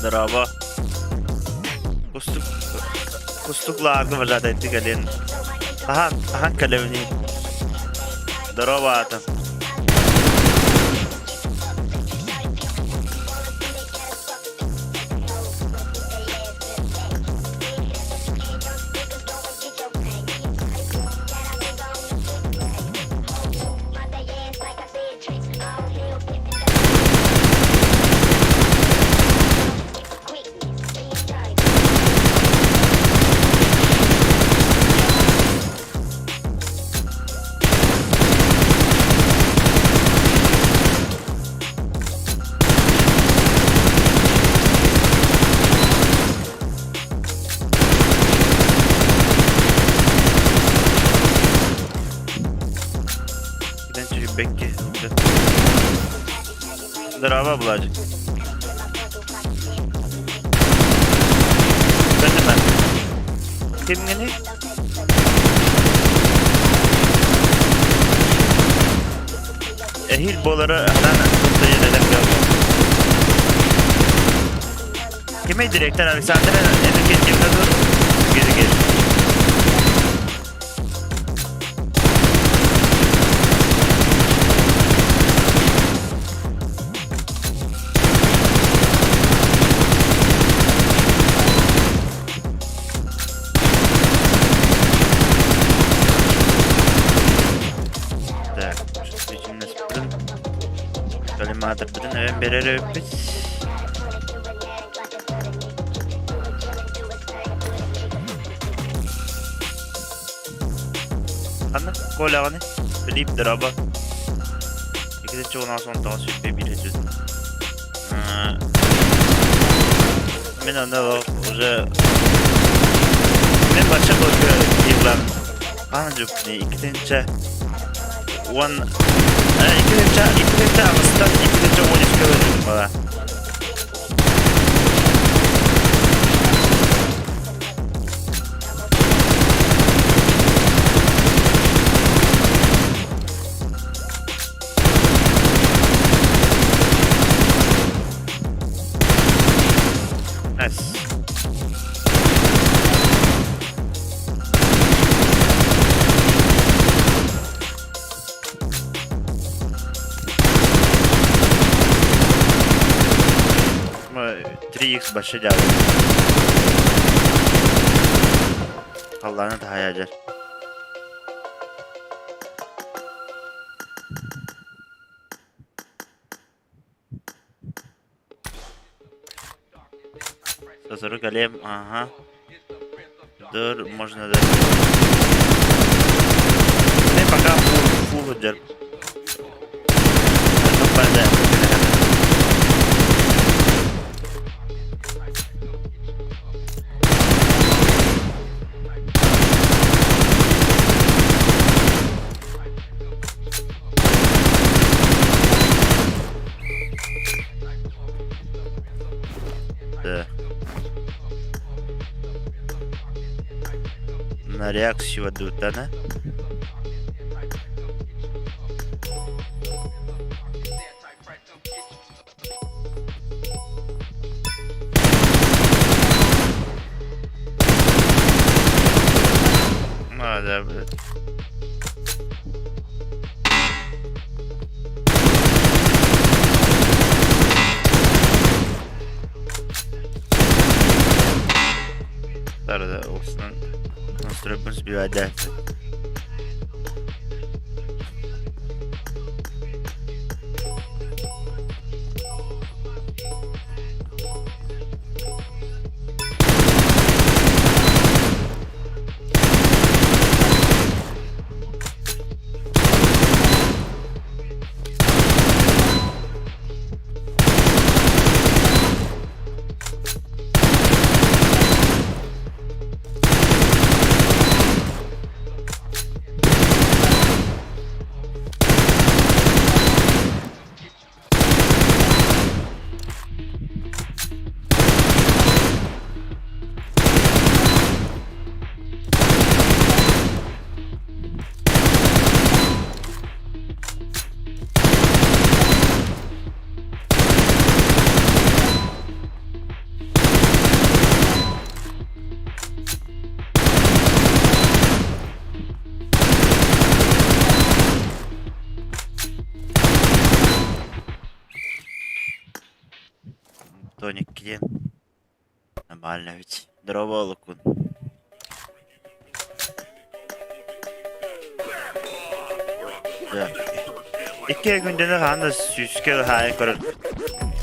Здорово. Кустукларны вожат эти гален. Ахан калевни. Здорово, атом. Здорово, Владик. Kim gini? Ehil boları hemen tutayı neden yapıyor? Kime direktör Alexander'a etiket yapıyor? Geri. Madır'dan hemen birer öpüş. Anla, gol ağını. Bilip draba. İkide ondan sonra daha süper bir ediyordu. Ben onda уже... Ben başa bakıyor İbrahim. Anladım ne ikidince... İkidince ağızdan ikidince 13 kılıcım bana. 3x başı cevap. Allah'ını da hayacer. Сосору голем, ага. Dur, можно да. Не, пока фул держ. Да. На реакцию идут, да? Да, блядь. Да, olsun. Nasıl bir adet. Тоник где? Нормально ведь. Здорово, Лукун. Да. İki günde de kandı süske hayal görür.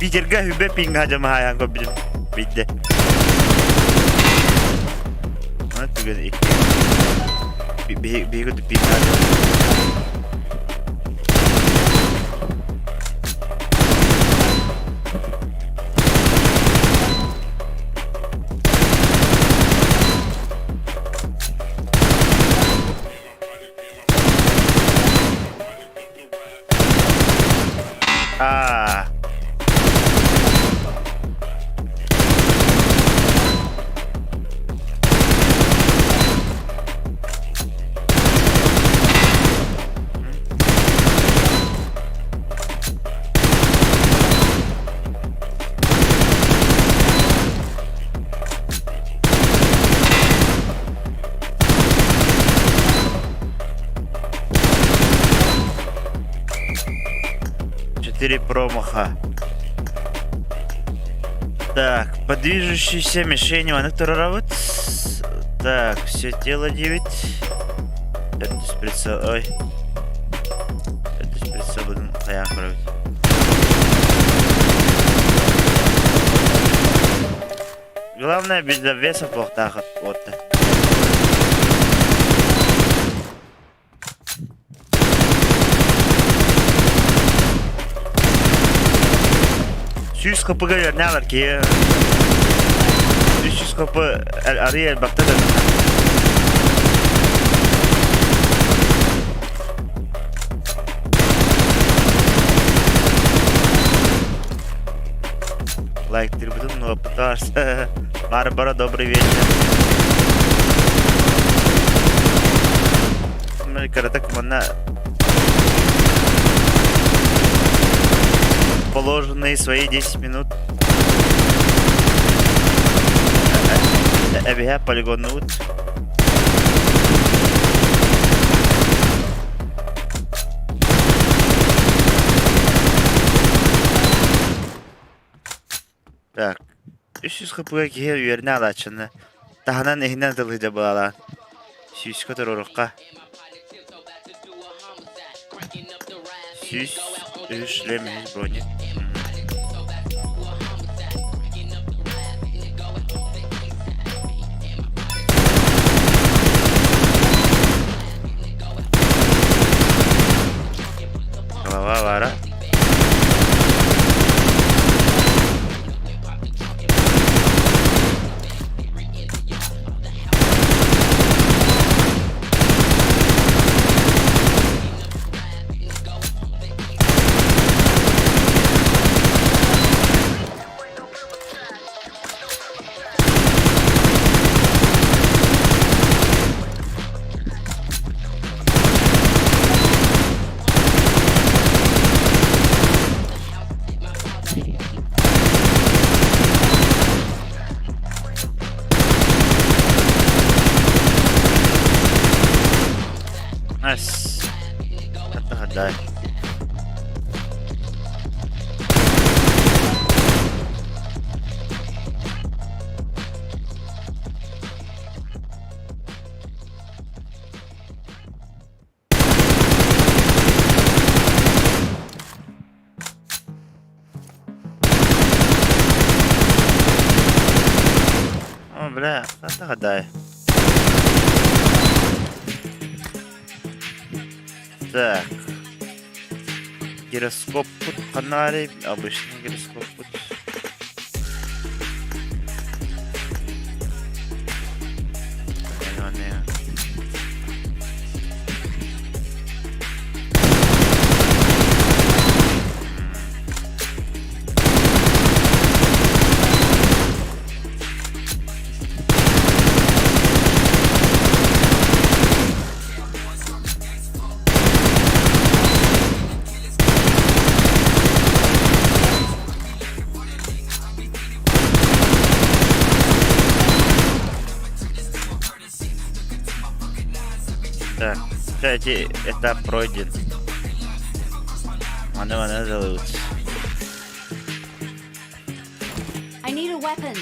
Bir jirga hübe ping hacam hayal görür. Bitti. Ne tügen iki. Bir gün ping hacam. Промаха. Так, подвижущиеся мишени, она кто работает? Так, все тело 9. Это с прицел. Ой. Это с прицел будем хаякровать. Главное без обвеса плохо вот. Süs kapı geliyor ne var ki? Süs kapı araya baktı da. Лайк трибутун, но пытался. Барбара, добрый вечер. Мы коротко на положенные свои 10 минут. Обега полигонут. Так. 300 kapıya giyer yerine alaçını. Tahanan ehinden dılıca bağlan. 100 kadar orukka. 100 üçlemeyiz bronye. Kava var ha. Nice. Hadi. Oh, бля, hadi. Так. Гироскоп тут фонарик, обычный гироскоп тут. Так, кстати, этап пройден. Меня зовут. I need a weapon.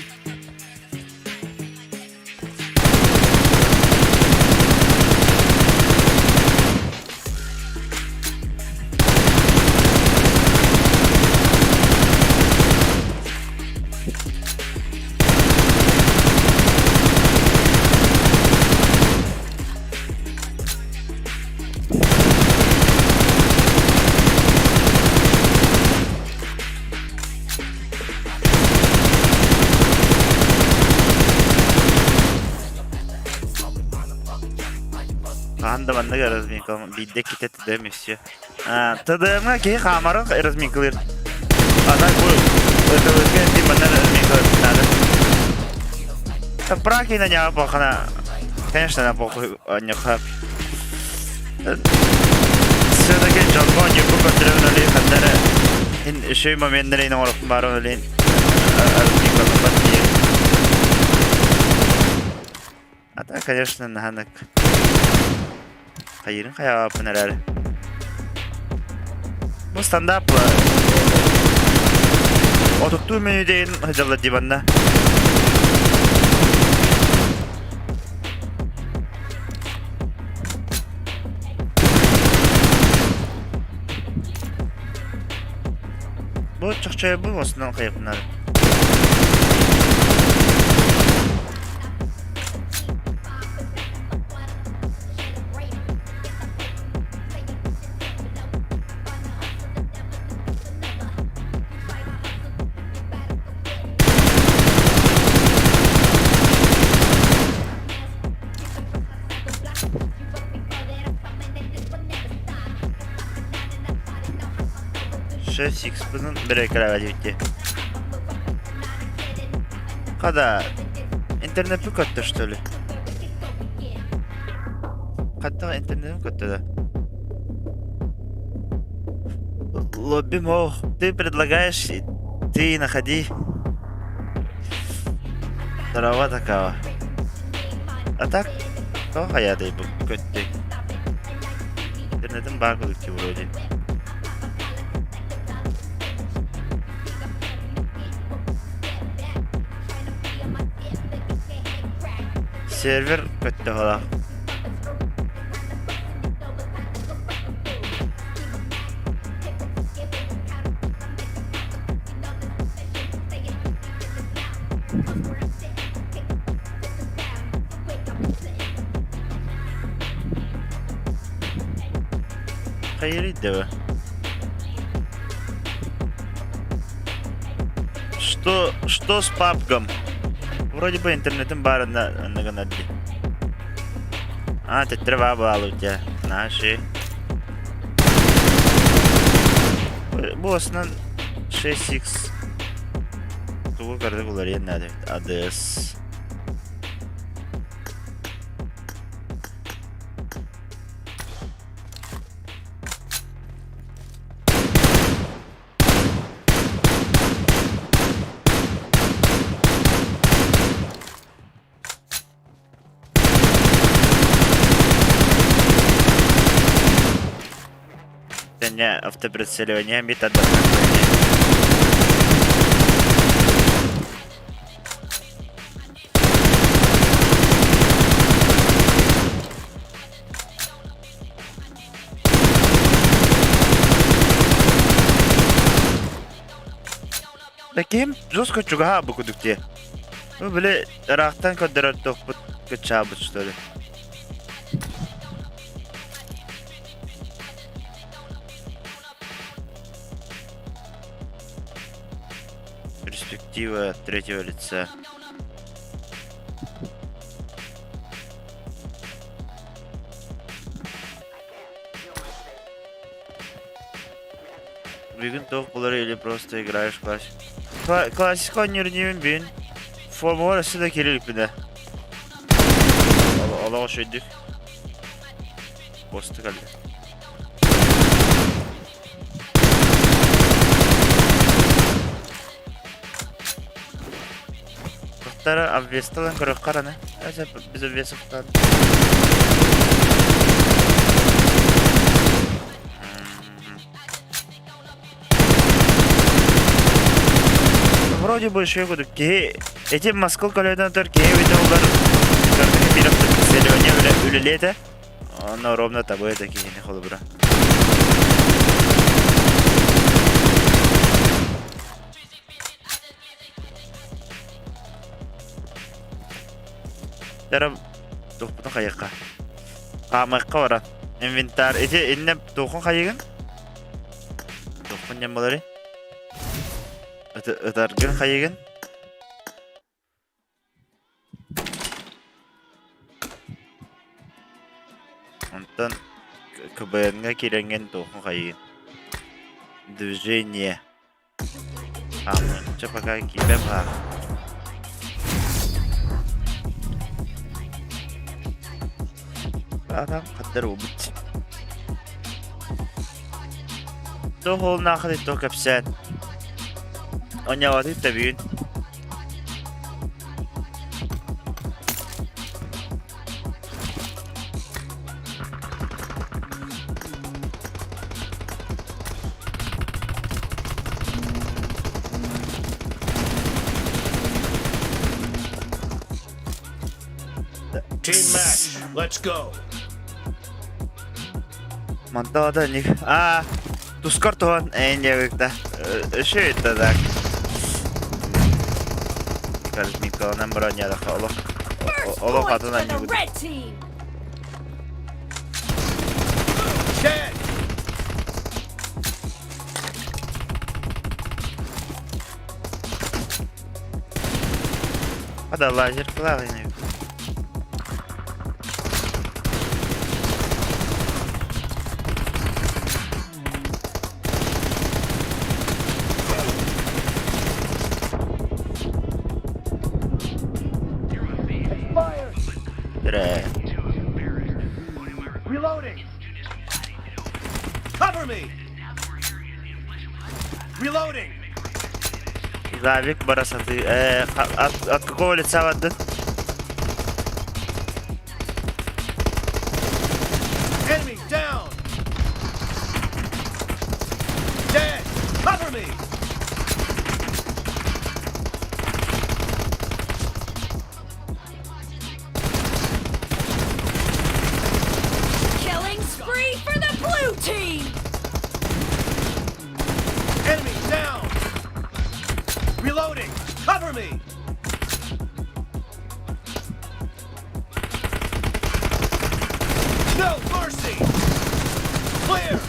Анда банда разминка, бидде китет дем все. Тадема ки камера разминкалер. Ана бу это возген ди банда разминка надо. Праки на него похана. Конечно, на похуй не хап. Все-таки Джонбон не покотревно ли хатера. Еще и момент ли на уровне барона ли. Разминка на батье. А так, конечно, наханок. Hayırın hayatı neler? Bu stand-up oturttuğu menüdeyin hıcalı divanda. Bu çok şey bulmasından kayıplar. X bunun bir ekran gitti. Kada internet mi kattı что ли? Katta internet mi kattı da? Лобби мох, ты предлагаешь, ты находи. Трава такая. А так, то hayata bu kötü. İnternetin bağlı ki вроде. Server kötü hala. Hayırıydı be. Что с Пабгом? Вроде бы интернетом бар на канале. А, ты трава была у тебя. Наши. Босс на 6х. Тугу карды куларен надо. АДС. Автоприцеливание метода. Таким жестко чуга букудукте. Ну, бля, рахтан кодерат топут качабут, что ли. Перспектива третьего лица. Бүгін тоқ болар или просто играешь классик. Классик ойнердеймін бен. Формула сюда келелік біне. Алаға шөйдік. Посты қалды. Обвестал корох караны. Это без обвесов там. Вроде больше году. Эти Москва коллега Турки видеолар. Как мир автопреследования улетели. Но ровно тобой такие не холодно. Тара тухпутун кайыкка. Камыкка бара. Инвентар. Эти инне тухун кайыгын. Тухун ямалары. Ыдаргын кайыгын. Онтан КБНга киренген тухун кайыгын. Движение. Камыкча пока кибем ха. Adam kadar ubut. Tohol nakit to kapsan. Onya wadi tabiun. Team match, let's go. Монтада них. Тускартон эньявикта. Шөйт так. Кажется, Микола нам броня дахало. Оло хатана не будет. Ada laser клавы не. Reloading. Cover me. Reloading. Завик барасаты. От какого лица воды? Enemy down. Dead. Cover me. Cover me! No mercy! Clear!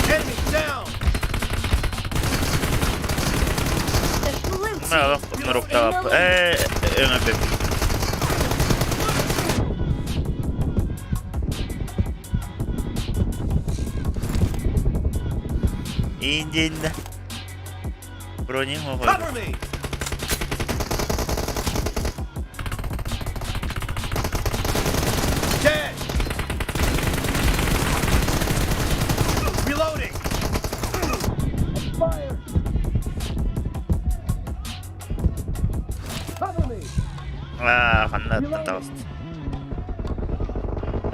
Enemy down! The blue team Ne bak bunlar ok tavap. Öne bek. İndi. Broneyim o koydu. Cover me! Dead! Reloading! Fire! Cover me! Фанатно толст.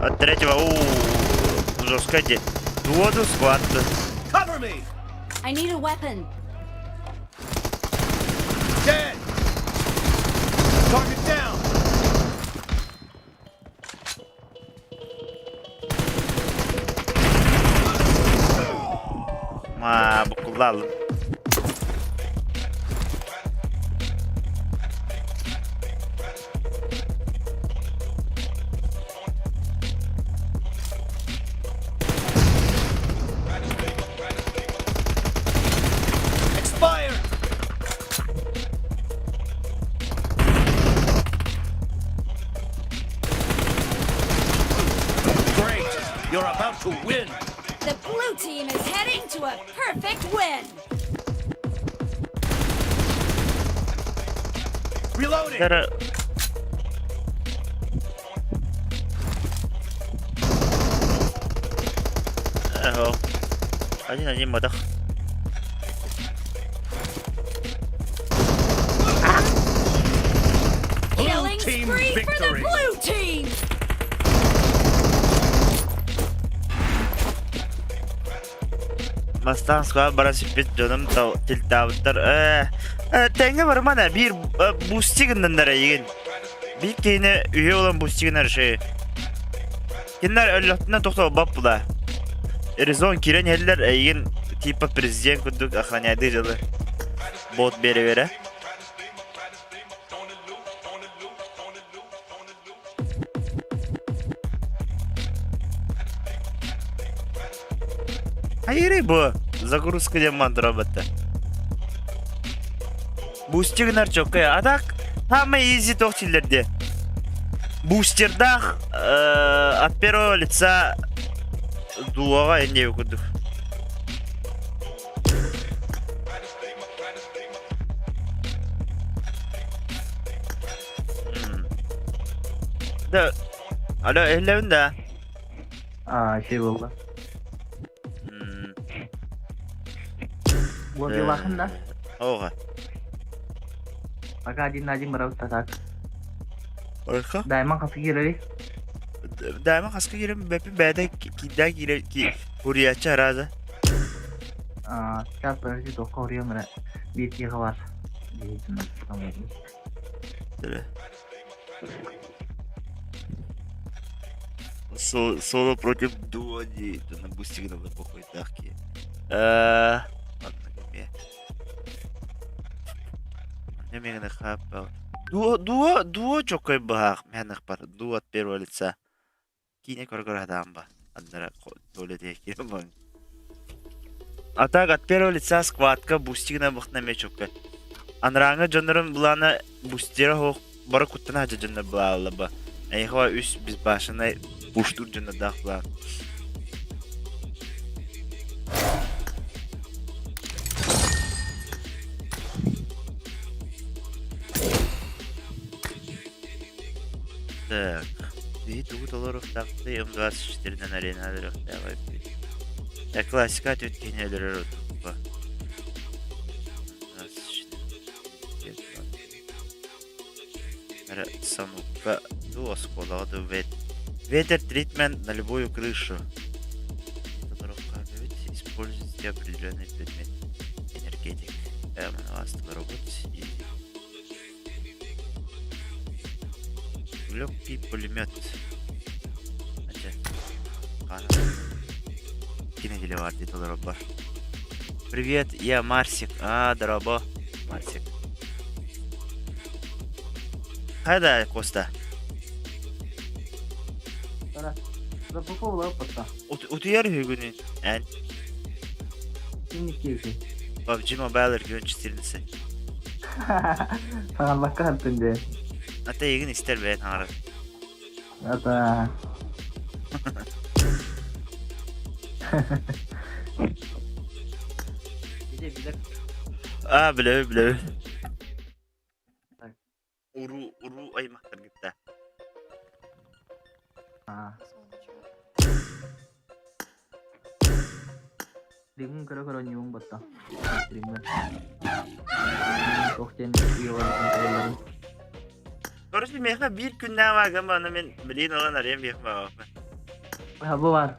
От третьего, жестко де. Воду схват. Cover me! I need a weapon. Dead! Target down! Bu kullanalım. Expired! Great! You're about to win! The blue team is heading to a perfect win. Reloading! Kara. Один модах. Killing team spree for the victory. blue team. Mastan squad barasipit canım tiltavtır. Tenge var mana bir boostig'inden yiyin. Bir kene üye olan boostig'ler şey. Kinler öllüğünden toxtaba bap bula. Rezon kiren heller yiyin tipa prezident kuduk akhaniyadi jalı. Bot bere. Hayır bu. Загрузка демонт робота. Boostig'ler çok ya. Adak ama easy toxtilerde. Бустердах от первого лица дуага я не выходу. Да. Alo ellerin de. Şey oldu. Bu bir bakın da. Oha. Maka dinlajin merawat tatak. Orka? Daima kafir Daima kaska girelim bepi bede kida gire ki huriyacha araza. Setiap versi toko oraya mana bir tiga var. Di kamu ini. Dele. Solo против дуо не то на бустигнал на похуй дахки. Ладно, не. Не меня нахапал. Дуо чокой бах, меня нахпар. Дуо от первого лица. Кине коргора дамба. Одна доля теки бан. А так от первого лица скватка бустигна бахна мечокка. Анранга жанрын булана бустера хох бара куттана жанна булалаба. Айхва үс biz başına Puştur canına dağlar. Так. И тут $24 М24 на ареналерах. Давай. Так, классика TYÖKYN элері ротуба. 24. Санука. До сколада вет. Ветер тритмент на любую крышу. Используйте определенный предмет. Энергетик. Монастырь работать и легкий пулемет. Кинедили var diye dolar var. Привет, я Марсик. Здорово, Марсик. Хайда, Коста. Ара. Запупа улап патта. Утuyar hügünü. Yani Şimdi keyfi. PUBG Mobile görüntüsü. Sangat bakka hattınca. Hatta yegin ister ben harap. Ata. Bir de. Bile. Tak. Uru ay mahtar gitti. Streaming karo nyung batta. Streamer. Okçen iyo var. Doğrusu bir mekha bir günden var ama onu ben bilin olan arayayım bir mekha var. Ha bu var.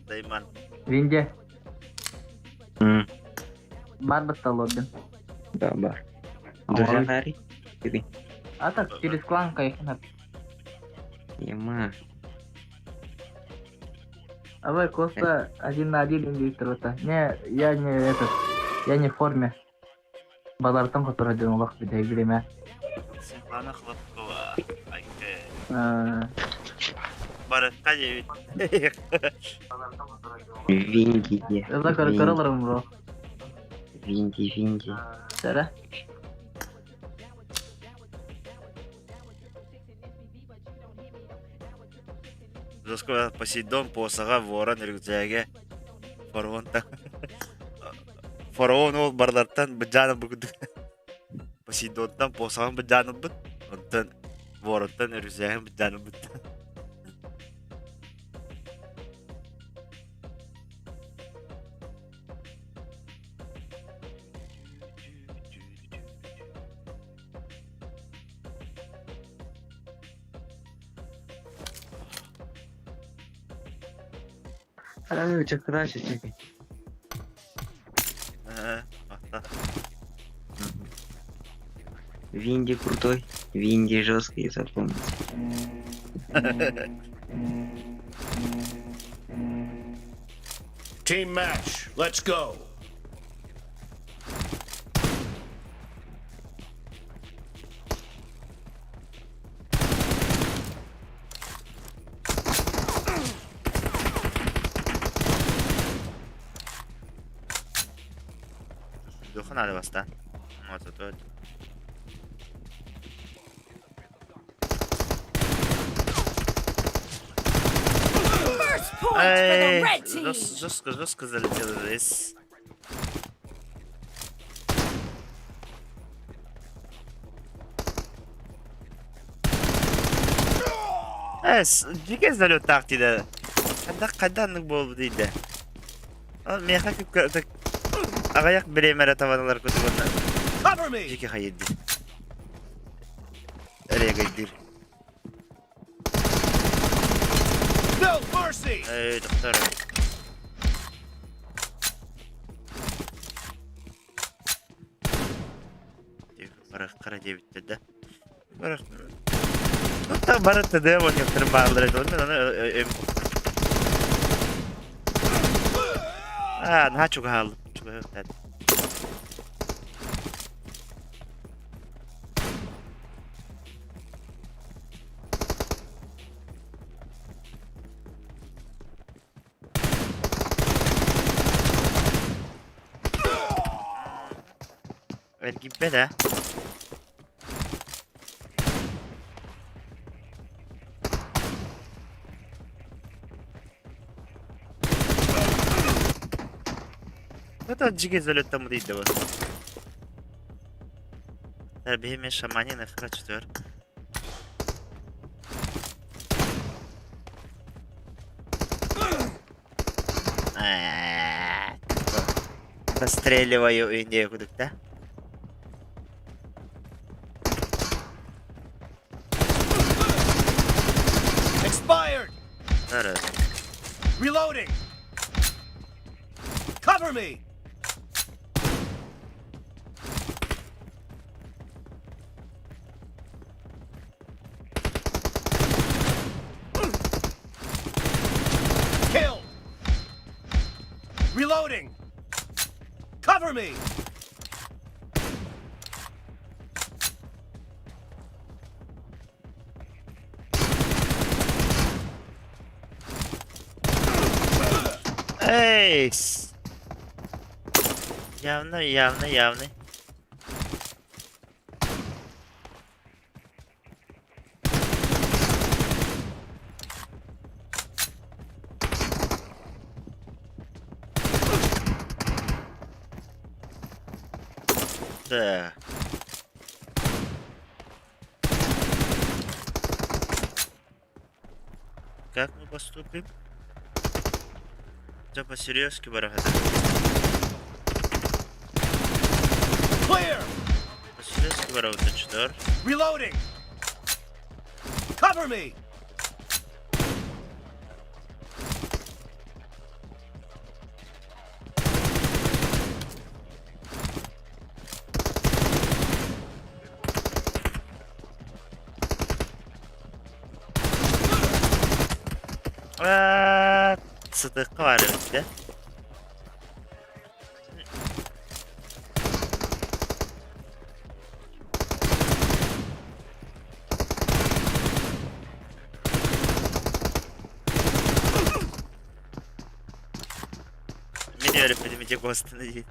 Dayman. Vince. Bar batta lobin. Bar. Dua hari. Jadi. Atak tulis kuang kayak kenapa? Iya mah. Авай Коста один на один инвестор-то. Не, я не этот, я не в форме. Базартан, который один лох в игре. Sen bana kılıp ay. Barı kaç Винди. Это короллером, бро. Винди. Сара? Жестко посейдон посаға ворон рюкзаге фараон ол барлардан бджаны бүгді посейдондан посаған бджаны бұд онтан ворондан рюкзаген бджаны бұд Çok хорошо чекай. Винди крутой, Винди жесткий, запомни. Team match. Let's go. Духу надо баста. Вот это. First point for the red team. Жестко залетел здесь. Дикий залет тактиде. Кайданlık болду дейди. Ал меха кеп Ағаяқ біремәрі таваналар көтігінна. Cover me. Жеке қайедді. Әрі қайдыр. No mercy. Доқтар. Барақ қара дебітті да. Барақ. Та баратты да, ол кептірін бағылдыр еді. Оны наға чуға алып. That. Let's keep better. Это джиги залет там дейдева. Тербиеме шамани на храчтер. Расстреливаю Индию куда-то. Expired. Reloading. Cover me. Killed. Reloading. Cover me! Эй! Явный. Да. Как мы поступим? Да по-серьезки, барахата. Clear! По-серьезки, барахата, чудор. Reloading! Cover me! Sıdıkı var önünde. Beni öğretmediğimce ghost'unu değil.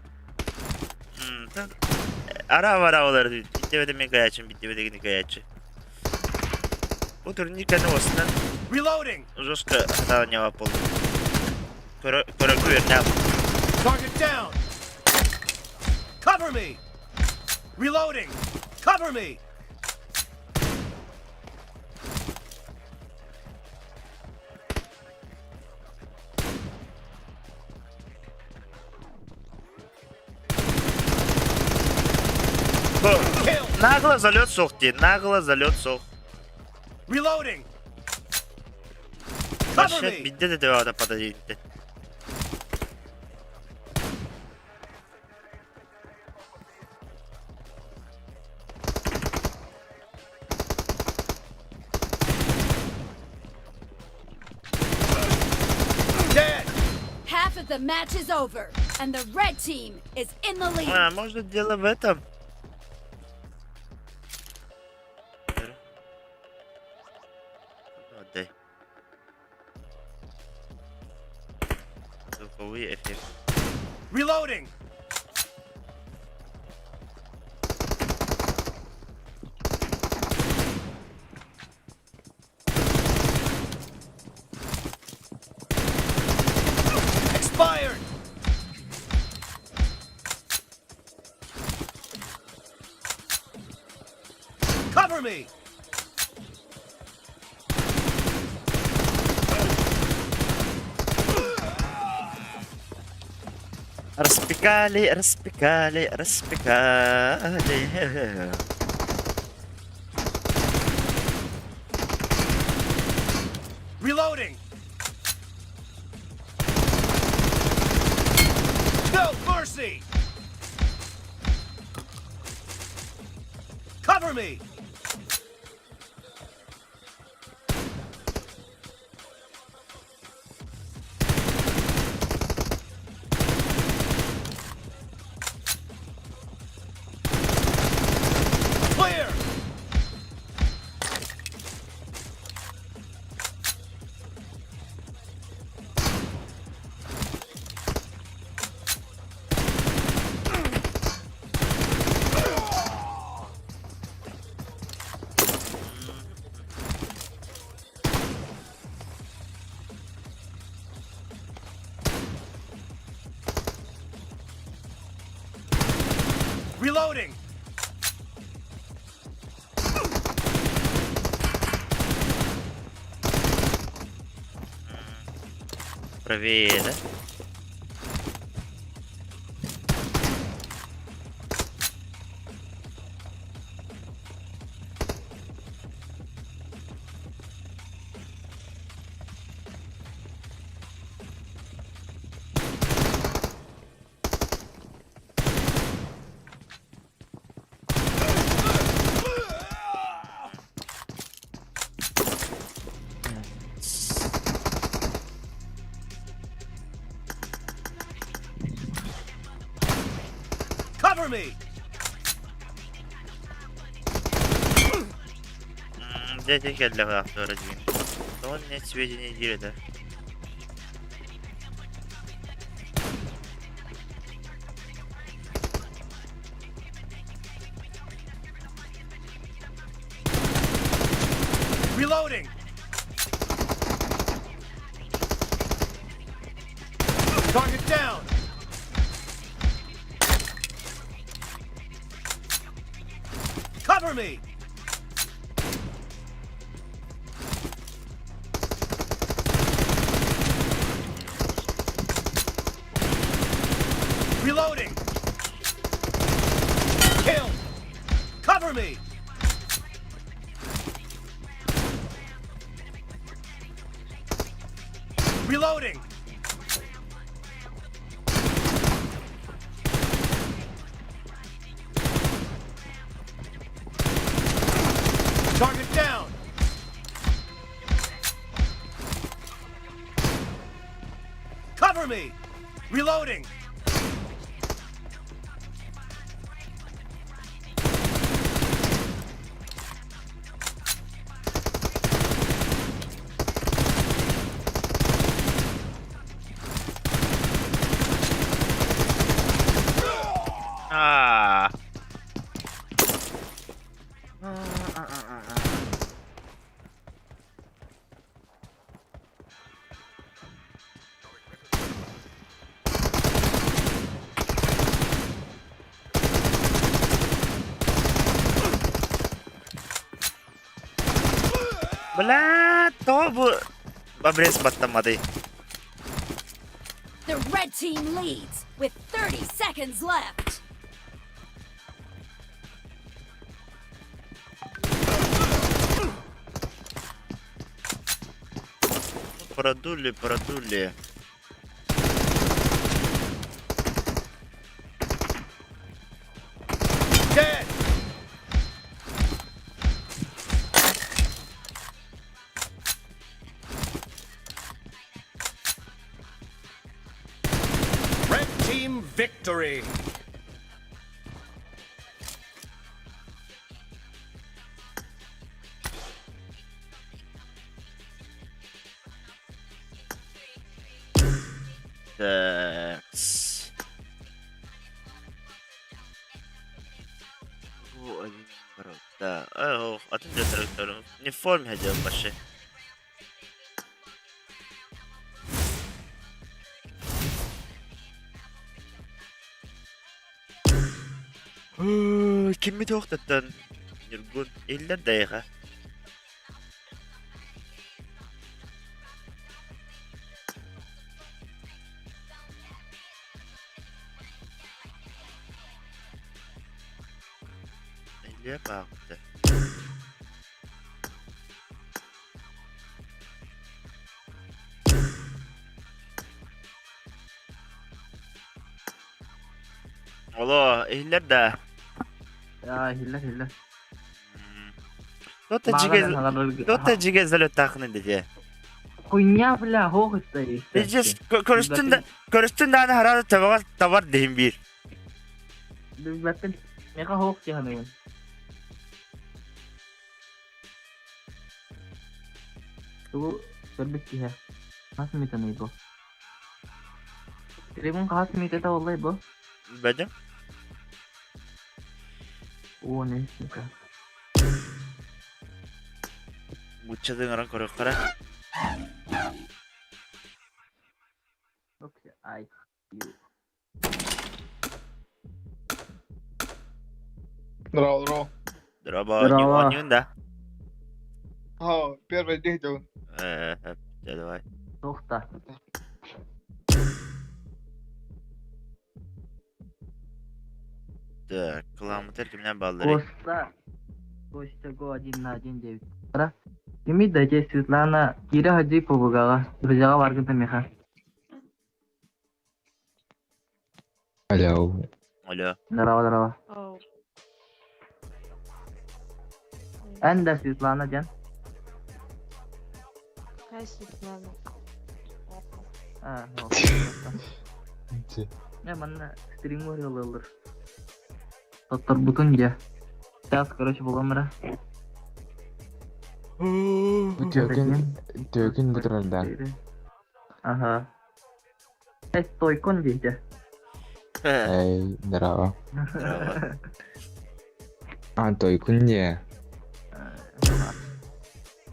Ara oları değil. Bitti mi gayaçın, bitti mi gayaçı. Bu турнир осынан Reloading! жестко отстраняла пол. Корректирует нам. Target down! Cover me! Reloading! Cover me! Kill! Нагло залет сох тебе, нагло залет сох. Reloading! Cover Вообще, me! бидде де дева да подойдите. Dead! Half of the match is over, and the red team is in the lead. А, может дело в этом? Отдай. Звуковой эффект. Reloading! Expired! Cover me! Распекали. Reloading! No mercy! Cover me! Clear! Reloading! Правее, да? Cover me! Дядя для автора один. Он мне сведения делит, да? Reloading! Target down! Cover me! Reloading! Kill! Cover me! Reloading! Target down! Cover me! Reloading! Ah. Blah, tobu. Babres batamadı. The red team leads with 30 seconds left. Продули. Dead! Red team victory! Thanks. Bu один да. Один для трактора. Не в форме хотел пошли. Kimi to'xtatdan yurgun 50 daqiqa. Ne baktı? Allah, ihler de. Ya hilal. Dota cigazları takın edeceğim. Kunya bla hoğutta işte. Just körüstünde hani herhalde tavar dehim bir. Bakın ne kadar hoğ cihanı. Bu terbiyesiz ya. Nasıl mı tanıyor bu? Telefonun kahası mı kata vallahi bu? Benim? O ne işte? Bıçadığın aran kara. Okay, I you. Здорово. Здорово, не он да? Первый день он. Давай. Toxta. Так, километр меня баллы. Коста го 1 Ара. Ими дайте Светлана кира хаджи Пабгага. Друзьяга варгата меха. Алло. Здорово. Anda Светлана Can. Какая Светлана? Ya mana streamer olur. Тоттор бутун где? Сейчас, короче, буламыра. TYÖKYN бутырында. Ага. TYÖKYN дейді. Эй, здорово. Здорово. TYÖKYN не.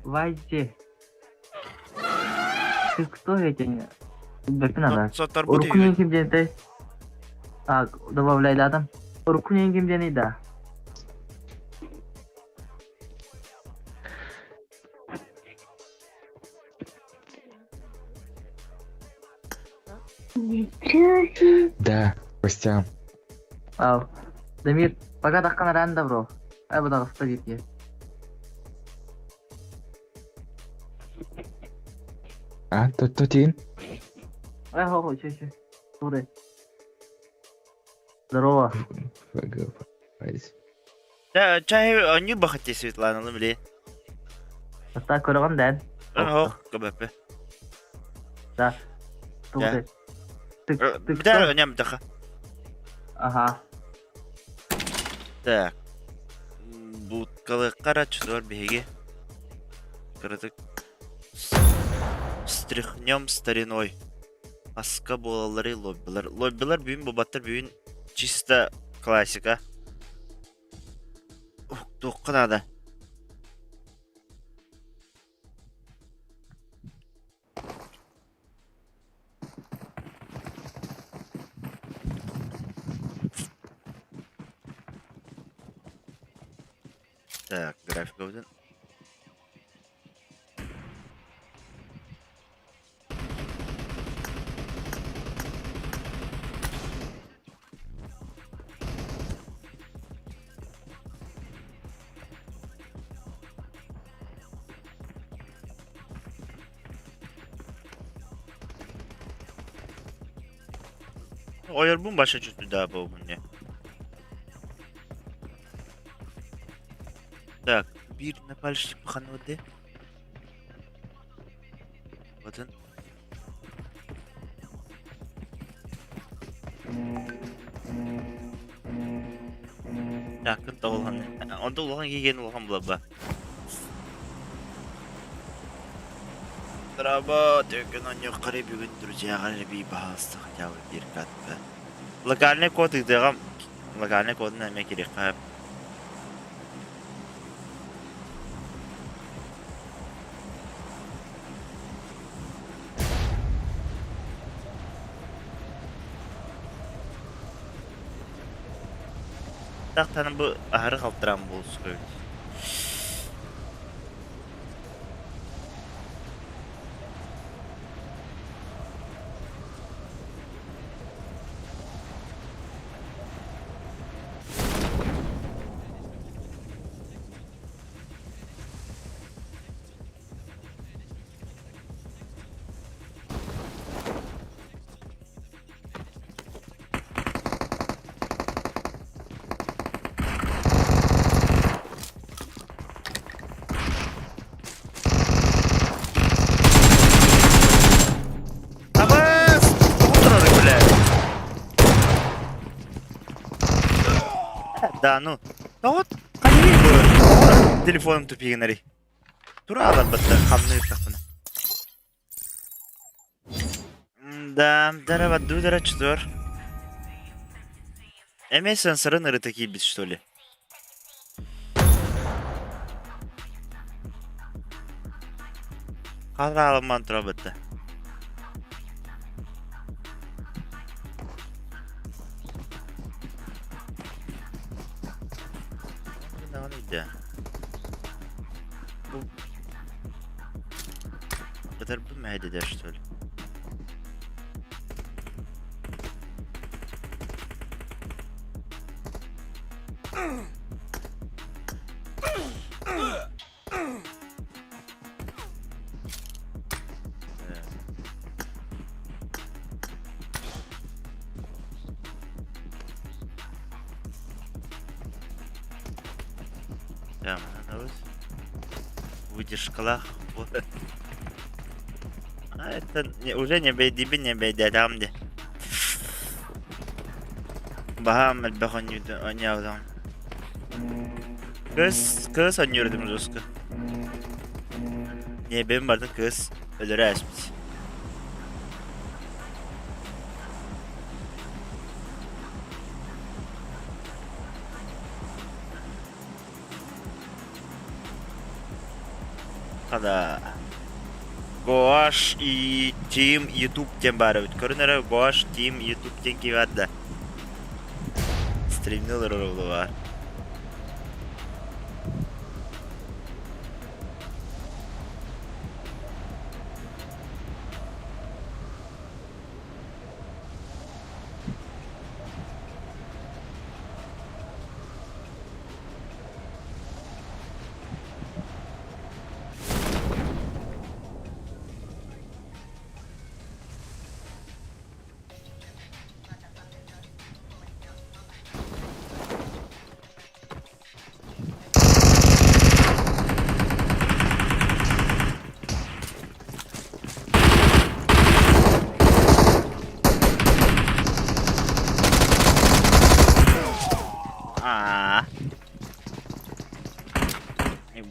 Вайзи. Ты кто эти? Бәкін ана. Соттар бұд Уркунен үйін. кемден тәй. А, добавляйды адам. Уркунен кемден ейді. Да, Костя. Ау. Демир, пока таққан аранда, бро. Ай, бұдағы ставит е. Тотин? Ай, хо, че. Туры. Здорово. Чай, не бахати Светлана, лымли. Ата көріған дән. Ох, көбәпі. Да. Туры. Бідар өнем дақы. Ага. Так. Будкалы қара чудор беге. Кырдык. Стряхнем стариной. Аска болалары лоббилар. Лоббилар бүйін бобаттар бүйін чисто классика. Тоққа надо. Так, график один. Oyarbun başa çıktı daha bu ne? Так, bir напальщик пахануды. Bakın. Yakın da olan. Onda olan yeni olan bulaba. Работает, но не қарып бүгін друзья ғарби бағасты хотя бы беркатты. Локальный код игдағам. Локальный кодын әме керек қап. Тақтаным бұл ағыры қалттырам болсы қой. Да, ну. Да вот, қанеге бұл телефоным түпеген әрей. Тура алар бітті, қамны өттіқпіні. Да, дарава, дудара, чудор. Әме сенсоры ныры такие бит, что ли? Қадра алыман тұра бітті. Да. Это бумаги, да, что ли? Да, выдержка. А это уже не бейди, не бейди, там где. baham elbette oynayalım. Kız oynuyordum Zoska. Niye benim vardı kız? Öyle resmi. Kada Gosh i Team YouTube тем барабит. Көрінері Gosh Team YouTube тем кевадда. Стримнелер орылы бар.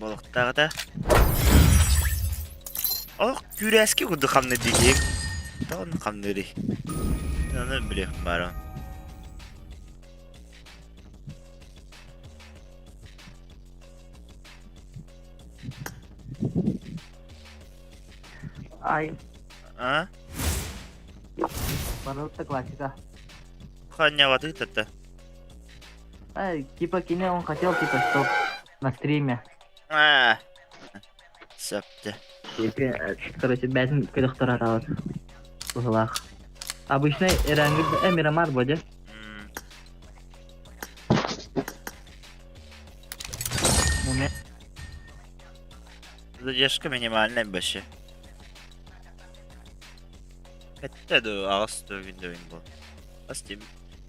Balıklarda. Oh, güreski kudu kamne diyecek. Tamam kamleri. Onu biliyorum bari. Ay, А? Baruta классика. Ханя воды это. Ай, типа кине он хотел типа что на стриме. А. Сапты. Короче, бәтін көдіқтір атауыз. Ұғылақ. Обычный эрангы Мирамар буде. Задержка минимальная вообще. Хотя да, ağustos günde oyun bu. Астим.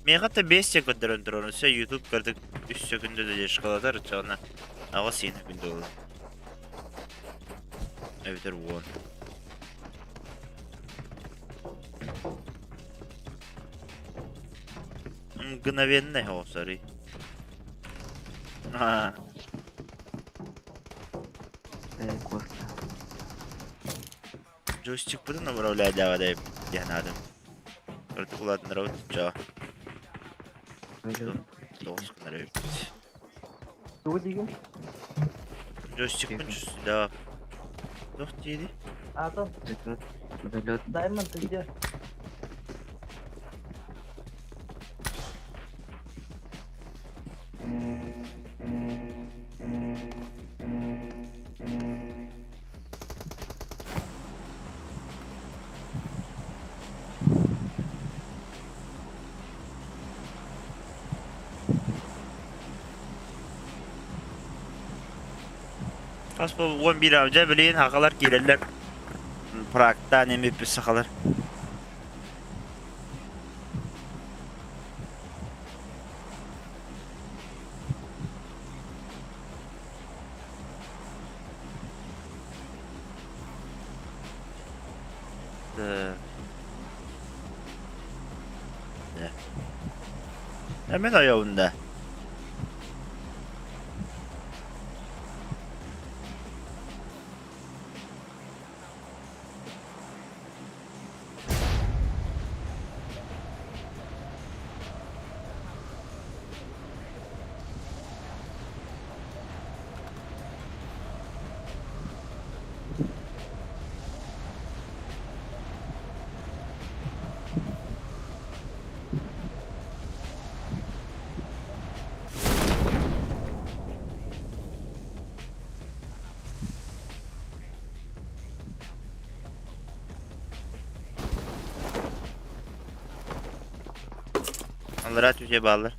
Мега-то 5 секундтан тұрған все YouTube кірдік 3 секундда задержка алады рычағына. Ағы сені günde oldu. Evet, вон. Мгновенный голос, смотри. Джойстик буду направлять, давай, я надо. Артикулат народ, чё? Толск народ. Что деген? Джойстик bunch, да. Жоқ дейді. Атом. Удалёт. Даймонд, ты где? Asıl 11 avca bileyin hakalar gelirler. Praktan MVP sakalar. Hemen ayağında. Onlara tüce bağlar.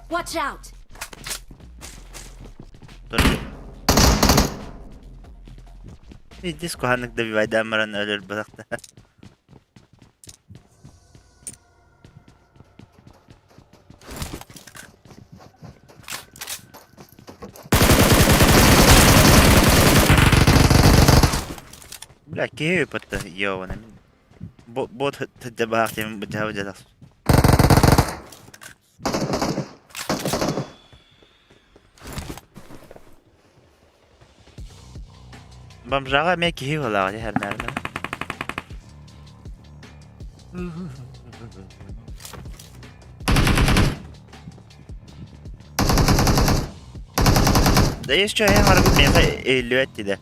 Watch out! Dur. Disco hanıkta bir vaydan maran ölür bırakta. لا كيف بطه يوانا بوت تدباختي من بتهاوجة بمجاغا ميكي هي ولا غادي هاد نعرف ده يشجع هي مرة بتنفع اللوات ده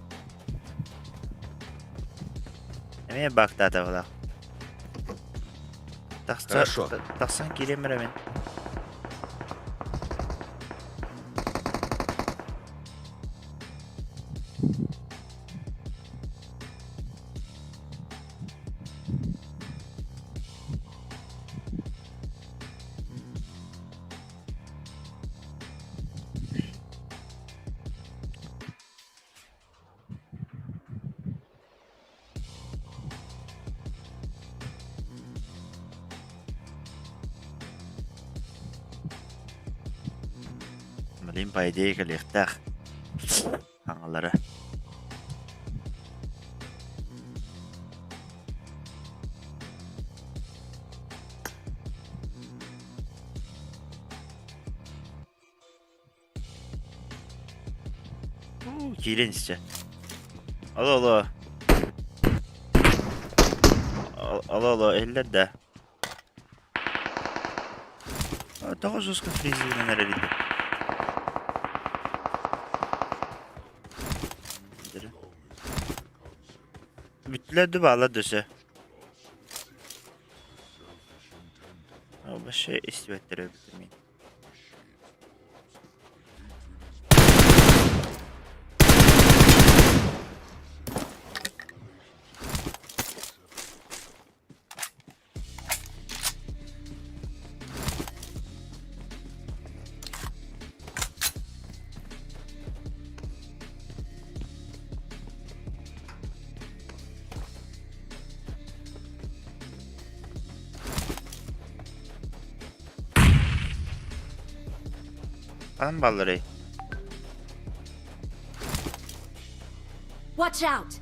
مين باك تاتا ولا Хорошо. تخصن كيلي مرة من ملين بايديك اللي اختاخ هنغلره كيلين işte Allah Allah Allah Allah eller de daha жестко фризили нарядили Bütlerdi bağladı se. Ama şey istivetleri bitirmeyin. Kan balları. Watch out!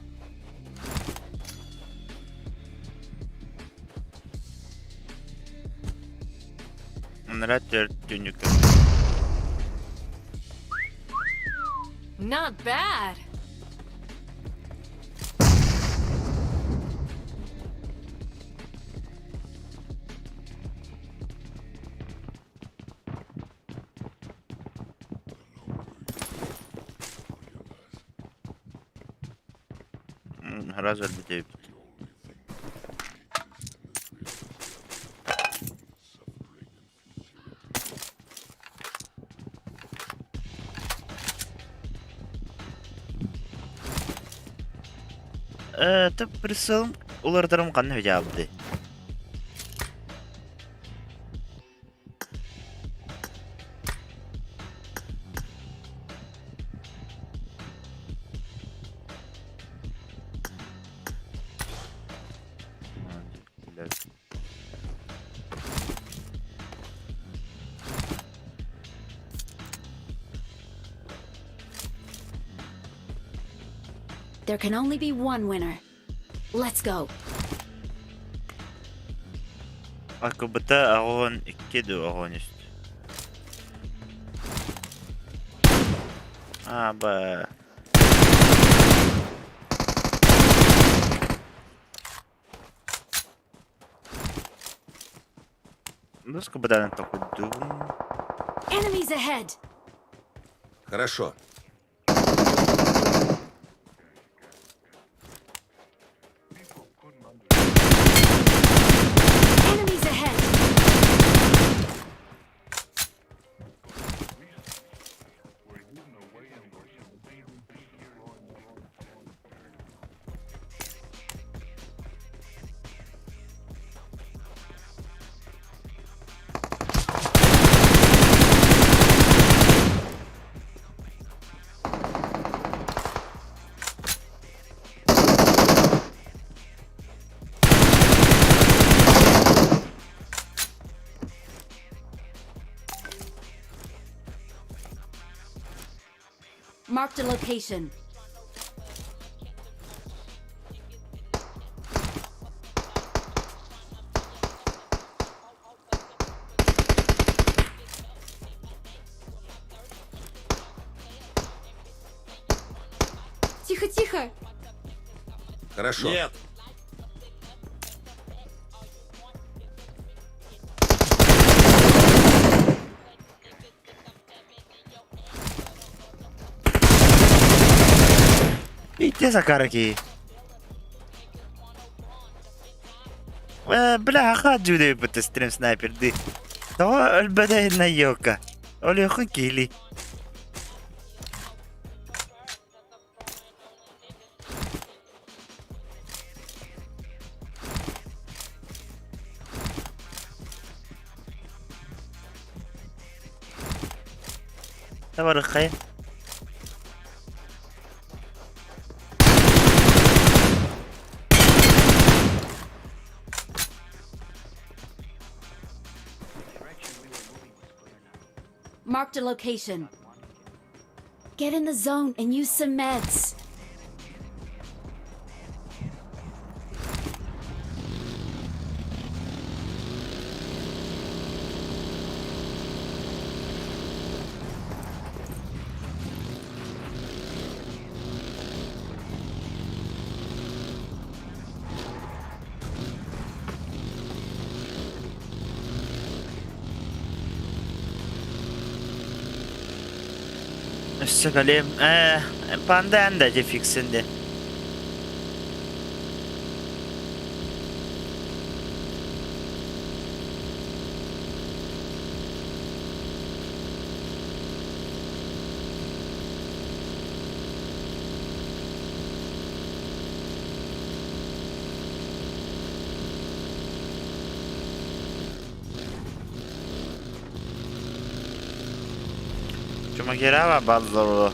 Onlara dönük. Not bad. Раз разбитый. Тып присылым улардарым канны жабды. There can only be one winner. Let's go. Akıbıta ağın iki de ağın üstü. Aba. Nasıl kapıdan takıldım? Enemies ahead. Хорошо. Enemies ahead. Marked a location. Тихо! Хорошо. Нет. Bitti Sakaraki. بلا حقات جودي بتستريم سنايبر دي تو البدا هنا يوكا اولي اخو كيلي تبارك خير Marked a location. Get in the zone and use some meds. Söyleyeyim. Pandan da fiksindi. Cuma girava ballo.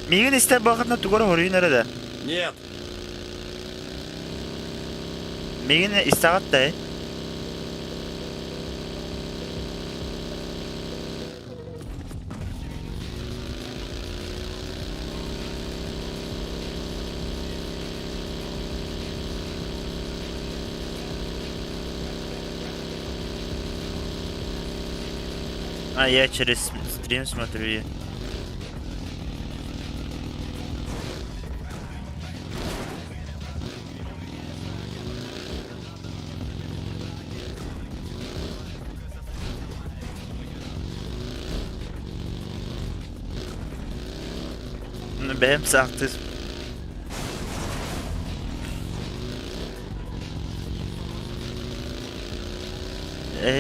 Мигэн сте багт на тугор хорий nerede? Нет. Мигэн истагаттай. А я через стрим смотрю. Benim sahtır.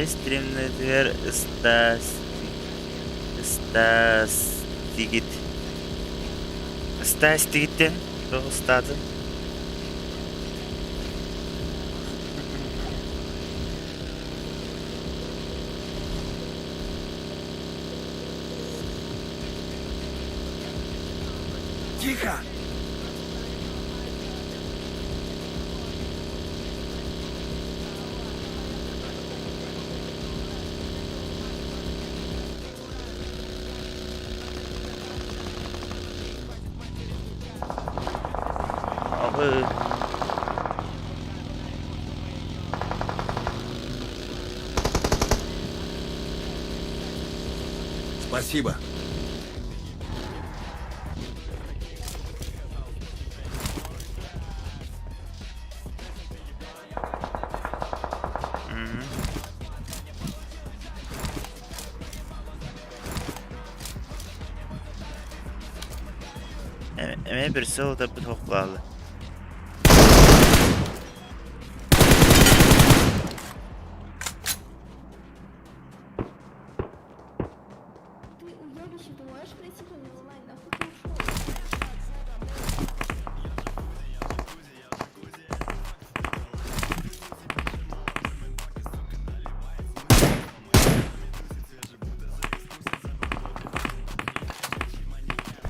Streamler Стастигит. Что статы? Тихо. Спасибо. Emeğe birisi o da bir toplalı.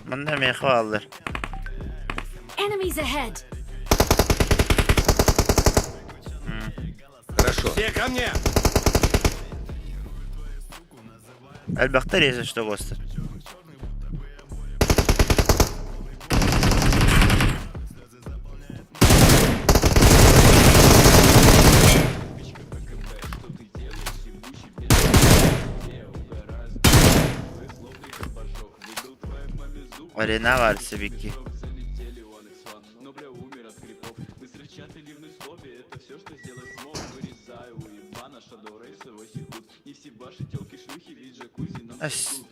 Bunda meyve alır. Enemies ahead. Хорошо. Все ко мне. Elbette резать, что гости. Арена var Сабики.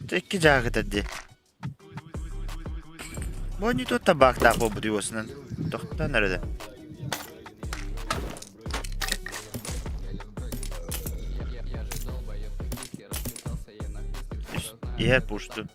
Теки жагы тадди. Бо не тот табак так обудиосынан. Тохта nerede? Я пушту.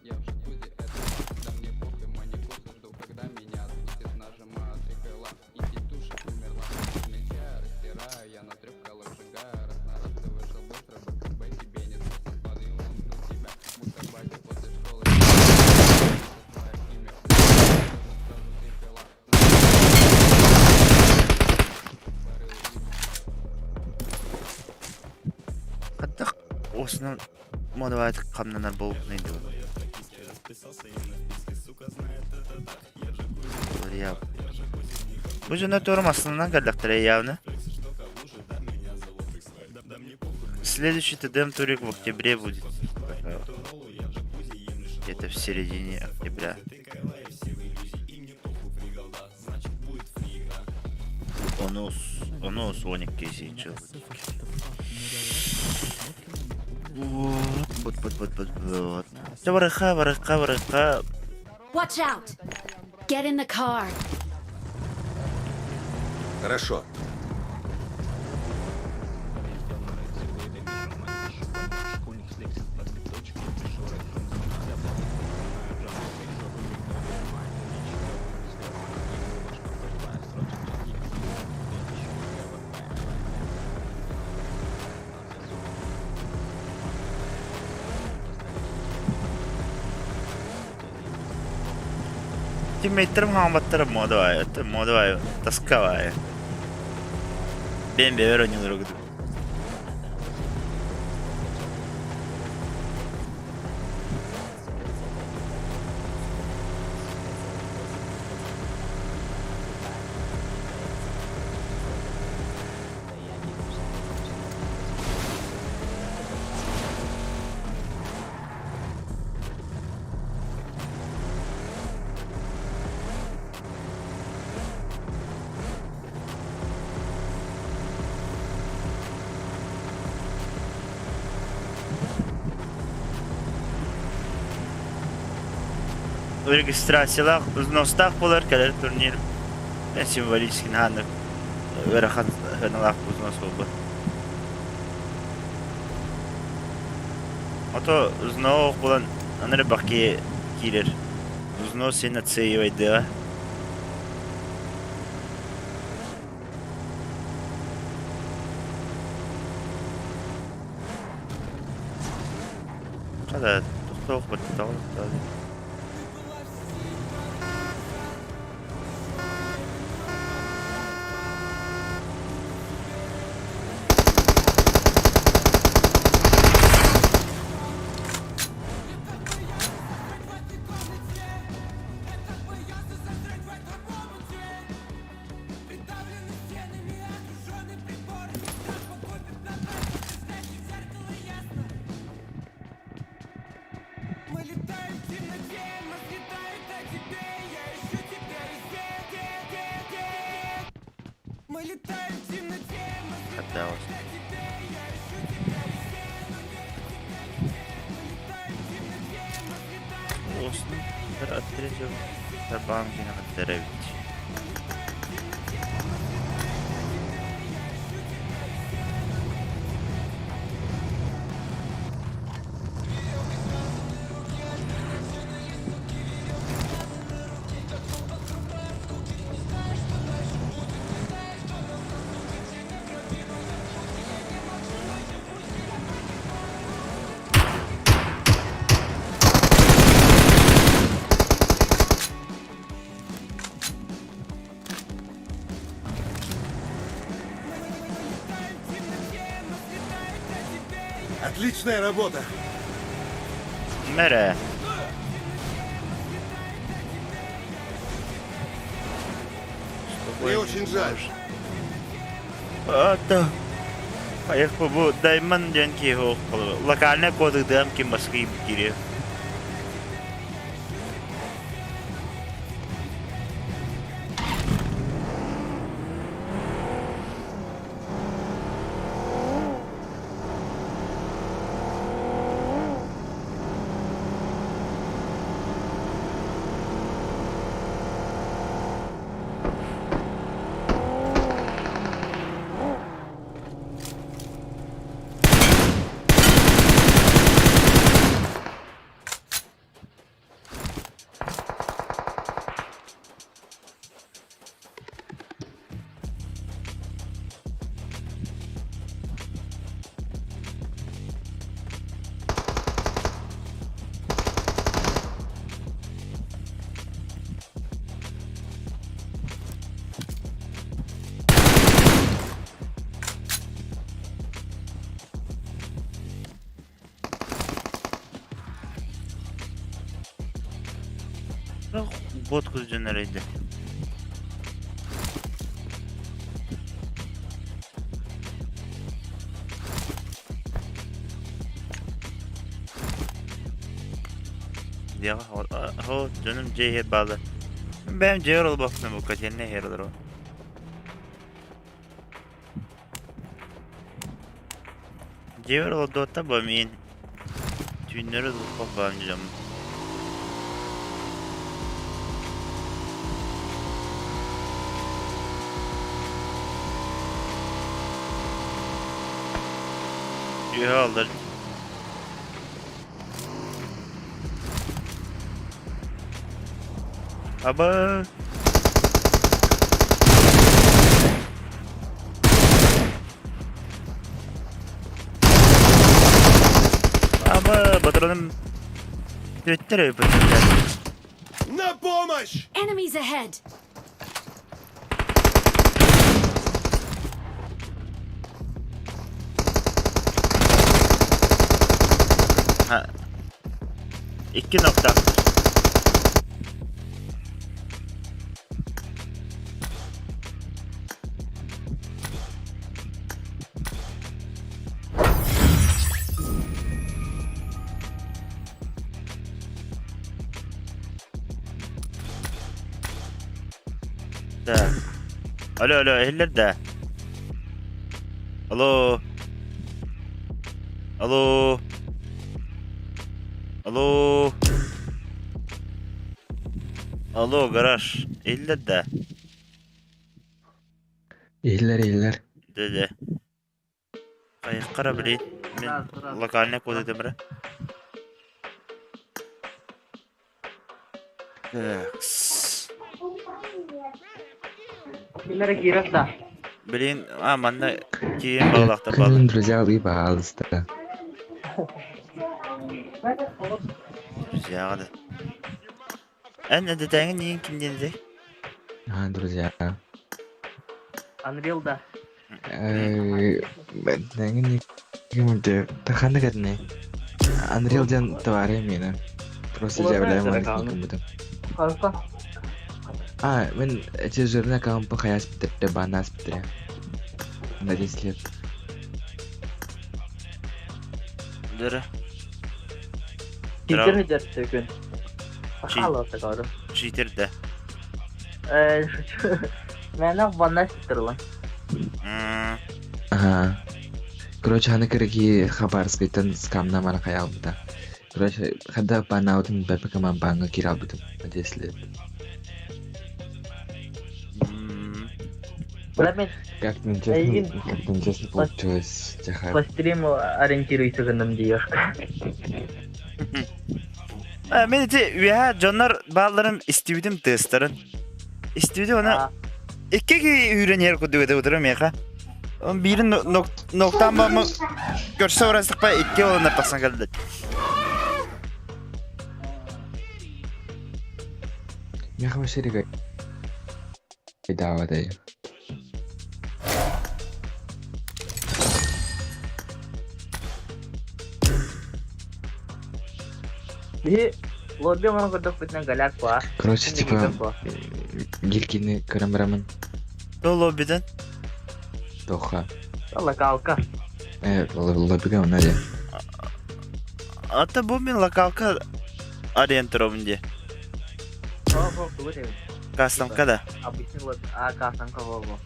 Осынан модавайт камнанар болып нейді ол. Бұл жөні тұрым асылынан кәлдіқтірі явно. Следующий ТДМ турик в октябре будет. Где-то в середине октября. Он Соник тысячу. Вот. Варыха. Watch out! Get in the car. Хорошо. Тиммейтерім ғамбаттары модавай, таскавай. Бен бевер ойнылыр өгді. Регистрациялар взносдах болар келер турнир. Ben символический наханны верахан ханалах взнос болбы. Ото взнос болан аныры баки килер. Взнос сен отсеивайды. Когда тухтох баттал. Пабг надо. Отличная работа. Мере. Мне очень жаль. Это. Аяк bu diamond yanki ho. Локальная коды дам ки маски бикире. Bot kız döneriydi. Ya ho canım cehir bağlı. Ben cehir ol baktım bu kaçın ne herdir o. Cehir ol da bamin. Tünleri tutmak bağımcam. Ya alır. Aba. Aba patronum. Götürüyor patronum. На помощь! Enemies ahead! Ha. 2 nokta. Da. Alo eller de. Alo. Alo. Alo. Alo garaj. Eller de. İyiler. Dedi. Ay qara bilin. Men lokalne kod edim bira. Kimlere girer da? Bilin amanda keyin bağlaqta bağlı. Kızın друзья пожалуйста. Güzel. Anne de tane neyin kimden de? Ha, друзья. Unreal da. Ben ne gimana? Tahan dekat nih. Unreal jangan tawarin mina. Terus Keluar jawab aja, lagi kamu. betul. Kalsa. Ben jujurnya kamu kayak seperti banas seperti. Nggak dislihat. Dur. Cheater ne der TYÖKYN? Halo sekarang. Cheater de. Mana bana cheater lan. Ага. Короче, она какие хабарские там скамна мана каял буда. Короче, когда панаутын бэпэ камамбанга кирал буда. 10 лет. Berapa? Как нечестно получилось. По стриму ориентируйся на девушка. Men de ya canlar bağların istiyorum testlerin. İstiyorum ona. İki öğrenir kudu oturum ya. Birin noktan bağımı görse orası pa iki olanlar taksan geldi. Я вообще регай. Да, вот это. Jadi, lobby orang kedok pitnya galak pa. Короче, типа, гилькины карамбраман. Dolu birden. Тоха. Allah kalka. Лобига он надя. Hatta bu min lakalka orienterom diye. Oh, tuh deh. Custom kada. Abisnya lobby kasang ke bawah.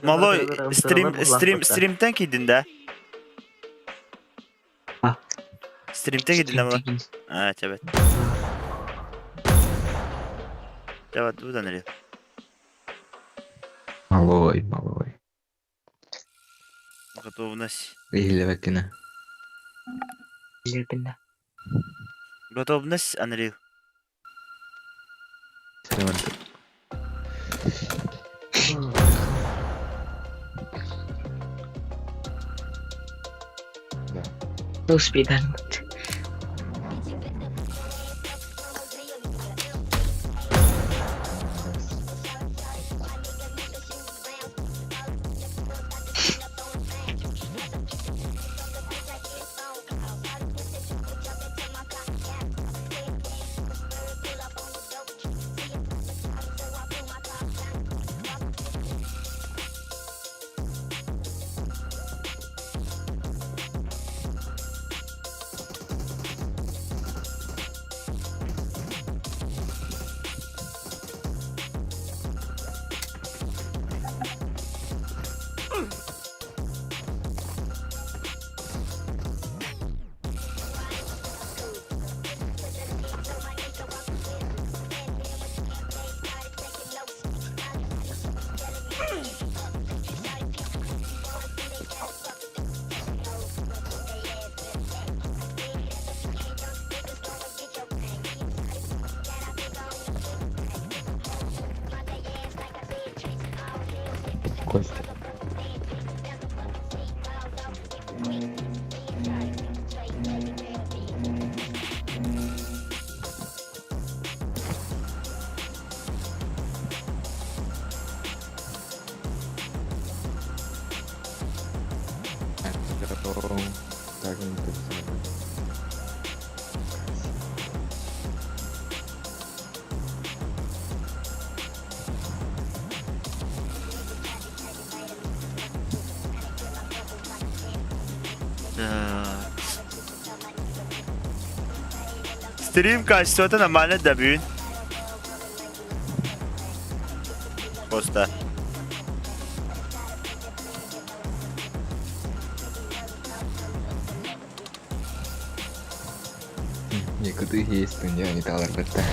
Malo stream'ten gidin de. Ah. Stream'ten gidin de ama. Evet. Evet bu da nereye? Малой. Готовность. Или вакина. Pindah. Готовность, Unreal. Сервант. Tuh speedan. Костя. Стрим качество-то нормально добьют. Просто. Якутия есть, но не металл арбата.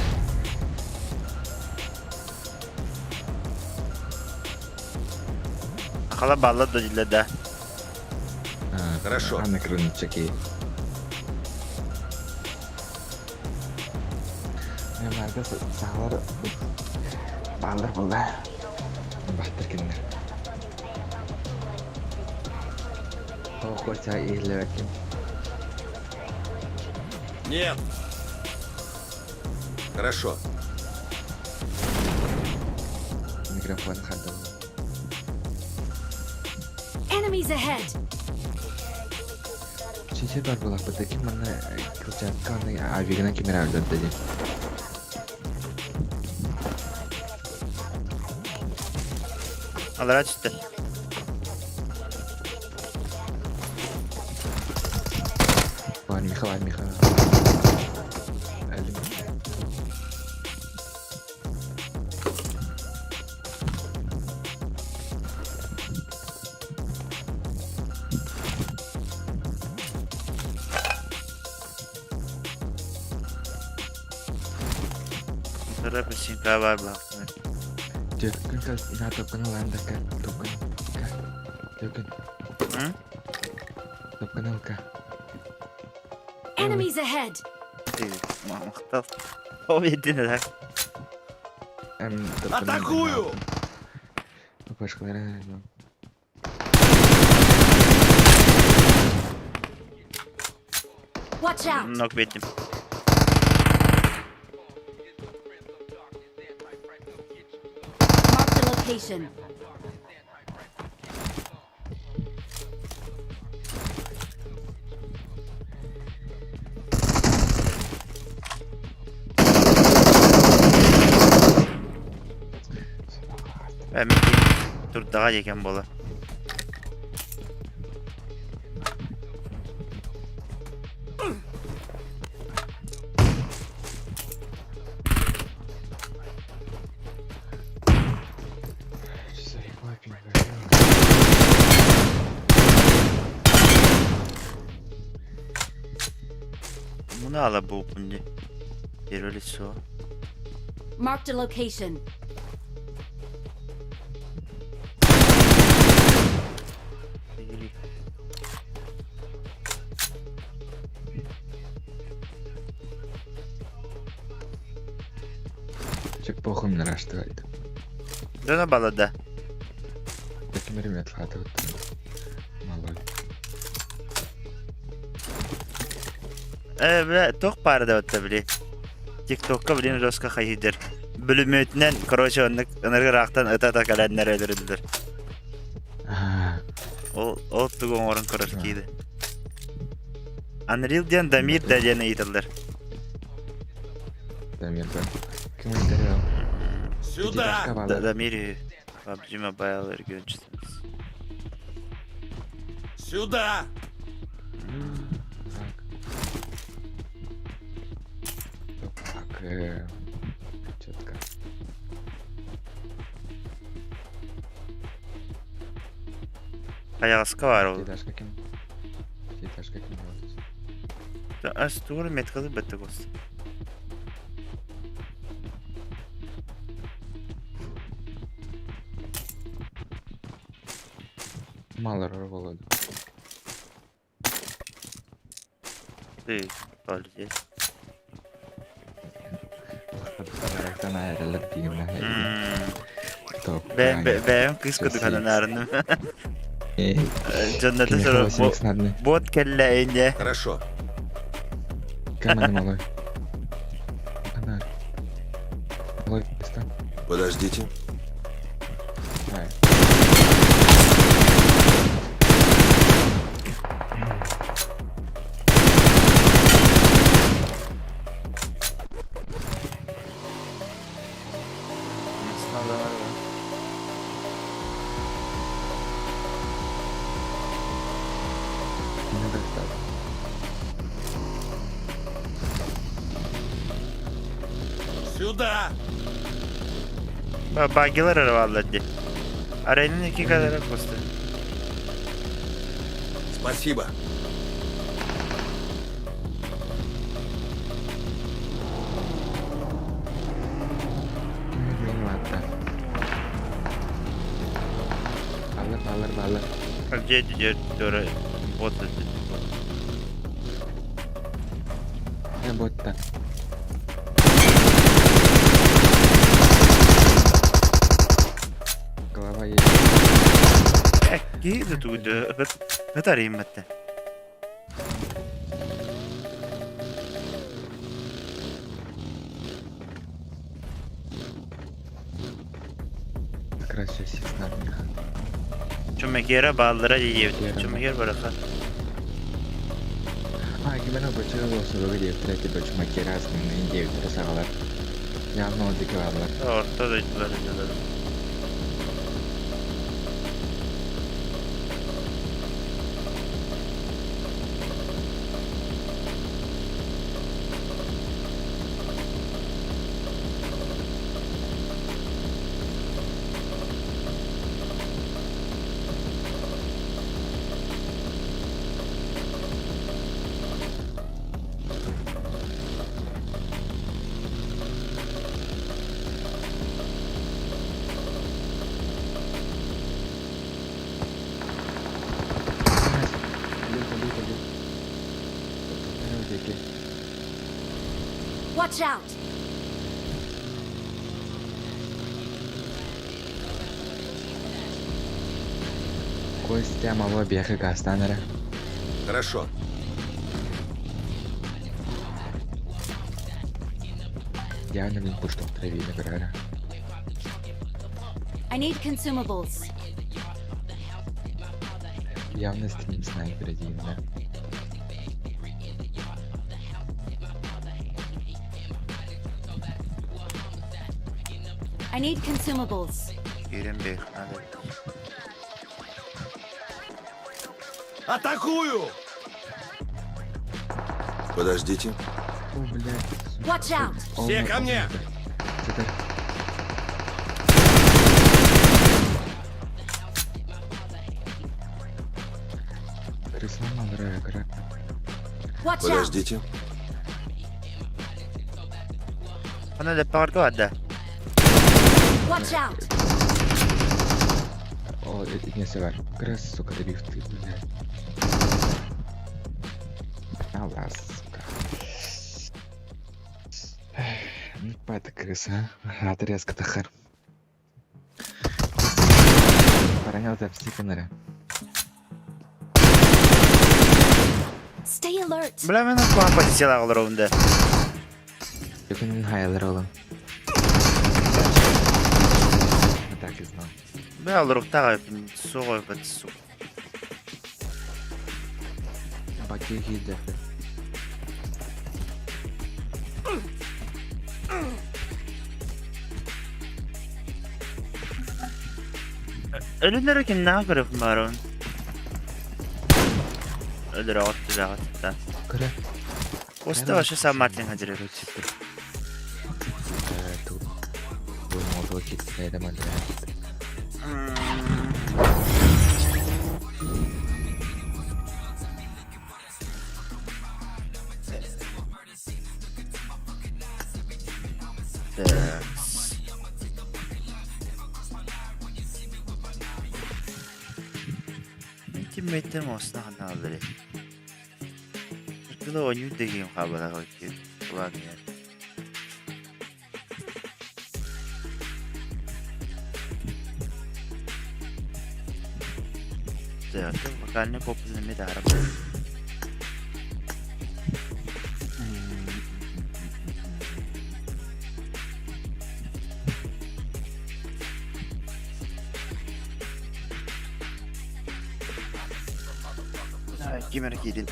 Хала балла да. Хорошо. А на крунчаки. Я марка сахар. Балдар булда. Бахтар киндер. Хоча и левакин. Нет. Хорошо. Микрофон ходил. Enemies ahead! Чече бар була, потаки мене кричатканий, а вігна камера додає. Алла çıktı. Var Michal. Elim. Sonra peşin kavar bak. TYÖKYN kal ina TYÖKYN landa ka TYÖKYN. Hı? TYÖKYN ka. Enemies ahead! Махтал. O yedin lan. Атакую! Başkaları Watch out! Nok bettim. Mark the location. Ben dur daha yeken bola. Bunu ala bu pundi. Bir so. Marked a location. Çok похуй наращивает. Да на балада. Таким ремет хватает. Малой. Evet, tok parada ötte bile. TikTok'a bilin roska hayıdır. Bölümünden kroşe onları raktan öte kalanlar öldürüldür. O tuğun orun kroşkiydi. Unreal diyen damir deliğine eğitildir. Damir ben. Комментарий. Сюда! Damir Pubg Mobile'ları görüntüsünüz. Сюда! Так, четко. Ayağı var oldu. Титаж каким? Титаж каким делать? Asturu metkalı bette kost. Мало Володя. Değil, öyle. Sana ayrılık diyeyim. Top. Ben kız kudu kananarını. Cennete Kini sonra хавасың снадны. bot kelle ince. Хорошо. Каманы малой. Фонарь. Малой, места. Подождите. Ай. Не достал. Сюда! Bagiler arabalardı. Arenanın 2 kadar kostu. Спасибо. Ini mata. Balar. Acı doğru bot dedi. Ya botta. Голова есть. Giydi tuydu. Katarayım hatta. Как раз сейчас их надо. Çömekere bağlılara yiyevdi. Çömeker bırakar. Gimana baca sebagai direktur itu cuma kira sebenarnya direktur salah. Yang mau dikeluarkan. Ortada ittiler. Watch out! Костя мало бега Гастанера. Хорошо. Явно не пусть в траве играли. I need consumables. Явно стрим снайпер один, да? I need consumables. Girin bir. Hadi. Атакую! Подождите. О, блядь. Watch out! Все ко мне! Теперь. Крыслама игра. Watch out! Подождите. Ona da parto ada. Watch out! О, не север. Крас, сука, добив ты, блядь. Алла, сука. Ну, пата крыса, а? Отрезка тахар. Поронял за все фонаря. Stay alert! Bilemem kuan pozisyon alır onda. TYÖKYN'in hayalleri olan. Так и знал. Ben alırım tağı soğuk et su. Баки гильдер. Ölünler ki ne yapırım barın? Öldür ağıttı da ağıttı. Кре. Kosta başı sen Martin hacırı. Тут был молодой кит, я домой. Teammate'lerim olsun hanaları. Burada oynuyor dediğim habere koyuyor. Ulan ya. да, локальный популярный медаром. Кимер кидин.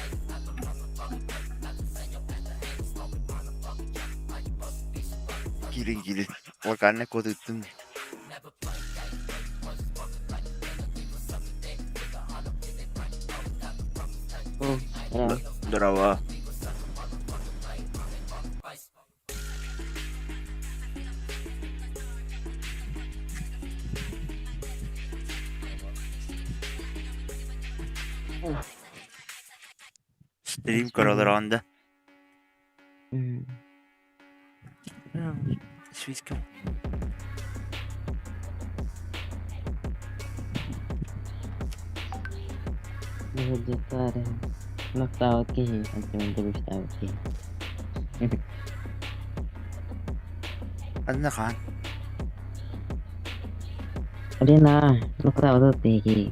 Килин. Локальный код иттим. Здорово. Стрим королранда. Свиском. Vegetarian. Nagtawag kayo. Ang tumindabis tawag kayo. Ano na kan? Hindi na. Nagtawag kayo.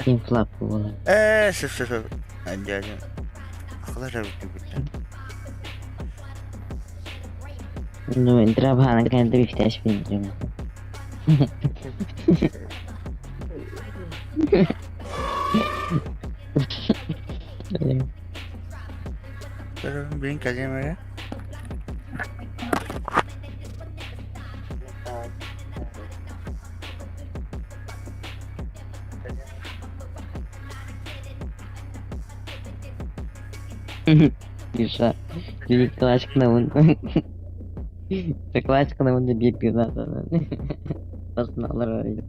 Yung flop ko. Sus. Andiyan. Akala rin ko ba? No, trabahan ka ng tabis pinjam. Pero bilhin ka dyan, Maria? Bisa. Jadi kelas namun. Sa kelas ko naman nabiyag ko na ito. Tapos nakalaro rin.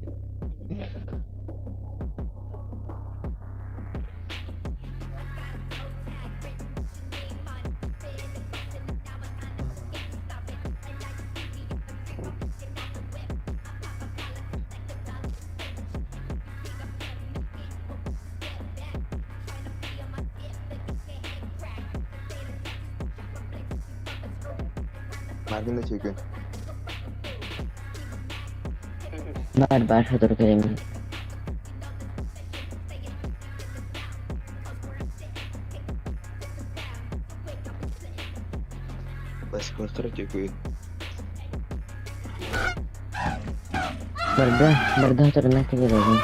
Mardin na chicken. Bahan-bahan sa turut kayo. Bas kontra chicken. Barda turut na kayo rin.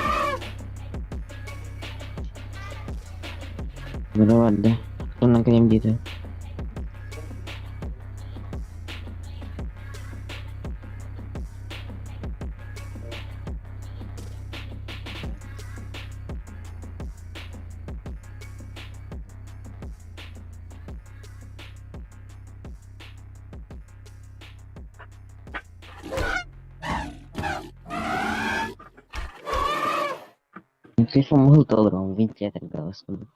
Barda. Turut na kayo dito. Слишком много долларов, видите, я тогда вас буду.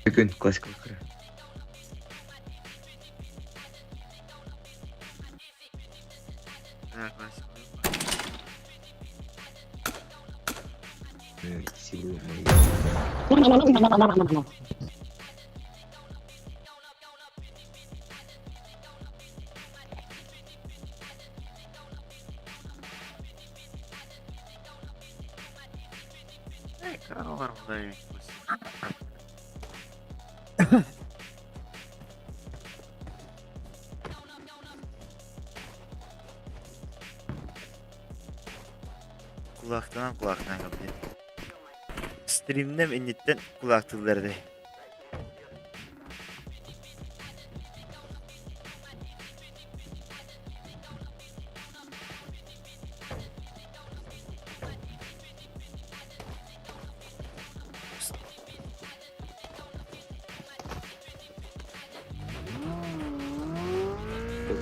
Chicken kelas kokra. Силу мои. Kulaktan kapıyı. Stream'de mi inditten kulaklıkları.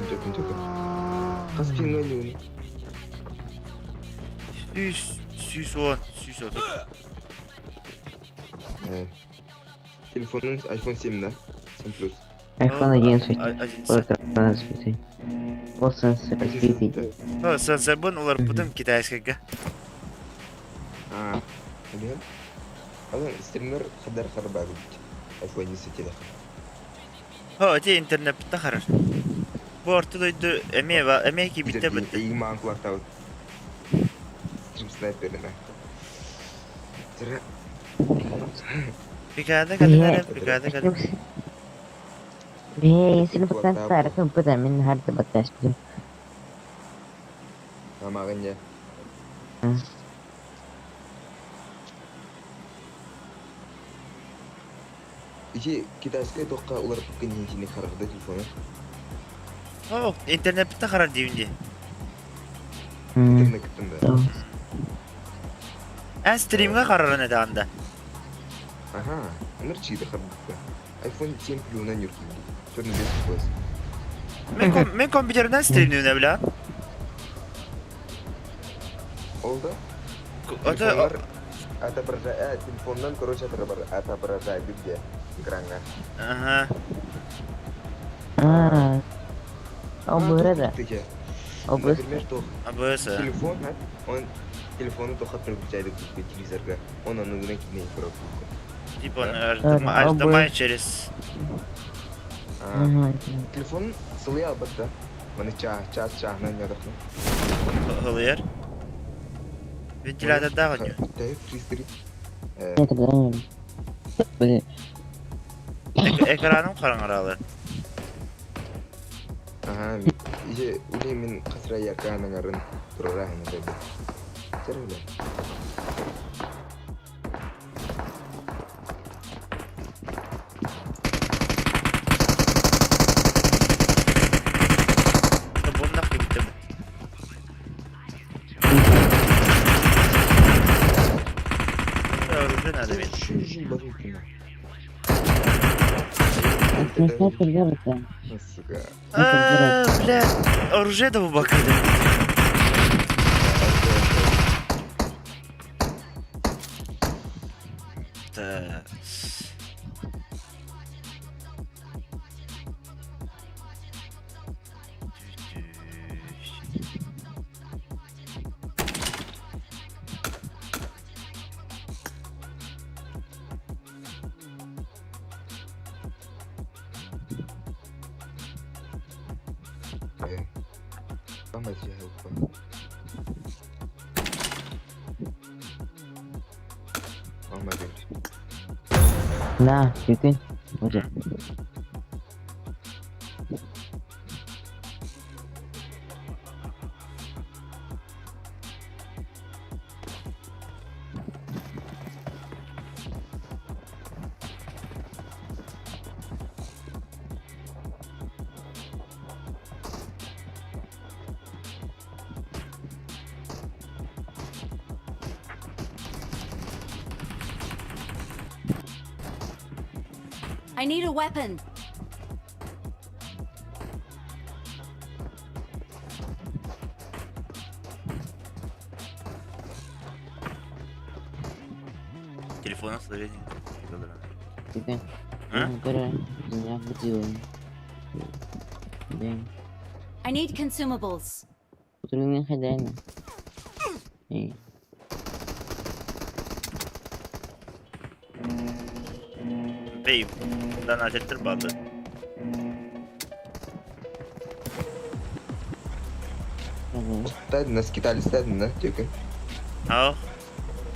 Jokin. Kas pingan yun. Süs o. Telefonun iPhone 7 да? 7 Plus. iPhone 11 11. вот разбитый. Вот сенсор разбитый. Сенсор бун олар потом китайского. Алан стример хадар харбаг iPhone 10 да. Ha, te internet bitti karar. Bu ortadaydı emeğe var. Emeğe ki bitti bitti. İyi mank var tavuk. Stream sniper'ine. Sıra. Pikada kadar, pikada kadar. Sini pesan tarik kebetulan min har terbatas gitu. Nah, makanya. İki kita sekali toka ular bukan yang sini karena telefonnya. Oh, internet bitti karar diyince. Internet ketemu. En stream'e karar ne de anda. Aha, energi dah kerja. iPhone 10 milyondan yürüyor. Şöyle bir şey. Men kompüterden stream'im ne bile? Oldu. Ata Ada percaya teleponan korosnya terbar. Ada percaya dia gerangan. aha. Oh berada. Oh bus. Abasa. Telefon ha. On telefonu tuh kan percaya di utilizar ga. Onun nungguin kini pro. Tipo artama içeriz. Telefon sılıyor albatta. Mana cah nanya dah. Hılıyar. Ventilator daha kanıyor. Tayo free. Ya terbatas. Boleh. Ekranım karanlığı. Aha, iya udah min kasraya kan ngaran turah nih. Seru lah. Bunlar gibi bitti. Öldü nerede benim? Şu baru kena. Terbatas terbatas. Suka. Бля, оружие да bakıydı. Da. Apa aja lupa. Mama jadi. Nah, TYÖKYN. Udah. I need a weapon. Телефон словения. TYÖKYN. Hah? Udah. Ini aku tuh. Deng. I need consumables. Turunnya kadang. Eh. Bey, bundan atettir bağlı. Tadi nas kita listad na TYÖKYN. Ау.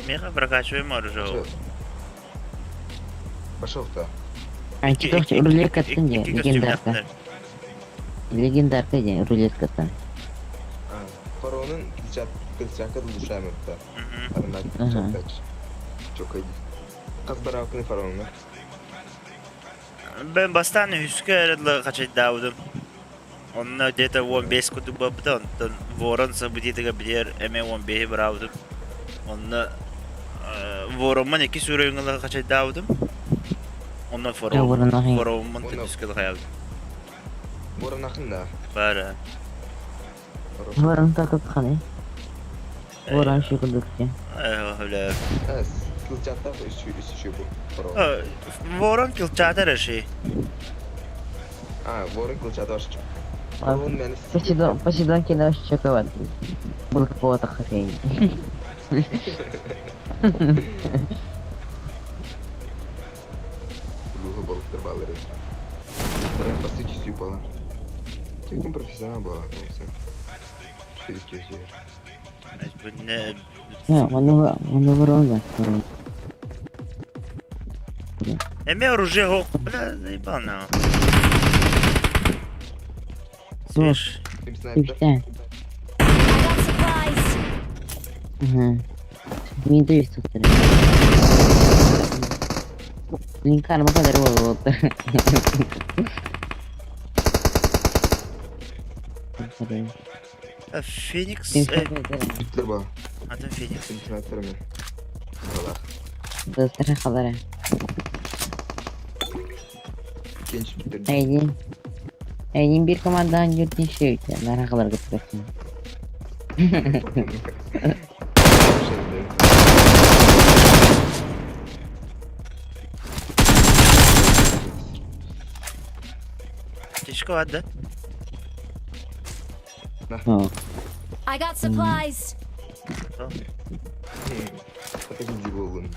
Меха прокачиваем оружие. Пошел-то. Anchi tuh rulет katan ya, İki kostüm legendarka. yaptılar. Legendarka ya, rulет katan. Фаронun kılçakka duşam yaptı. Hı hı. Arına çok iyi. Kaz barakını faronuna. Ben bastane Hüsküdar'la kaçay davudum. Onunla где-то 15 kutu babda ondan voran sabıdiyete bilir eme 15'i bıravdım. Onunla voranman 2 süre yıngıla kaçay davudum. Ondan voranman Hüsküdar'a hayaldım. Boran akında. Bara. Orang takut kan ya. Orang şu kudukça. Öyle. Evet. Kılçakta üstü bu. Faron. Voran kılçada her şey. Boran kılçakta var. Почти дон кино шоковат. Был какого-то хрень. Luhu balık terbaları. Прям по сути сюпала. Ты профессионал была, ну все. Через киосер. Bu ne? Ya, onu vururlar. Eme оружие хок. Бля, заебал на. Ну, Слышь, Им снайпер. Üstte. I got supplies. Hı. Mide üstü tutarım. Link arama kadar oldu. Феникс. Bitti bu. Adam Phoenix. Им снайпер mi? Valla. Dostlara kadar. Genç bitirdi. Eğin bir komandan yurtun şey ötüyor. Nara kadar götürüyorsun. Тишко отда. Oh. I got supplies. Apa gidiyor oğlum?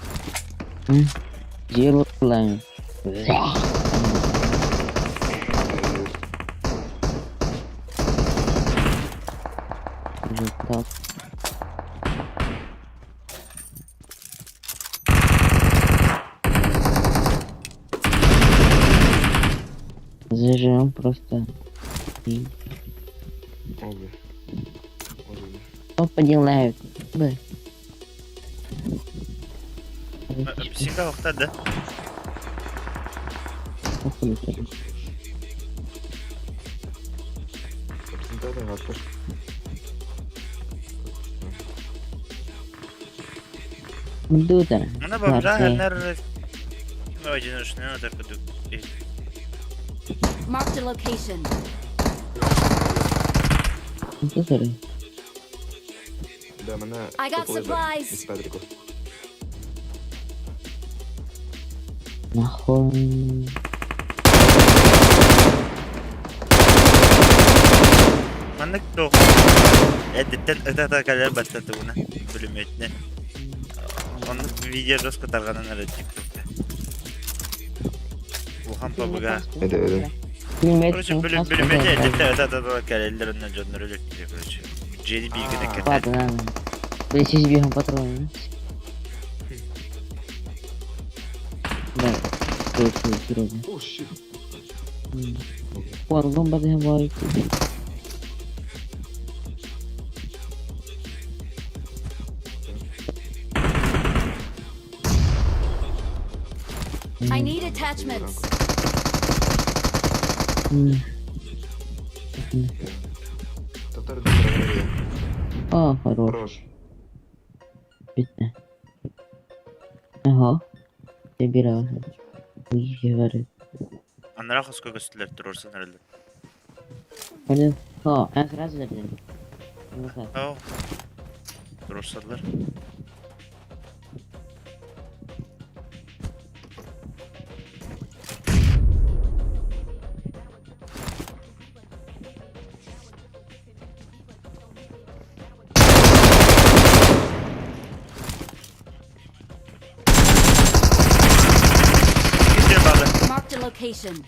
Yıl lan. Yok. Зажжем просто. Abi. Что поделают? Б. Психа отда. Representado rapper. Мдутер. Она бабра, она... Ну, один уж не надо куда. Marked a location. Мдутер. Да, мене... I got supplies. Із Педрико. Нахуй. Anlık da Editten öte kadar başladı buna bölüm etne. Anlık bir video dost katarganan ara TikTok'ta. Wuhan Pabg'a. Öde. Короче, bölüm etne editten öte kadar ellerinden canları ölecek. Короче. Bütçeli bilgine kadar. Ладно. Причись бегом патроны. Да. Точно, серьезно. О, щит. Вон, бомба договорит. I need attachments. Татар до проверя. О, хорош. Хорош. Bitti. Ага. Забираю. Говорит. Anlara kasko gösterler durursun herhalde. Hadi. Ha, en sırası da dedim. Nasıl? Oh. Durursalar. Marked a location.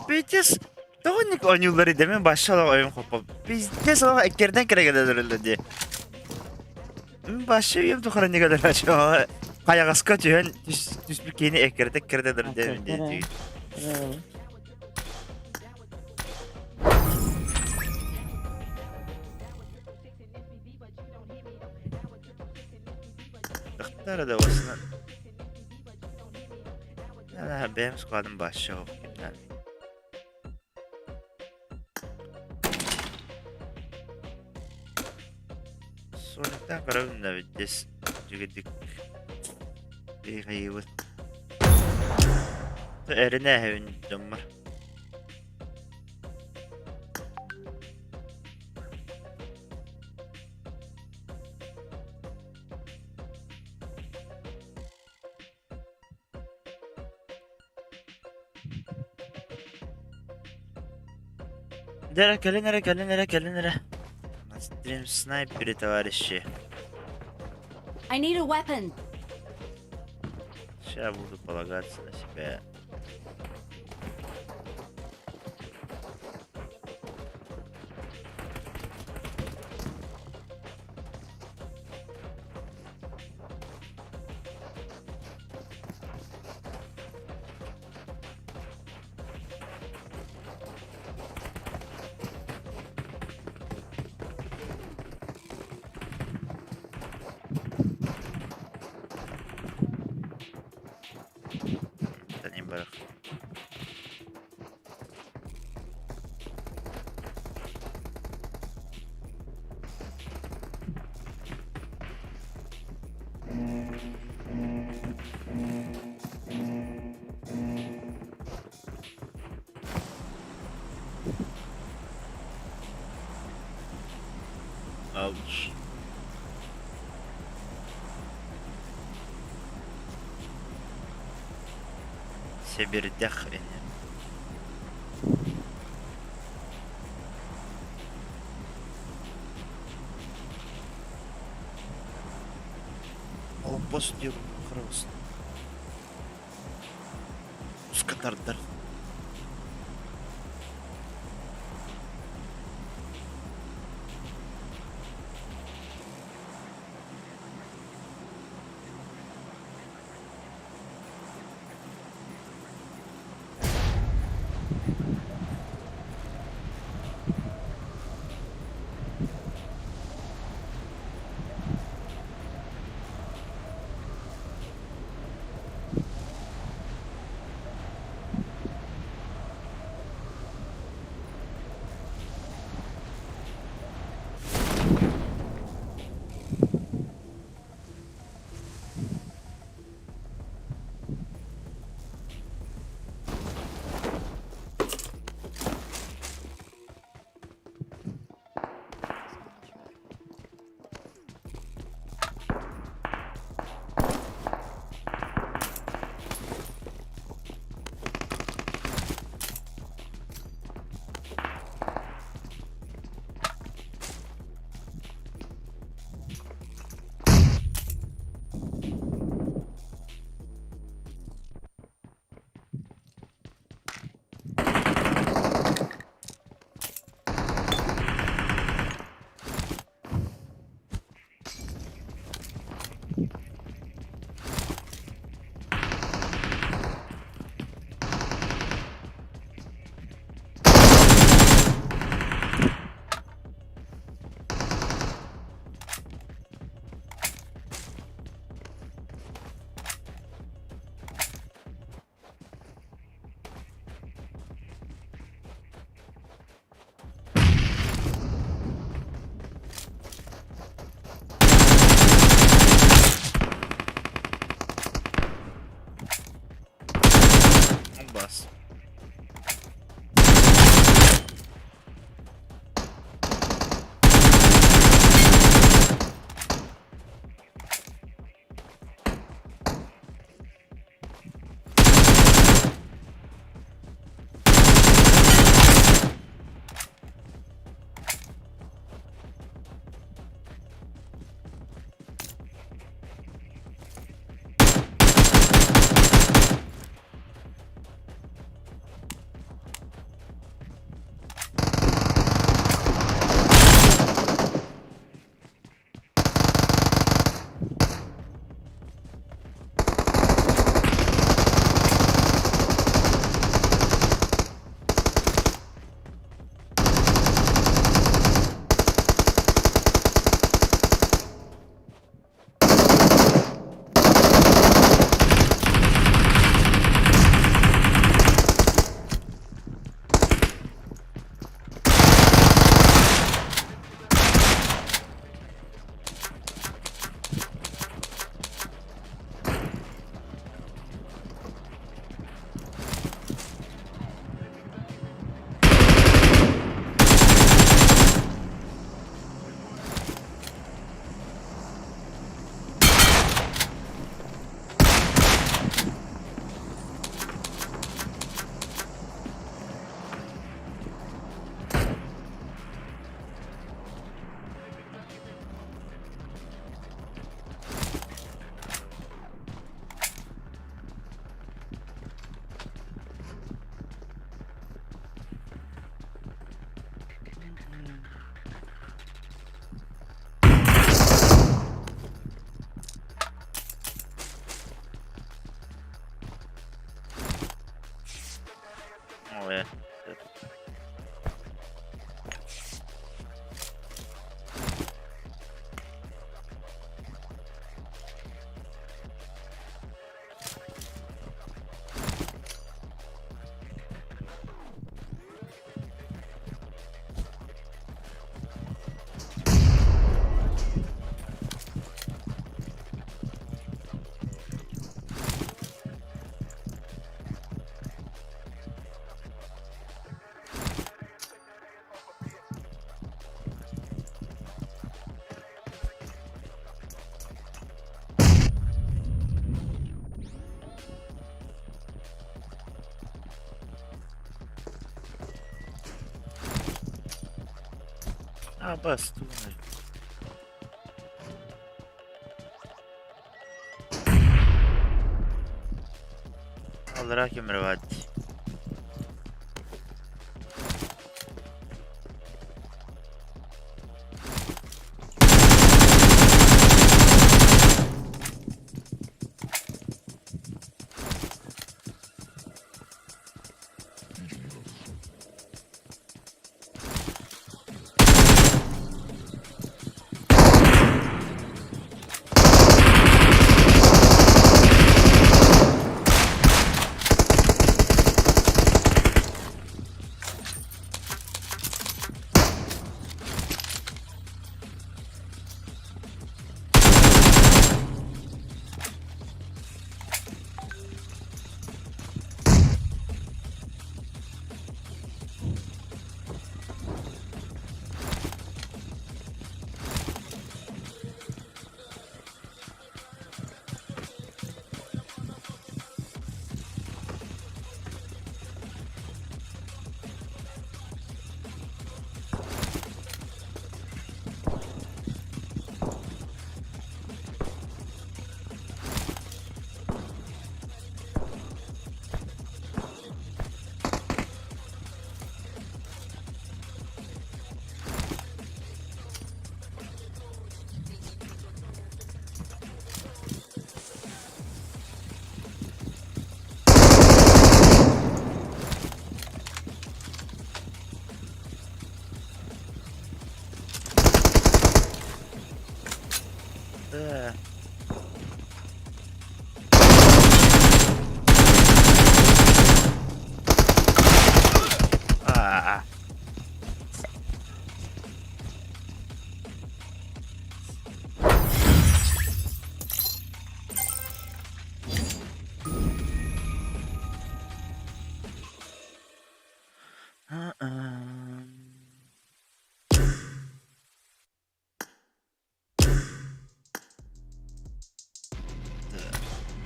Piyes. Doğunluk oyuncuları demin başladı oyun kopup. Biz ne sabah eklerden kere kadar duruldu diye. Başlıyorum tukara ne kadar açıyor. Kaya kaska tühen düz bir kini eklerden kere duruldu diye. Dıklara da olsun. Benim squad'ım başlıyor. Sonuçta kararım da bittis. Çünkü bir hayır. Erine evin dumar. Gelinere. Stream sniper'i tavarisçi. I need a weapon. Сейчас буду полагаться на себя. Это не барах. Ауч. Себердях. О, после хруст. Скатардар. bastım. Allah hakim rivati.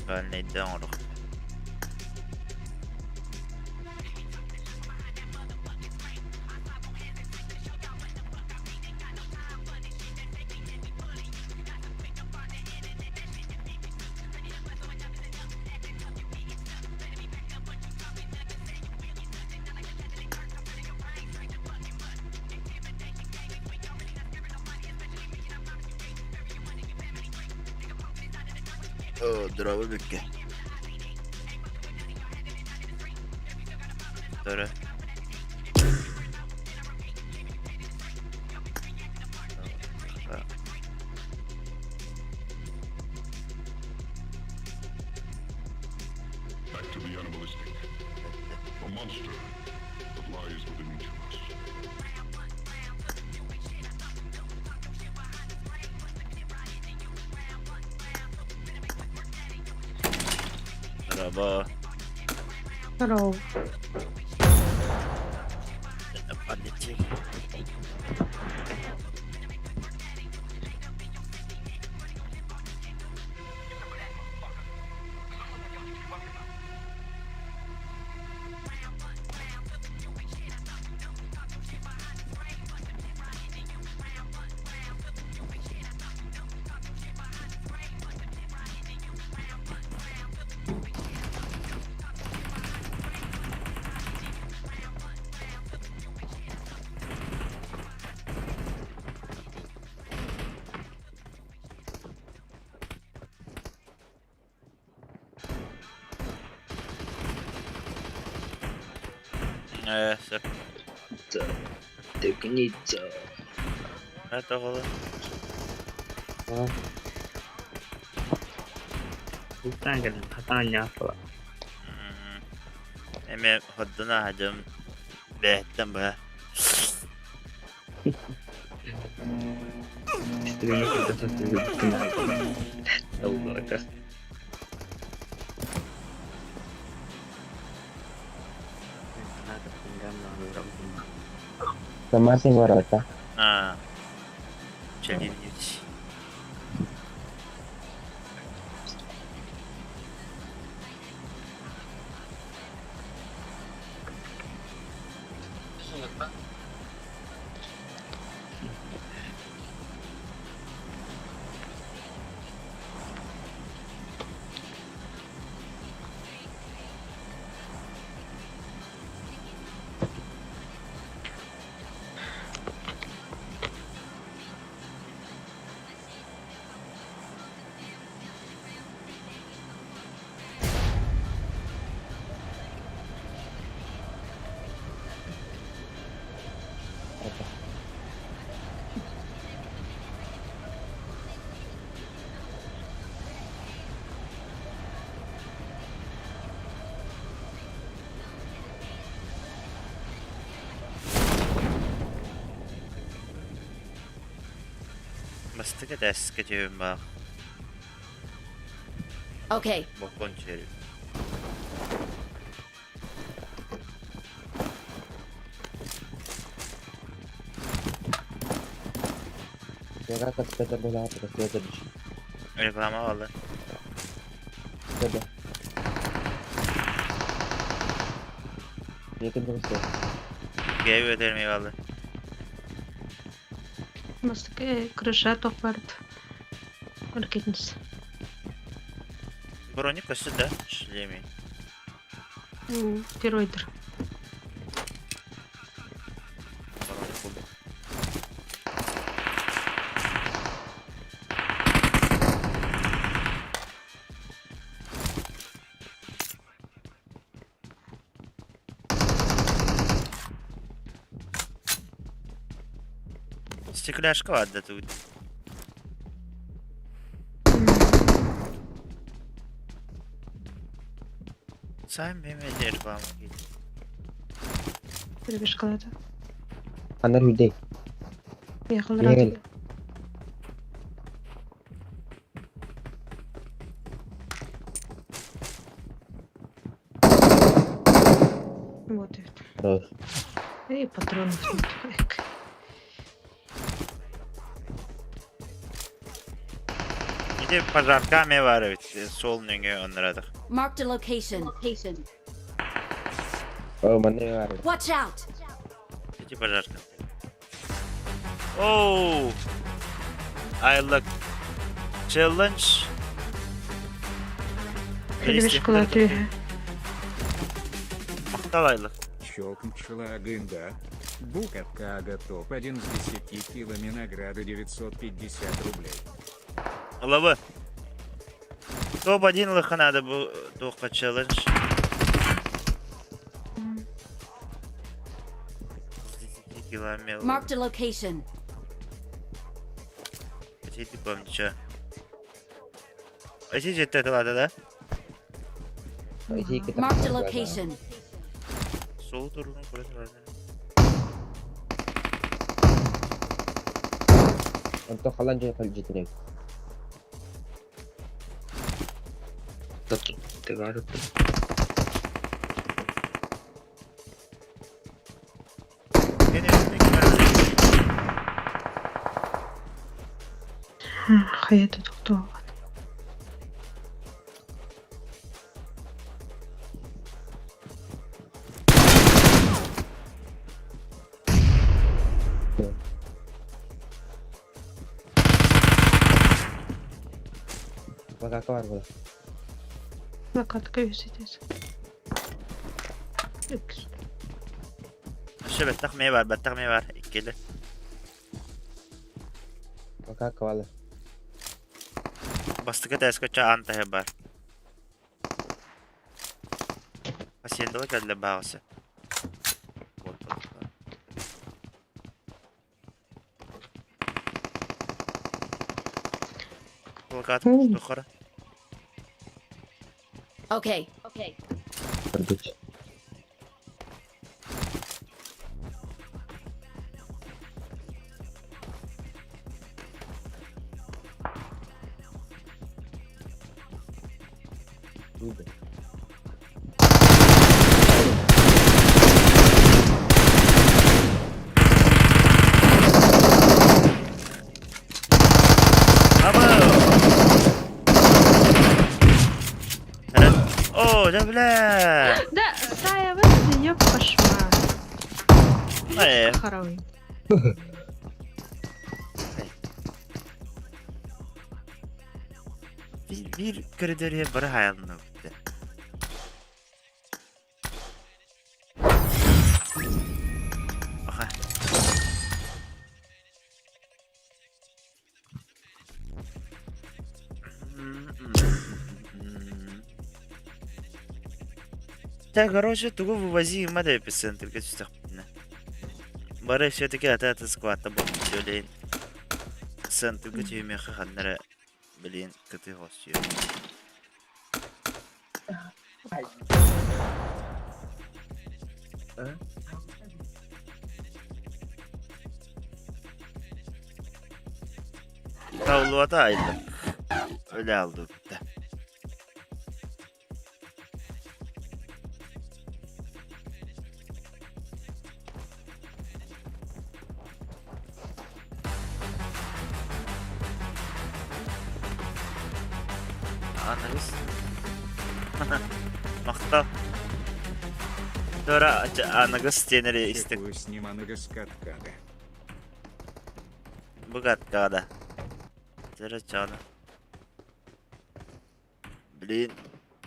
Ben neyden olur? Oh, drabı bükke. Doğru. Back to the animalistic. A monster that lies within each of us. Merhaba. Hello. Pablik. Sir. Тыкниться. Это голо. Устанган, хатаняфа. Эме ходдуна хажым бэттен ба. Стример это ты долго. Semakin warata. Челленж. Bastık ders geçiyorum bak. Okay. Bokon çeviriyor. Ya kakak sepeda bola apa sepeda di sini. Reklama valla. Sepeda. Dia kan terus ya. Geri öderim eyvallah. Мастаке крыша топард. Аркетнис. Броник косу да? Шлеми. Пироидер. Броник кубы. Стекляшка ладно тут. Sen benim eder bağıma git. Böyle bir şokolata. Anar hüdey. Yakınlara Gel. atıyor. Вот это. Terus. И патронов нет. Эк. Gidip pazarka mı var evet. Sol nünge onlara da. Marked a location. Oh mana ya? Watch out! Gidip pazarka. Oh! Aylık challenge. Böyle bir şokolata. Maktal aylık. Щелкнуть шлагында. Буковка готов. 1 из 10 килами награда 950 рублей. Lava. Top 1 надо bu toka challenge. Marked a location. Эти помню. Эти жетті атылады да? Marked a location. Сол тұрғын көреді. Untuk kalian jangan kalau gitu nih. Tetap tergarut. Hayata to'xtab. Maka keluar bola. Nakatga yüzeceğiz. Lüks. Şu battakmaya var. İkkili. Maka keluar. Bastıkı da eskoça antaya var. Haciendo que le base. Колокатор, что хора. Okay. Terduç. Udah. О, да бля! Да, Сая, вот ее пошла. Сахаровый. Bir koridorya bir hayalini öptü. Aha. Так, короче, туго вывози мада эпицентр, как все так. Бары все-таки от сквата был все лень. Центр, как тебе меха хаднера, блин, как ты гостью. Tavluata aydık. Öyle aldık da. Anlarız. Maktal. Sonra anagız deneri istek. Пусть немного скаткада. Bu katkada. Zara çağına. Bilin.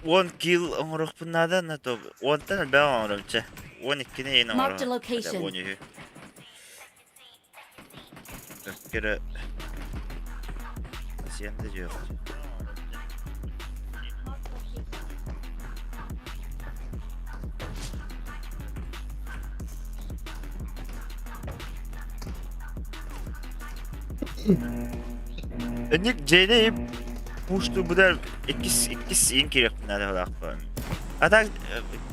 10 kill umuruk bunlardan ne top? 10 tane ben umurum çe. 12'ne yeni umurum. Marked a location. 12. Kere. Siyende diyor. Önlük C'deyim. Uçtu bu da ikisi in керек надо лахпа. А так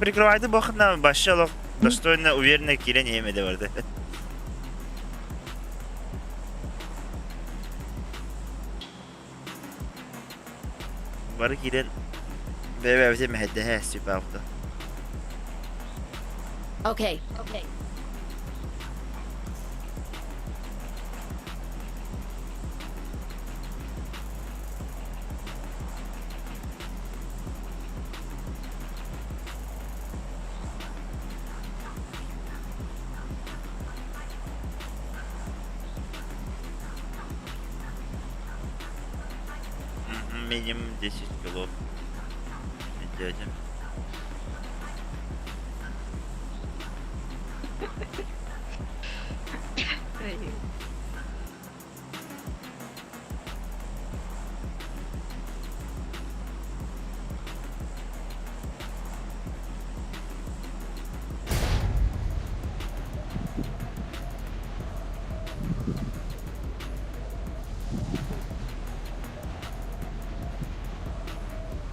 прикрывайды бахна başlayalım. Достойно уверенно кирен yemedi vardı. Barı kiren BBV'de mehde he süper oldu. Okay. Minimum 10 kilo. İhtiyacım.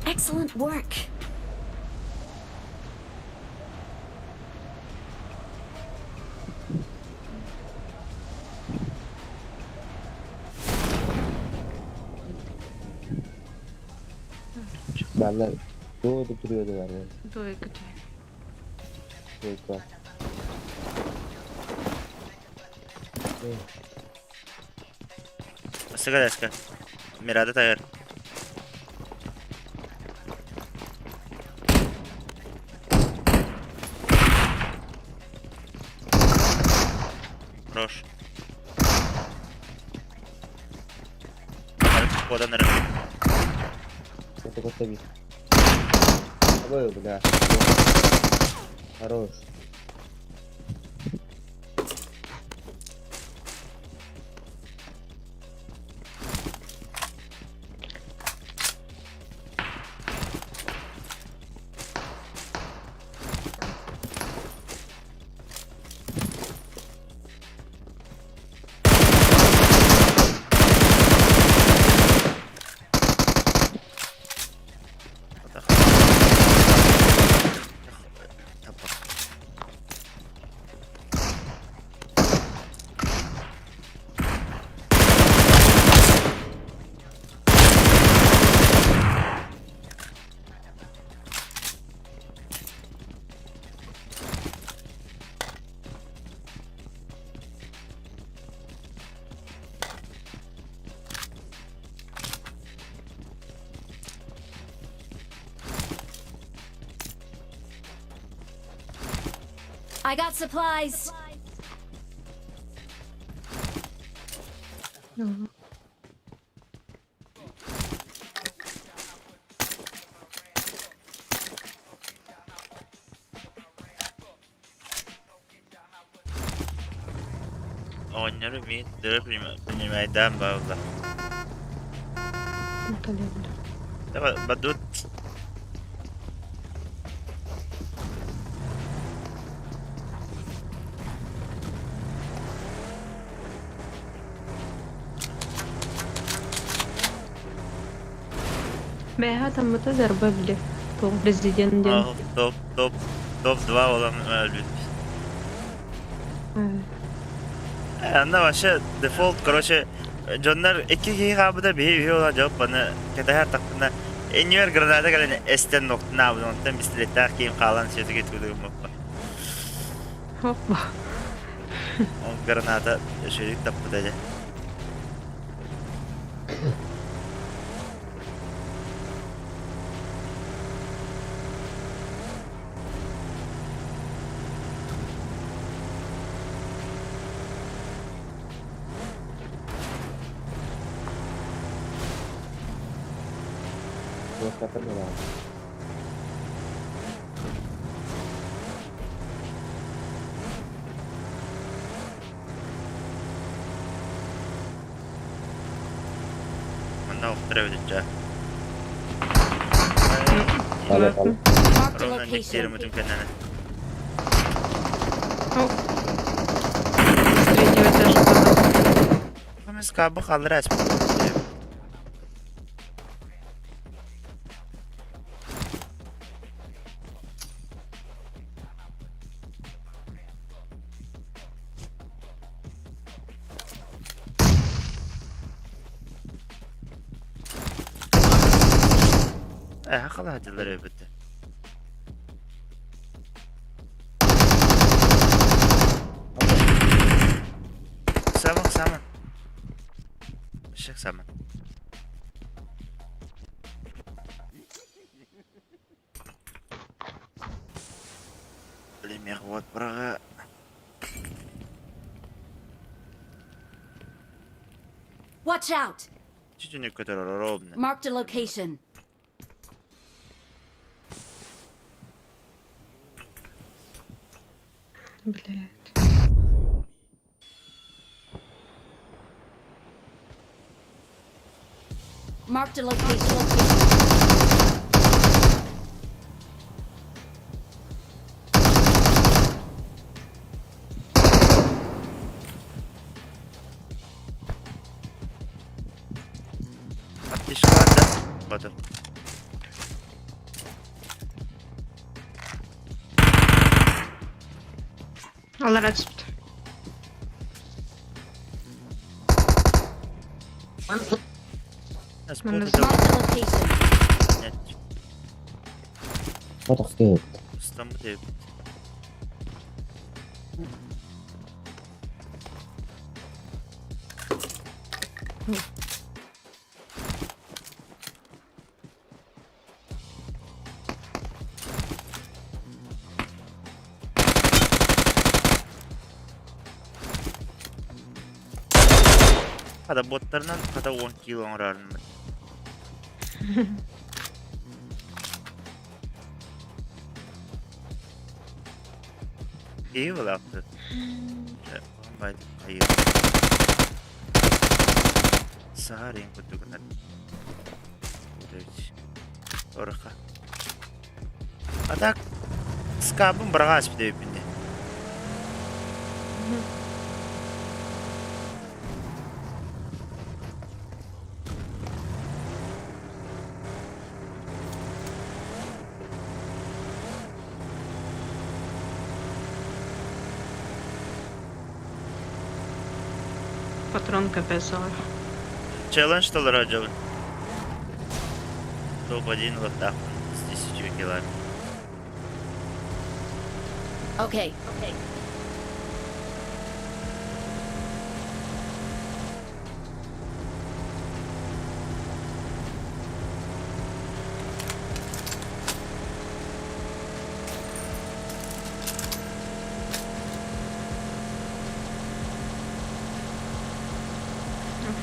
Excellent work. Benler doğru duruyordu yani. Doğru kötü. Yok. Segala ska. Mirada tayar. Хорош. Куда на рынок? Это поставить. Ой, бля. Хорош. I got supplies. Onları bir primeiden bağlı. Evet, badut. Бэха таммыта зарба биле. Тоқ президенттен. Топ 2 olan öldü. Anda başa default, короче, Jonlar iki kişi kabıda bir olan cevap bana kadar her takımda en yer granada gelen esten noktuna bundan bisikletler kim kalan sesi getirdim bak. Hoppa. O granada şey tapıda ya. Buat kapan ya bang? Mana oktara ödeyeceğim. Kalau kalau. Marked a Rondan location. mutum kendine. Оп. С третьего этажа падал. Ama skabı kalır açma. Haklı hadiler elbette. Saman. Işık saman. Bilmiyorum what bırağı. Watch out! Чуть-чуть не который ровно. Marked a location. Блядь. Marked a location. Ateş var da. Batı. Allah razı olsun. Nasıl Ben de buldu? Marked a location. Net. Foto skip. İstanbul ev. Kada botlarından kada 10 kilo orarım ben. İyi bıraktı. Baydı hayır. Sahar yang kutukan. Oraka. Atak skabın bırakas bir de hepinde. Патронка песала. Челлендж доллар acaba. Топ-1 в атаку с 10 килами. Okay.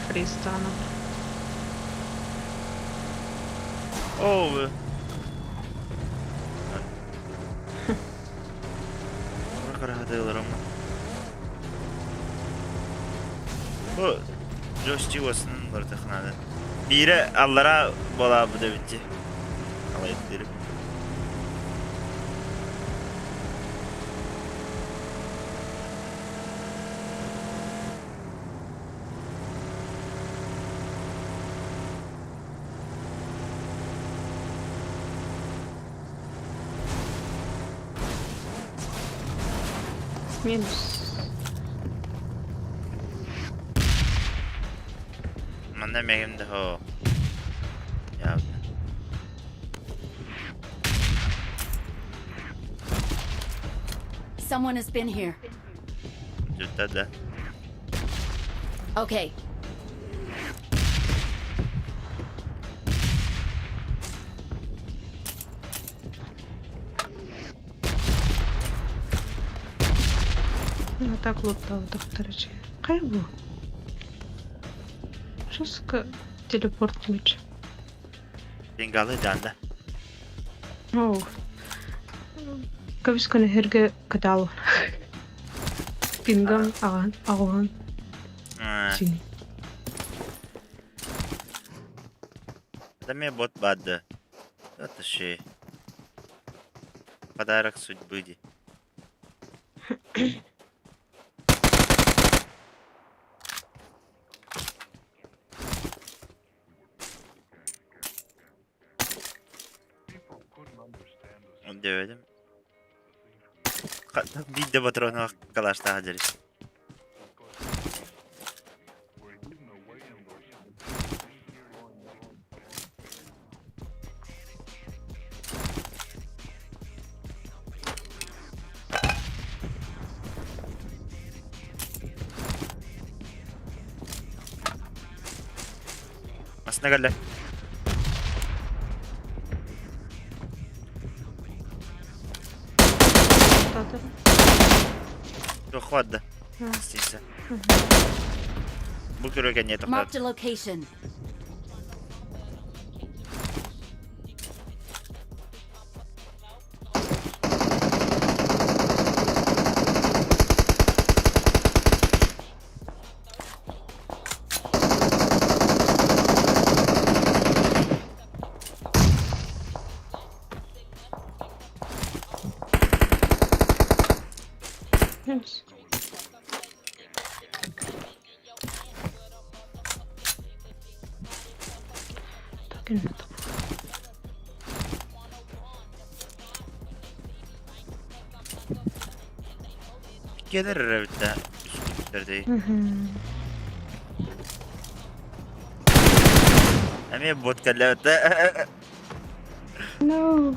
Фристана. Oh be. Bırak arahadılar ama. Bu Josh Chivas'ın var takınadı. Biri Allah'a bola bu da bitti. Alayetlerim. Минус. Anda megim de ho. Ya. Someone has been here. Juta da. Okay. Ну так лутал, так короче. Кайфу. Жестко телепорт меч. Dingalı danda. Оу. Кабисканы херге катал. Пингам аган. Син. Да мне бот бадда. Это ще. Подарок судьбы. Dedim. Bir de patronu kalaşta hacırız. Aslında geldi. Yok хватит. Стиса. Bu kürek niyet Marked a location. Yes. Tyokyn. gelir bir de üstünlükler Ama bot kalıyor. No.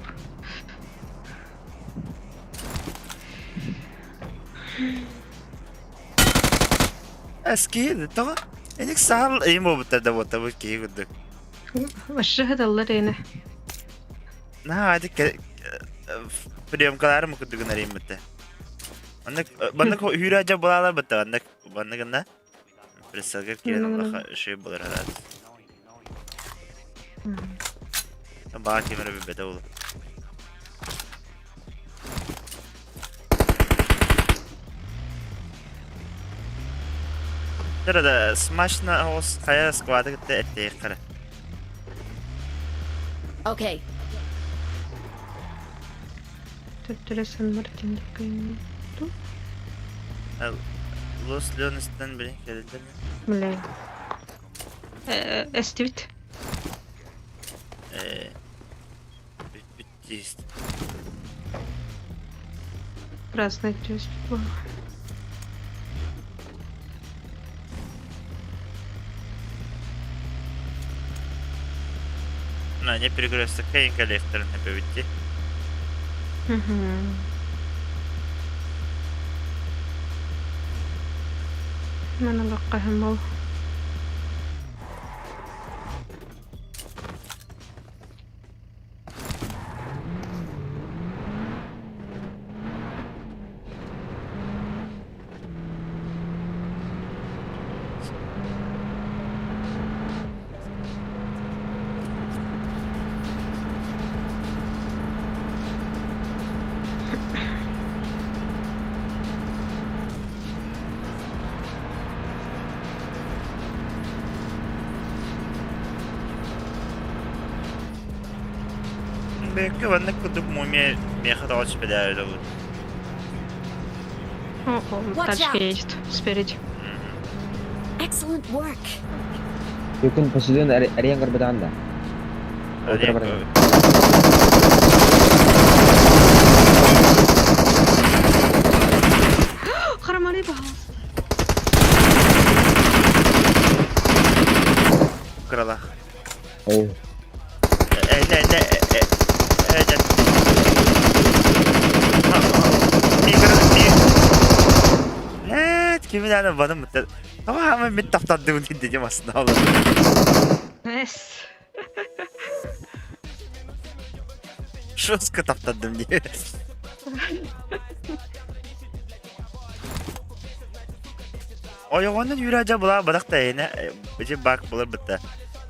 Eski tamam. Enik sağ iyi mi bu tadı bu tabii ki güdük. Aşağı dallarına. Ne hadi priyom kadar mı güdük nereye bitti. Bana hüraca bulalar bitti bana ganda. Presaga kiran şey bular herhalde. Bak kimere bir bete olur. Terada smash na hos kaya squad gitti etti kara. Okay. Tutturesan Martin Tyokyn. Tu? Los Leonis'ten biri geldi. Mulai. Estivit. Bitti işte. Разная часть. На, не перегрузся Кейн коллектор не поведти. أنا لقاها مو Belki ben de kuduk mumya mekada açıp bedel olur. тачка едет спереди. Excellent work. Tyokyn posisiun ada yang berbeda Anda. Haram عليه بها. krala. Oh. Kimin ana bana mı? Ama ben taptadım diyeceğim aslında oğlum. Yes. Şoska taptadım diye. Oyağının yürüyece bula badak da yine bir bak bulur bitti.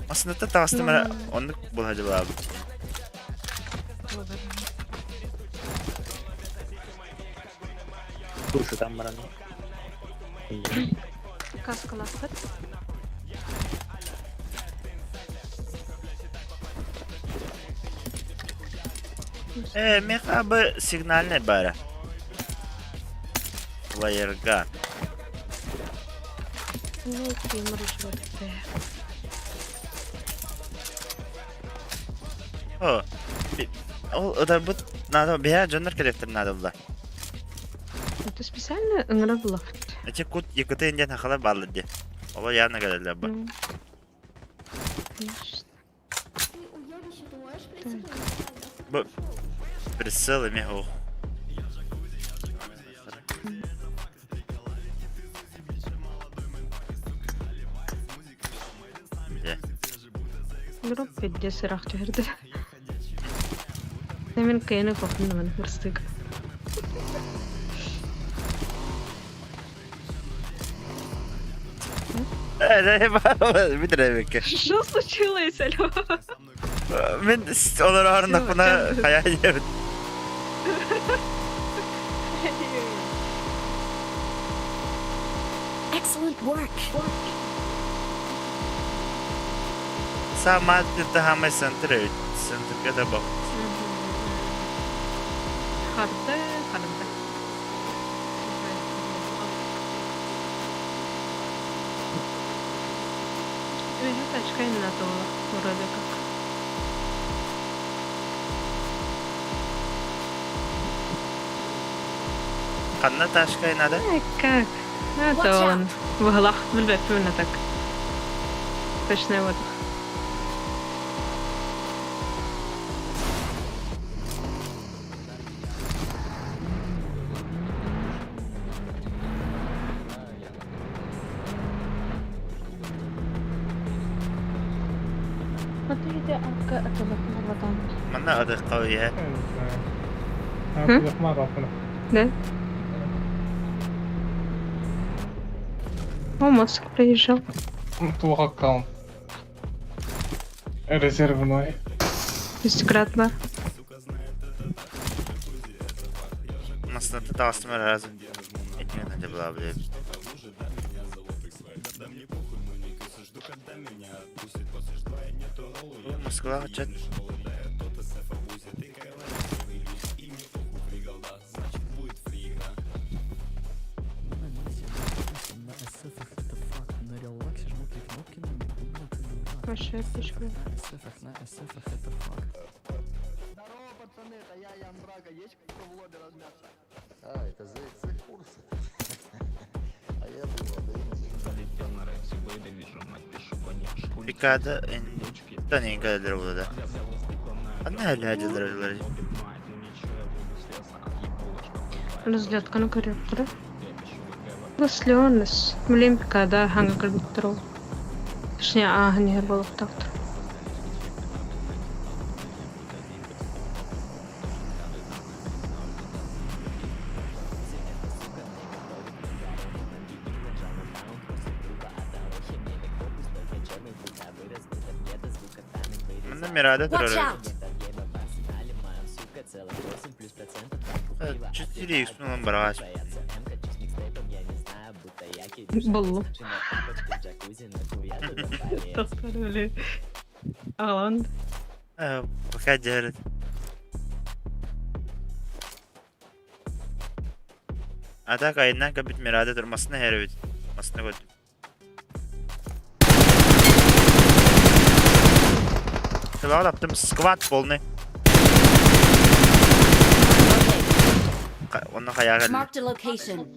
Aslında da tavsiye bana onu bulacağım abi. Слушай, там баран. Каскаластыр. Меха сигнал не бара. Лайерга. Ну, тимр işte. O da bu надо bir canlar karakter надо bular. Это специально игра Эти кут Якутия индиан хахалар барлы ди. Ола явно гадалар бар. Конечно. Bu прицел меху. Игра пиздец рахтырды. Мен кайны копны мен хырстык. Bir de Что случилось, алло? Ben onlar arında buna hayal ediyorum. Excellent work. Sama tamamen center kadar bak. Харда. Меня тачка не надо вроде как. Kanna taşkayı nada? Как? Это он. Выглах بالباب так. Точно вот. Mana ada kau ya? Да? О, Моск приезжал. Твой аккаунт. Резервной. 10-кратно. Aslında da tavsiye lazım. Etmiyor acaba abi. Moskva açat. Большая птичка. Это за курсы. А я думал, Picada da nem galera burada. Ana hala acılar. Разлетка на корректора. Слённость. Олимпика, да, ханга кальбитрол. Точнее, не было в тавтор. Mirada Watch durur. out. 4x bunun baraj. Было. Тоскали. Алан. Пока держит. Ata kayından kapit mirada durmasına her evet. Masına koydum. Tabii yaptım squat bolne. Onunla kayağa geldi. Marked a location.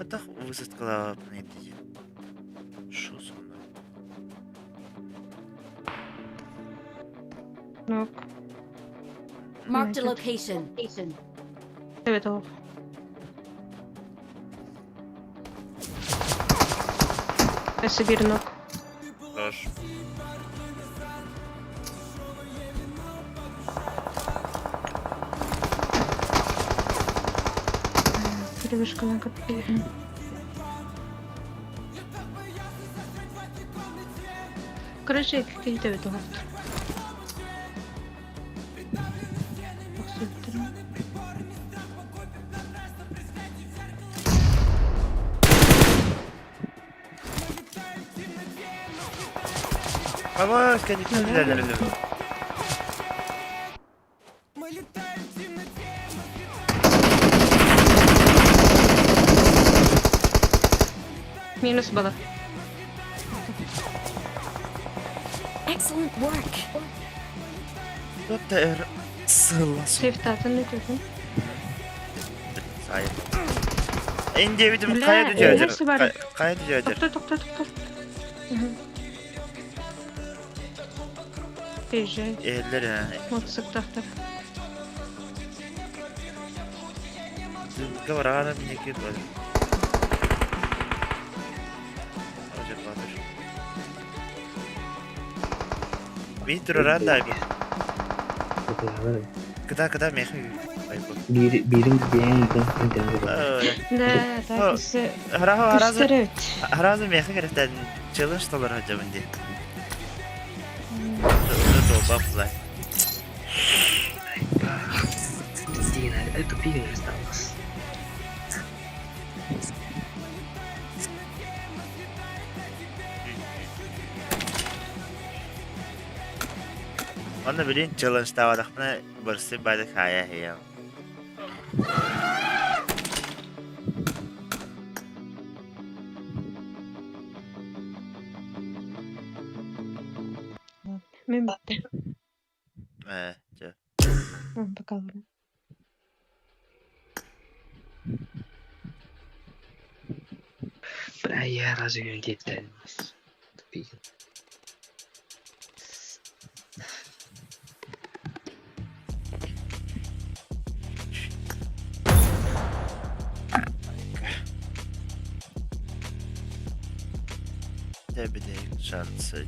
Атах высадкала планеты. Шо со мной? Нок. Marked a location. Evet o. Ese bir nok. Хорош. Перевышка на копии. Короче, какие-то это вот. Помогай, конечно, да. Минус было. Excellent work. Вот это ссылка. Сейфтатın ne diyorsun? Sayın. İnce bir Bля, kaya düzüyor. hepsi var. Kaya düzüyor. Tokta. Приезжай. Elleri. Вот сыктахтар. Говорят, мне кидают. Видите, рада. Когда мех. Birim beğen internet. Да, так если... Разу мех керек челлендж толар хажабынды. Баблай. Это пиво осталось. Onu bilin challenge tavadaqna birsi badi kaya hiya. Мен bitti. Çö. Bakalım. Я разве не детей? Tabii de şansı.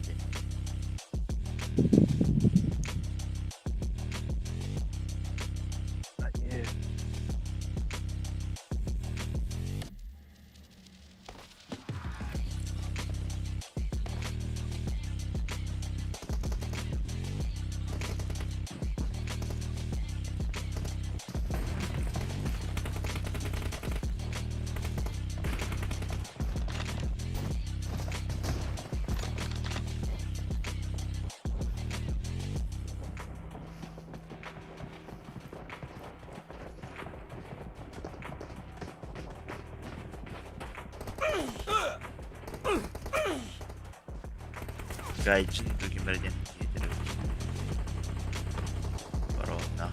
Gaycın dökümlerden getiriyoruz. Corona.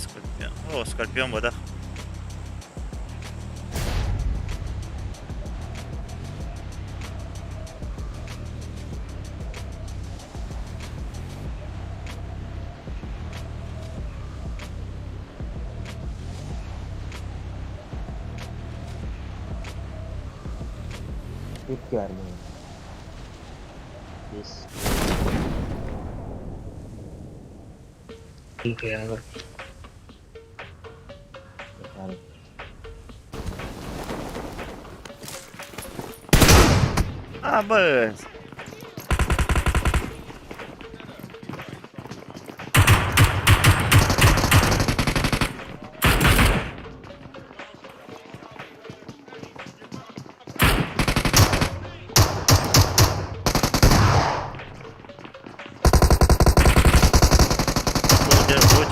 Скорпион. О, скорпион в водах. Tepki vermiyor. Yes. ठीक है यार Abi.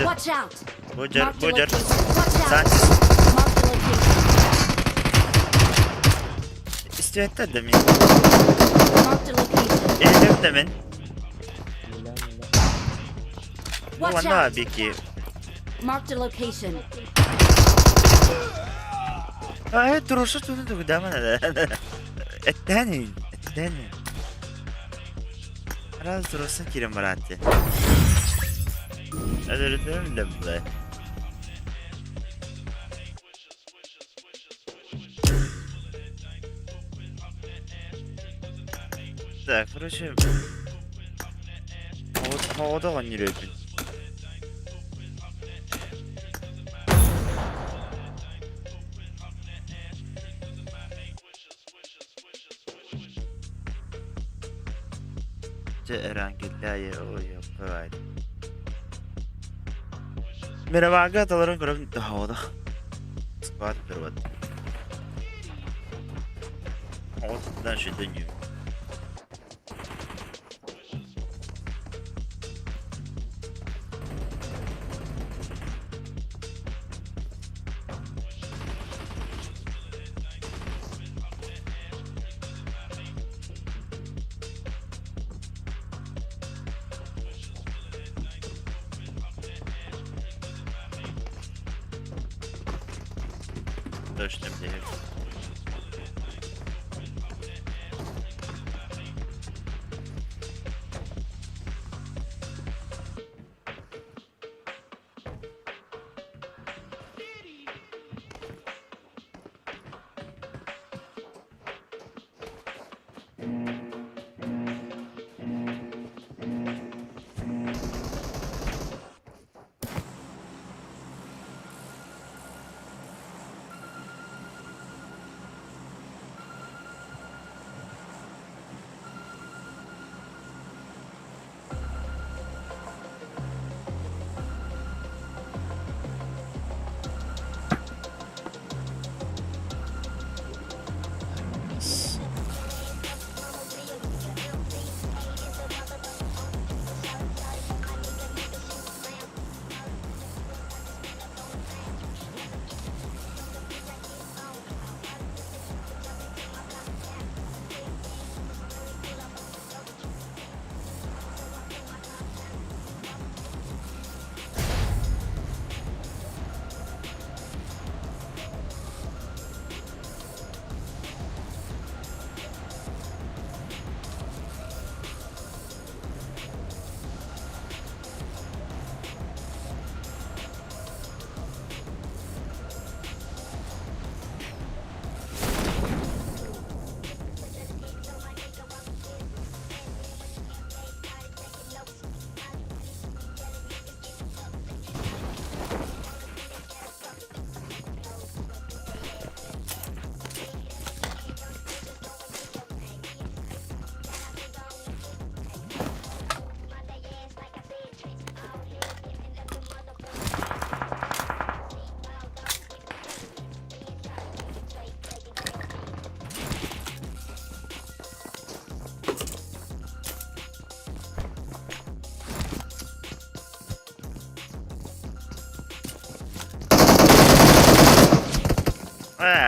Watch out! Bujar, Marked a bujar. location. Watch out! Santis. Marked a location. İstiyorlar da mi? Marked a location. Elim de min. Bu Watch anda out! abi ki. Marked a location. Ay durursa tutu da mana da. Ettani. Raz durursa kirim barati. Öldürdüm de bu. Так, короче, havada oynuyor gün. Erangilaya o yapaydı. Merhaba arkadaşlar, görün havada. Squad berbat. Havadan şey dönüyor. Точно мне.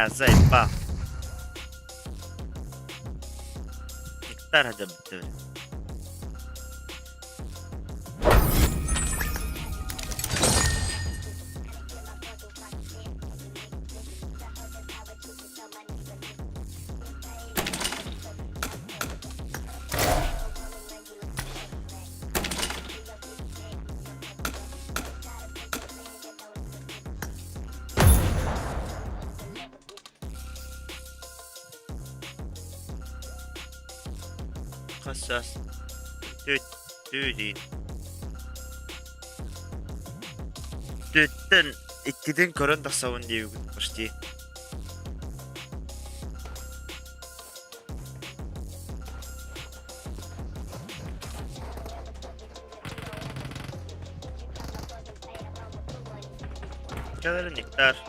Заебал. Гитара да битва. Hassas. Değil. Dütten ikkiden körün da savun diye gitmişti. Paçaları miktar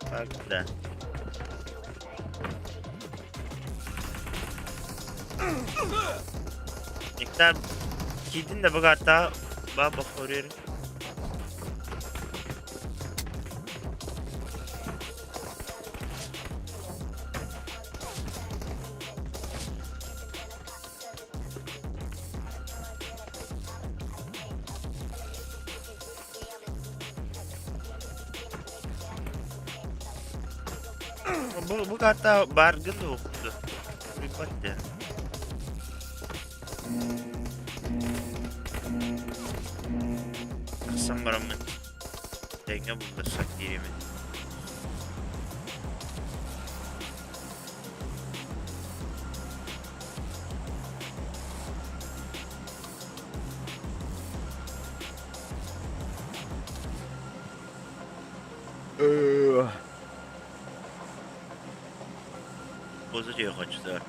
farklı. Miktar giydin de bak hatta bak koruyorum. Bu hatta bargın da okudu. Bir bak ya. Kısım var mı? Denge bulursak yerimi. Bozucu hoçlar.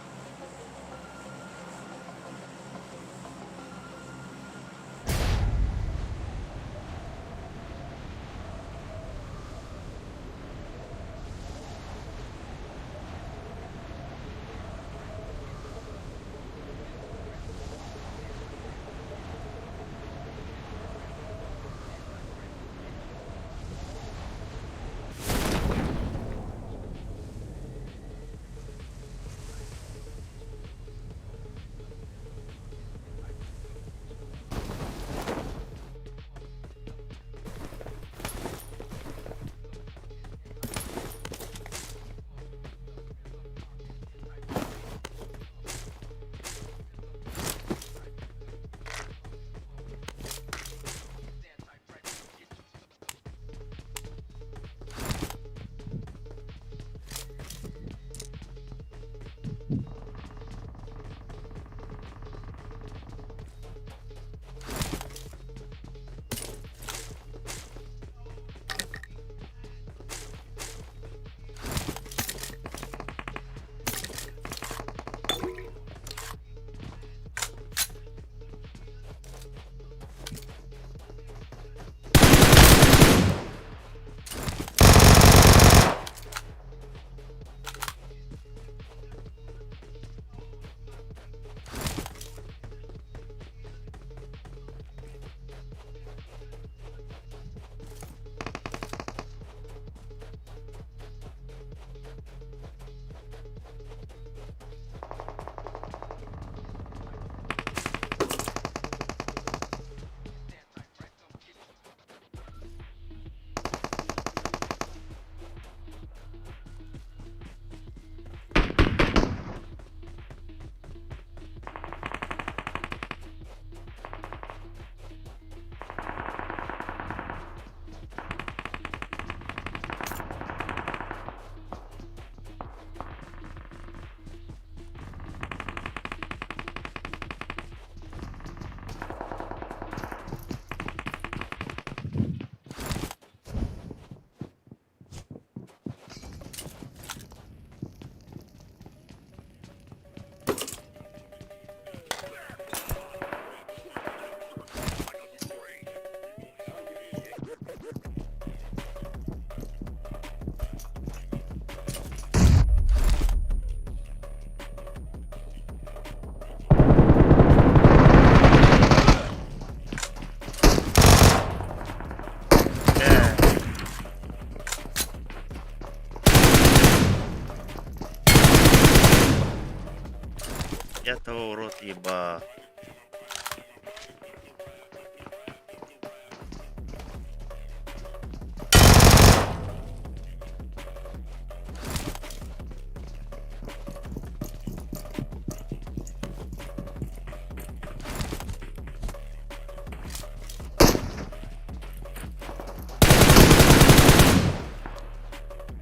Я того урод еба.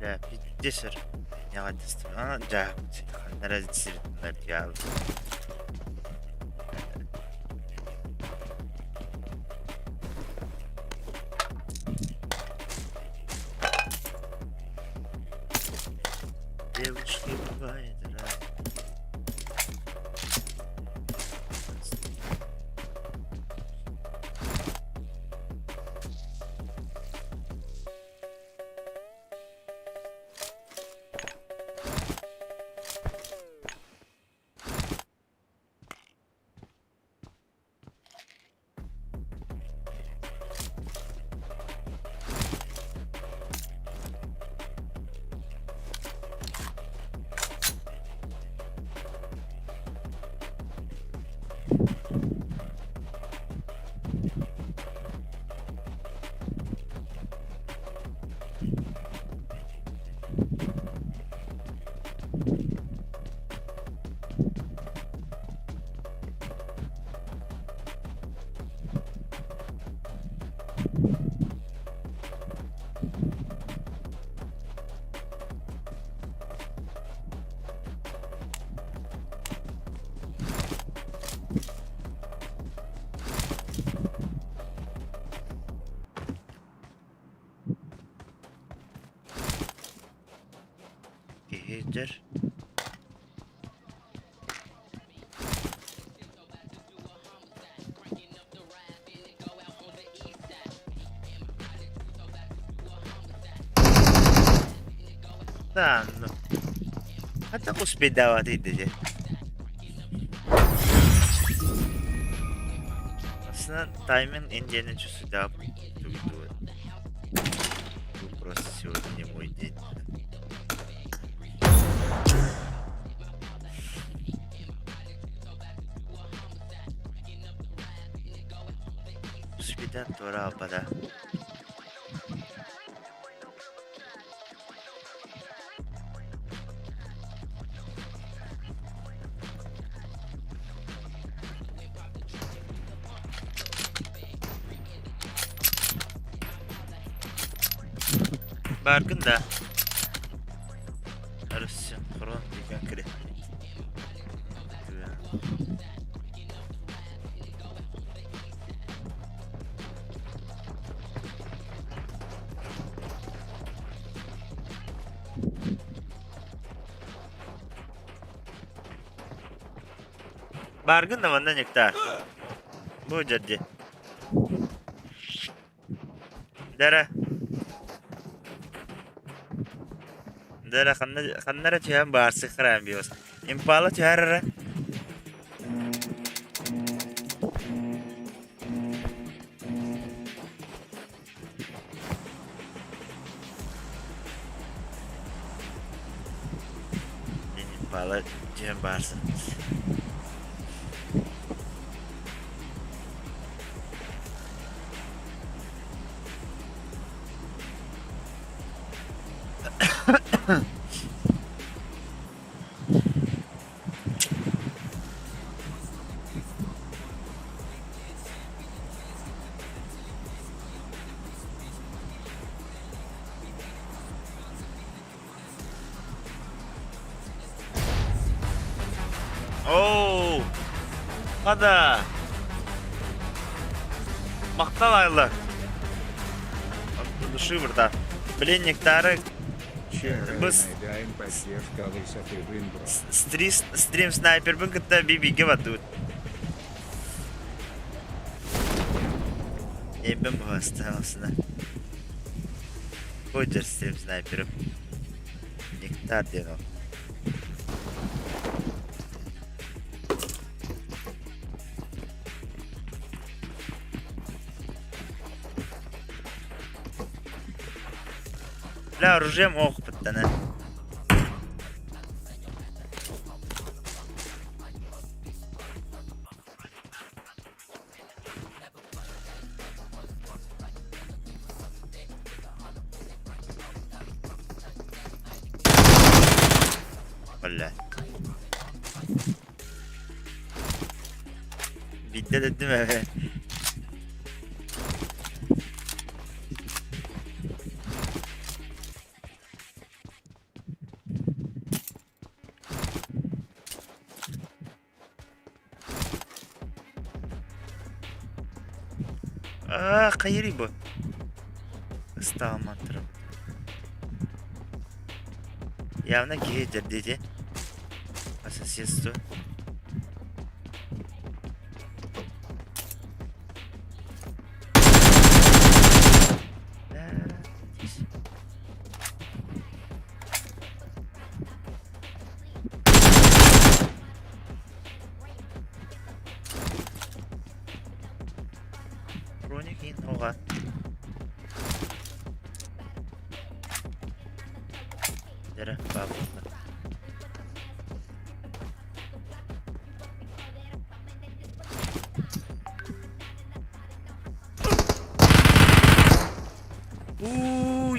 Да, пиздец. Я гадостью. А, да, наразить я. Девочки бывает рай. Geceler. Tamam. Hatta kuspe davat edeceğim. Aslında timing engine sudah begitu. Bu prosesnya mau izin. Kuspe'den sonra apa dah? Farkında. Harus sinkron dengan kredit. Bargın da bana nektar. Bu jadi. Dara. Dara kanara çayan bağırsı kıran bios. Impala çağırır. Impala çayan bağırsı. Oh, ada. Maqtalaylar. Души burada. Пленниктары biz стрим снайпер бун кытта бибиге батут. Ебем бастамасына. Койдер стрим снайпером. Нектар дегал. لا رجيم اوق بتنا ولا بيدد الدماغ Kayırı bu. Istal mantıra. Явно гейдер dedi. По соседству. Oha. Dere Pabg.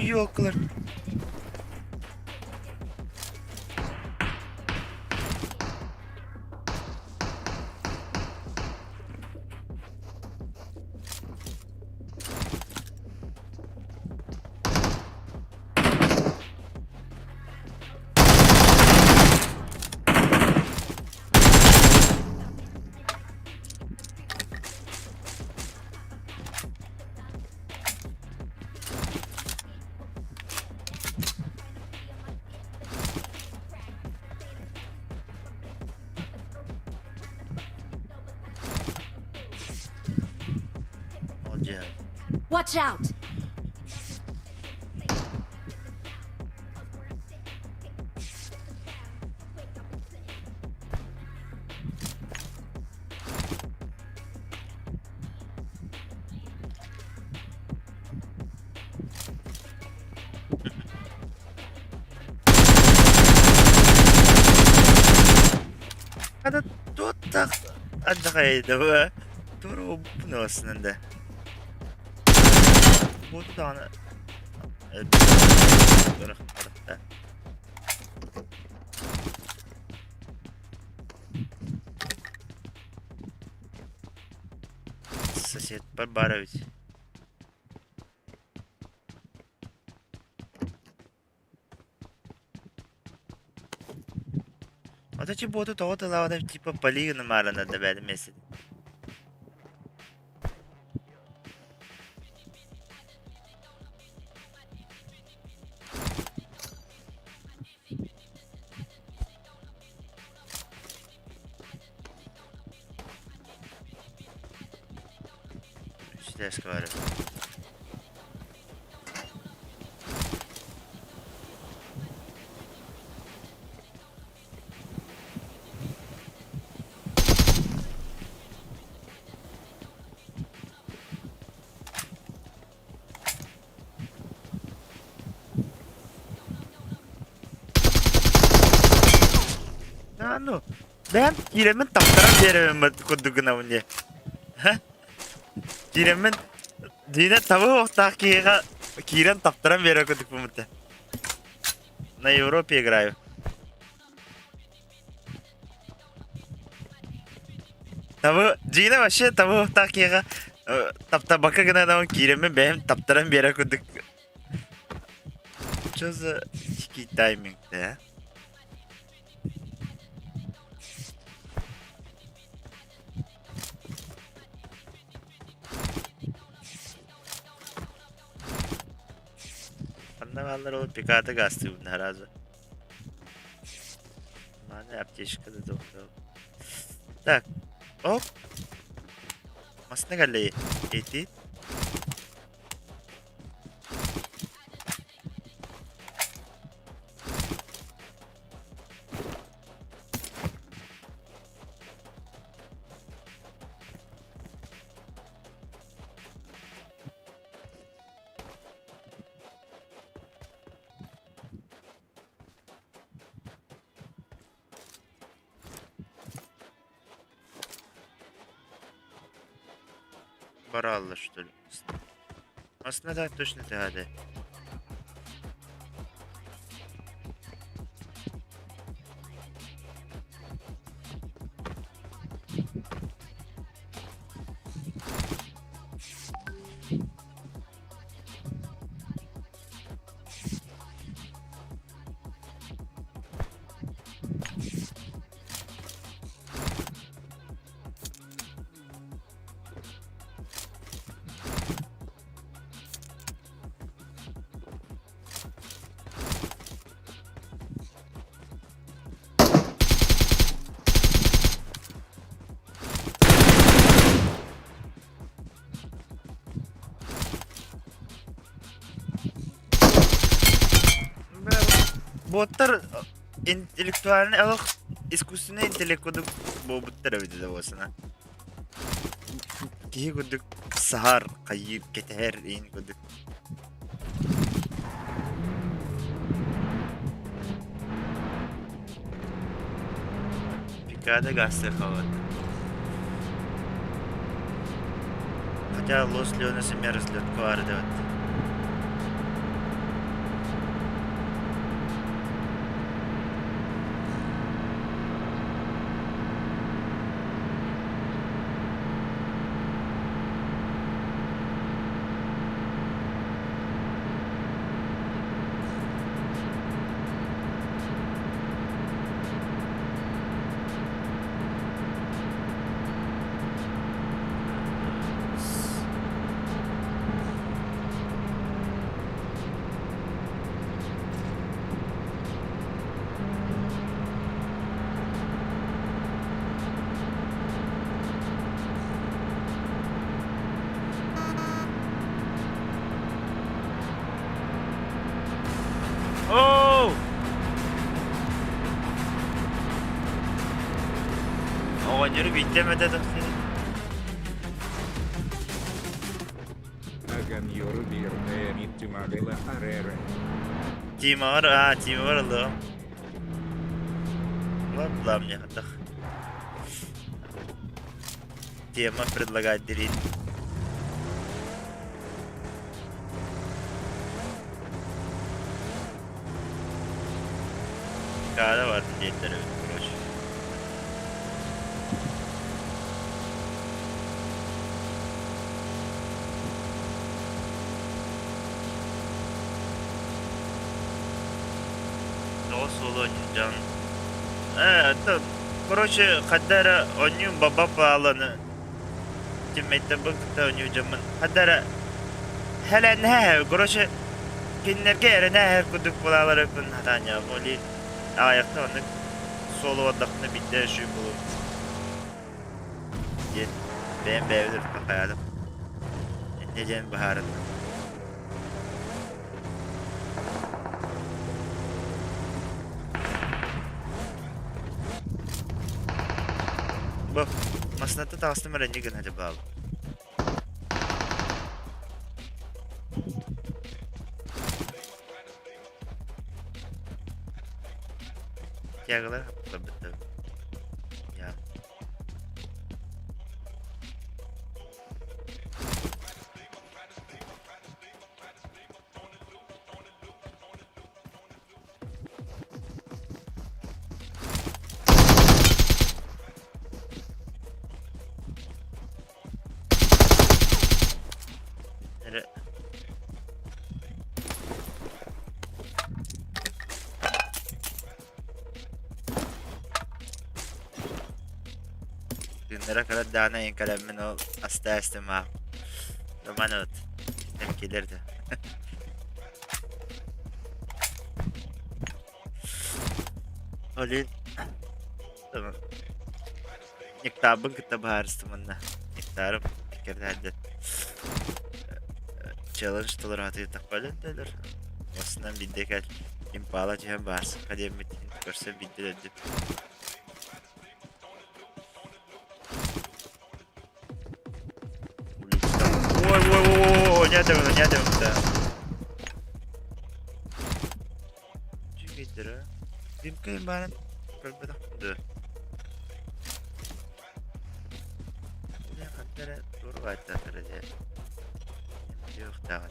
Yoklar. Watch out! Ada tutak ada kayak itu, turu penuh senanda. Bukan. Сосед побаровить. Вот эти боты то-то лавы типа полигы намара надо в этом месте. Сюда скоро. Ну, да, иремен таптарам беремін күдігін ауынде. Иремен дейіне табы оқтақ кейға кейрен таптарам бере күдік бұмытты. На Европе играю. Табы, дейіне вообще табы оқтақ кейға таптабақы гына дауын кейремен бәйім таптарам бере күдік. Что за тикий тайминг, да? Валları olup pikata gastı bunlar razı. Mane аптечка да добро. Так. Оп. Масна галле. Эти. Баралла, что ли? Масна да, точно да. Ботар интеллектуальный, а искусственный интеллект кудук боттар види да болсана. Ки кудук сахар кайып кетер ин кудук. Пикада гасты хават. Хотя лос лёнасы мерзлет квардават. Oynuyor bitlemedi de. Agan yoru bir mittimagela arere. Timor, Timor oldu. Ладно, мне отдох. Тема предлагает делить. Когда var niyetleri, короче. Doğru solo can. Это, короче, хадара оню баба паланы. Тиммейте быкта оню жаман. Хадара хелен хэ, короче, киннерге эрене хэ кудук булалары күн хатanya моли. Ayakta onu solo odaklı bitti şu bulu. Benim evdir hayalim. Ne diyeceğim baharım. Bu masnatı tavsiye mi rengi gün hadi bağlı. Yağlar tabii. Ya. Günlere kadar daha en kalemin ol hasta istemem. Zaman ot. Temkilerdi. Olin. Tamam. Kitabı harcımında. Miktarım fikirde halde. Challenge toleransı takpalı derler. Aslında bir dekal impala cihan bahs. Kadem bitin. Görse bildirildi. Ой, не дам. Чигитера. Димкай баран. Kalbada. Dur. Ne kadar doğru var tabii. Yok daha.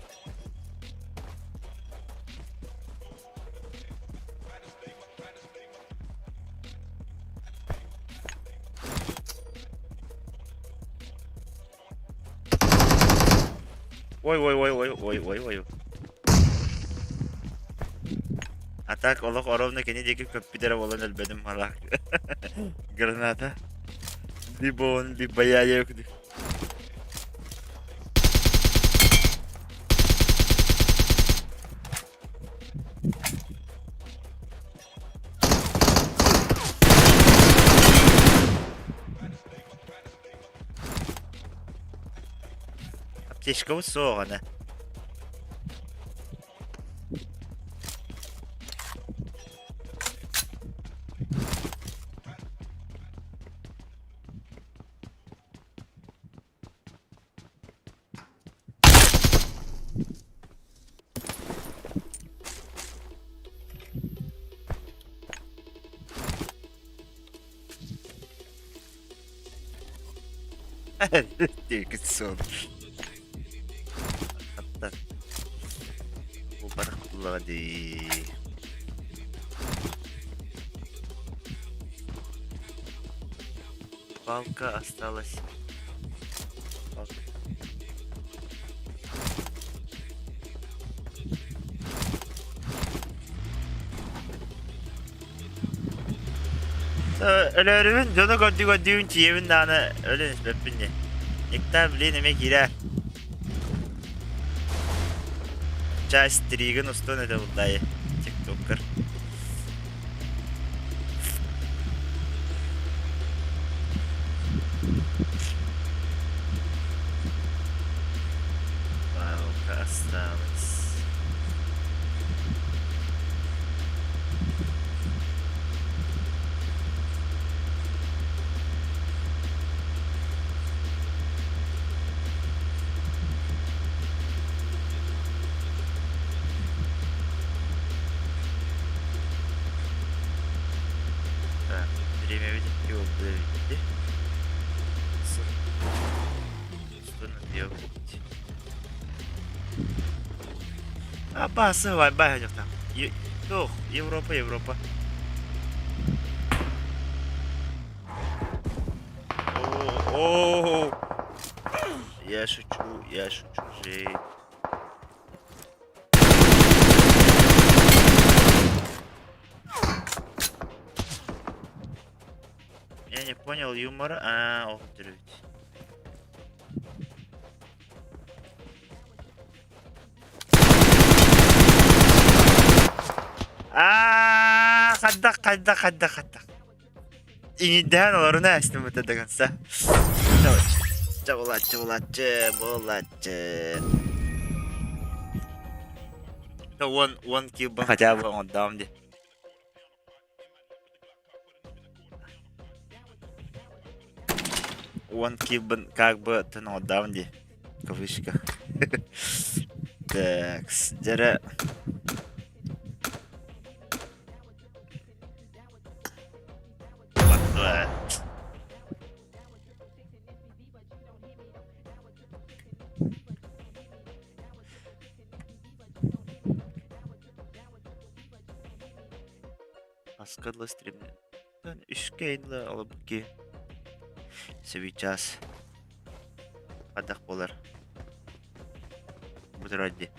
Ой. Атак олох оровна кени деки көппидер болон элбедим малак. Граната. Либо он, либо я ёкду. Аптечка высохана. Тільки сон. Hatta bu balık kullandı. Палка осталась. Палка. Ölürümün canı gördüğün çiğimin dağına öyle nispetinde. İktar bile demek girer. Çay strigin usta ne de buradayı. TikToker. Wow, осталось. Время видеть его видите. Что на делать? А басы, вайбай, там. Тух, Европа. О, я шучу, Жень. Я не понял юмора. Ох, дрють. Хаддак. Иниден орна астым өтөдөгөнсө. Болачы. One cube хотя бы он дам де. One cube как бы ты на дам де. Кавычка. Так, дера. Аскадлы стример. Үшкейнлі алыбыки. Сейчас. Адақ болар. Бұдырадди.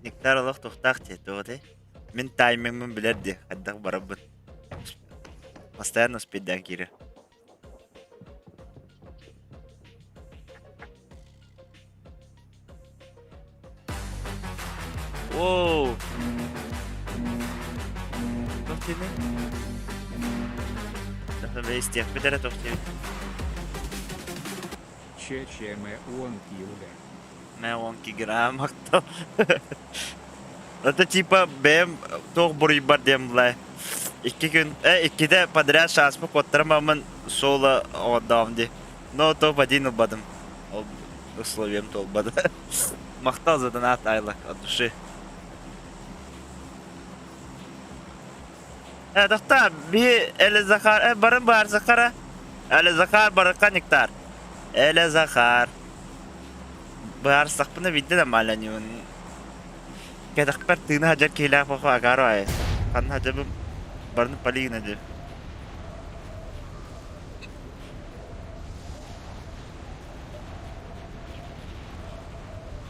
Нектарлық тоқтақ тетуғыды. Мен таймингмін білерді. Қаддақ барабын. Постоянно успейден кері. Оу. Тоқтейді? Тоқтейді бейістек бідері тоқтейді. Чечеме онки юга. Мен онки грамм ақтал. Это типа бем тоқ бұрый бар дем бұлай. Иккиде подряд шаспы коттырмамын солы оғадам де. Но топ один ұлбадым. Условием толбады. Мақтал задан ат айлық от души. Доқта, би әлі Захар, барын бар Захара. Әлі Захар барыққа нектар. Әлі Захар. Бар сақпыны видді да маланюын. Кәдіқпар тыны хаджар кейлақ бақы агару ай. Қанын хаджабым барыны палиғын әді.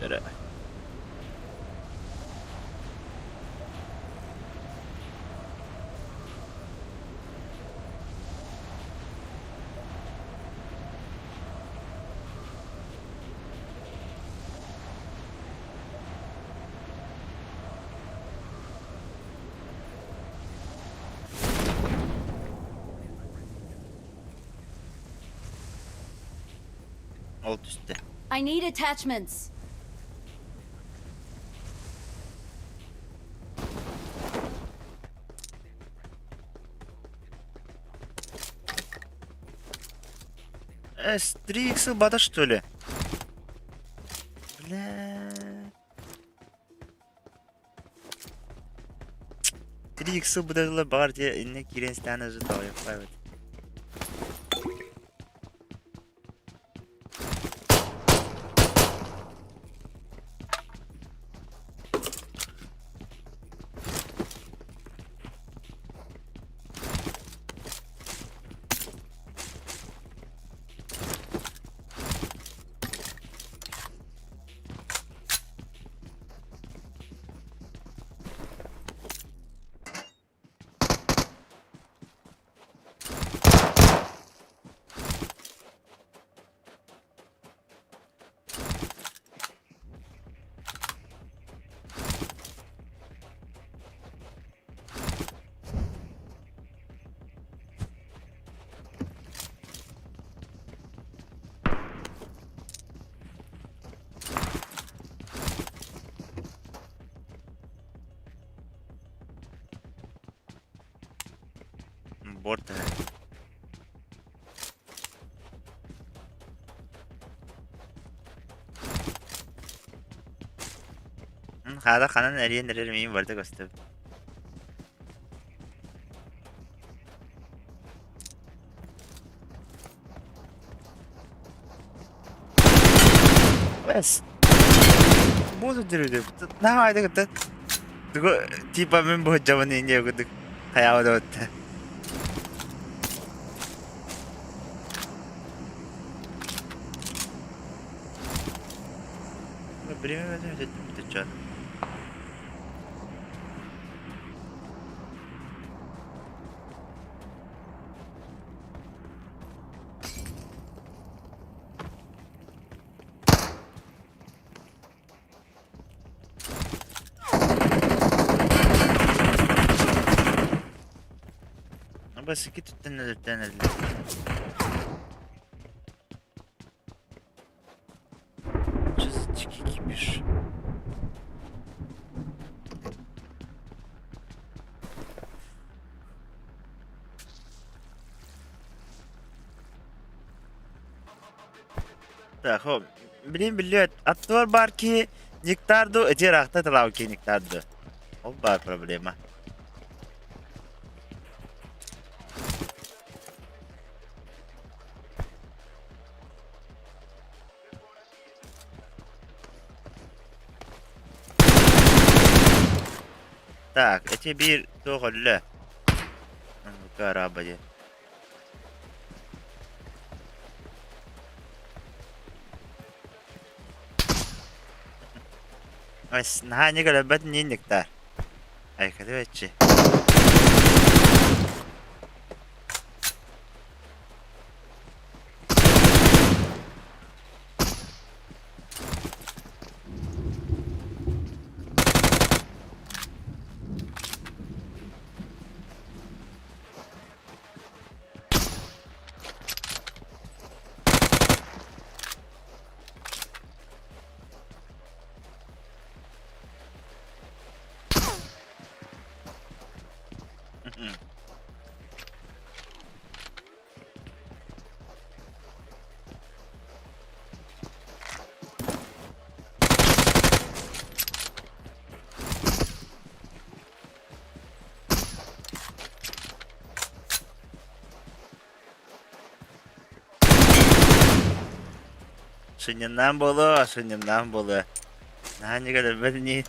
Жәрі. Alt üstte. I need attachments. Стриксы бада что ли? Бля. 3x бадагла бар де инне кирен станы ждал я правильно. борта. هذا خلنا نريد مين برضه قصته. بس مو تدري نعم هذا كده تقول تيبا من بهو جواني إني أقول خيال دوت بريمة ما تجد بس كنت تنزل جزء كبير خب بریم بلیت اتوار بار کی نکتار دو اجی راخته تلاو کی نکتار دو خب بار پرابلیمه Так, эти бир тоголле. Карабаде. بس نهاني قلبتني نكتار اي كده بتشي Sunyandan bolu. Nahani قلبتني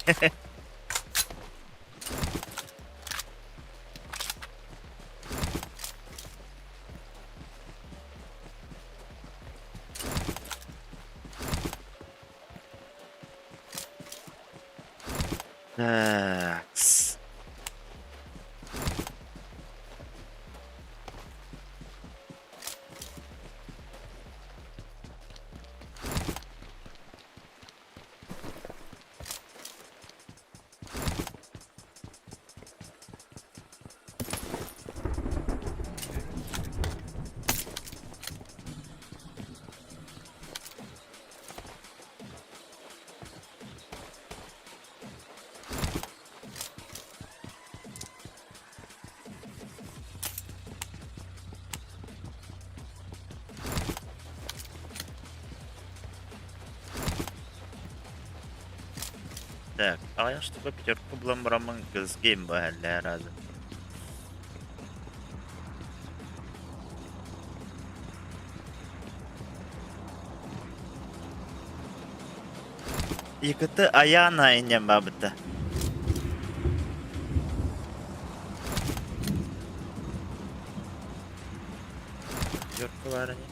Thanks. Так, а я что бы пятерку бламбраман с геймба для раза. Якыты аяна инем бабыта. Пятерка var не.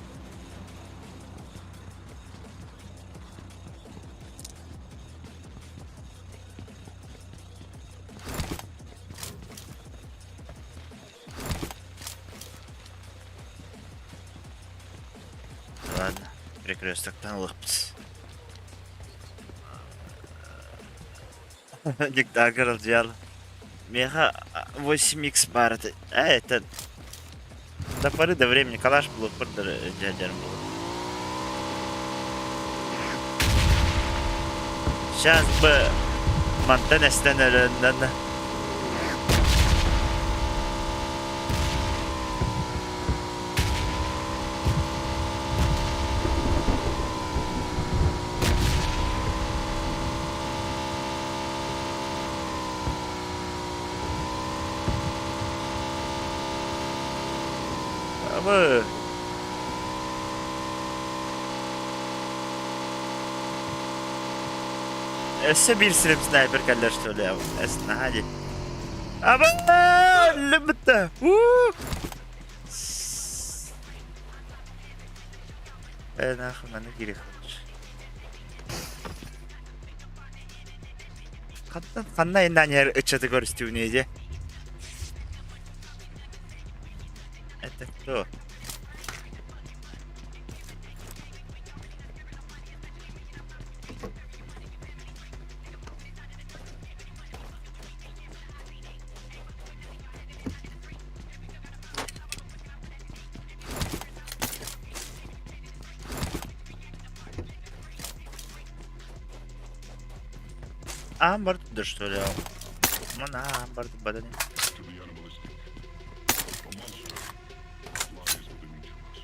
Ладно, перекресток-то лопц. Никогда делал. Меха 8х барыты. А это до поры до времени калаш был дядя был. Сейчас бы Монтенестен Ama esse bir sürü sniper kaller söylüyor. Esna hadi. Ama limite. Ben aklımdan ne gerek var? Kanna yeniden yer ıçatı görüstüğü neydi? Evet, doğru. Ambar tuh что ли? Mana ambar tuh badannya? To be animalistic. A monster lies within each of us.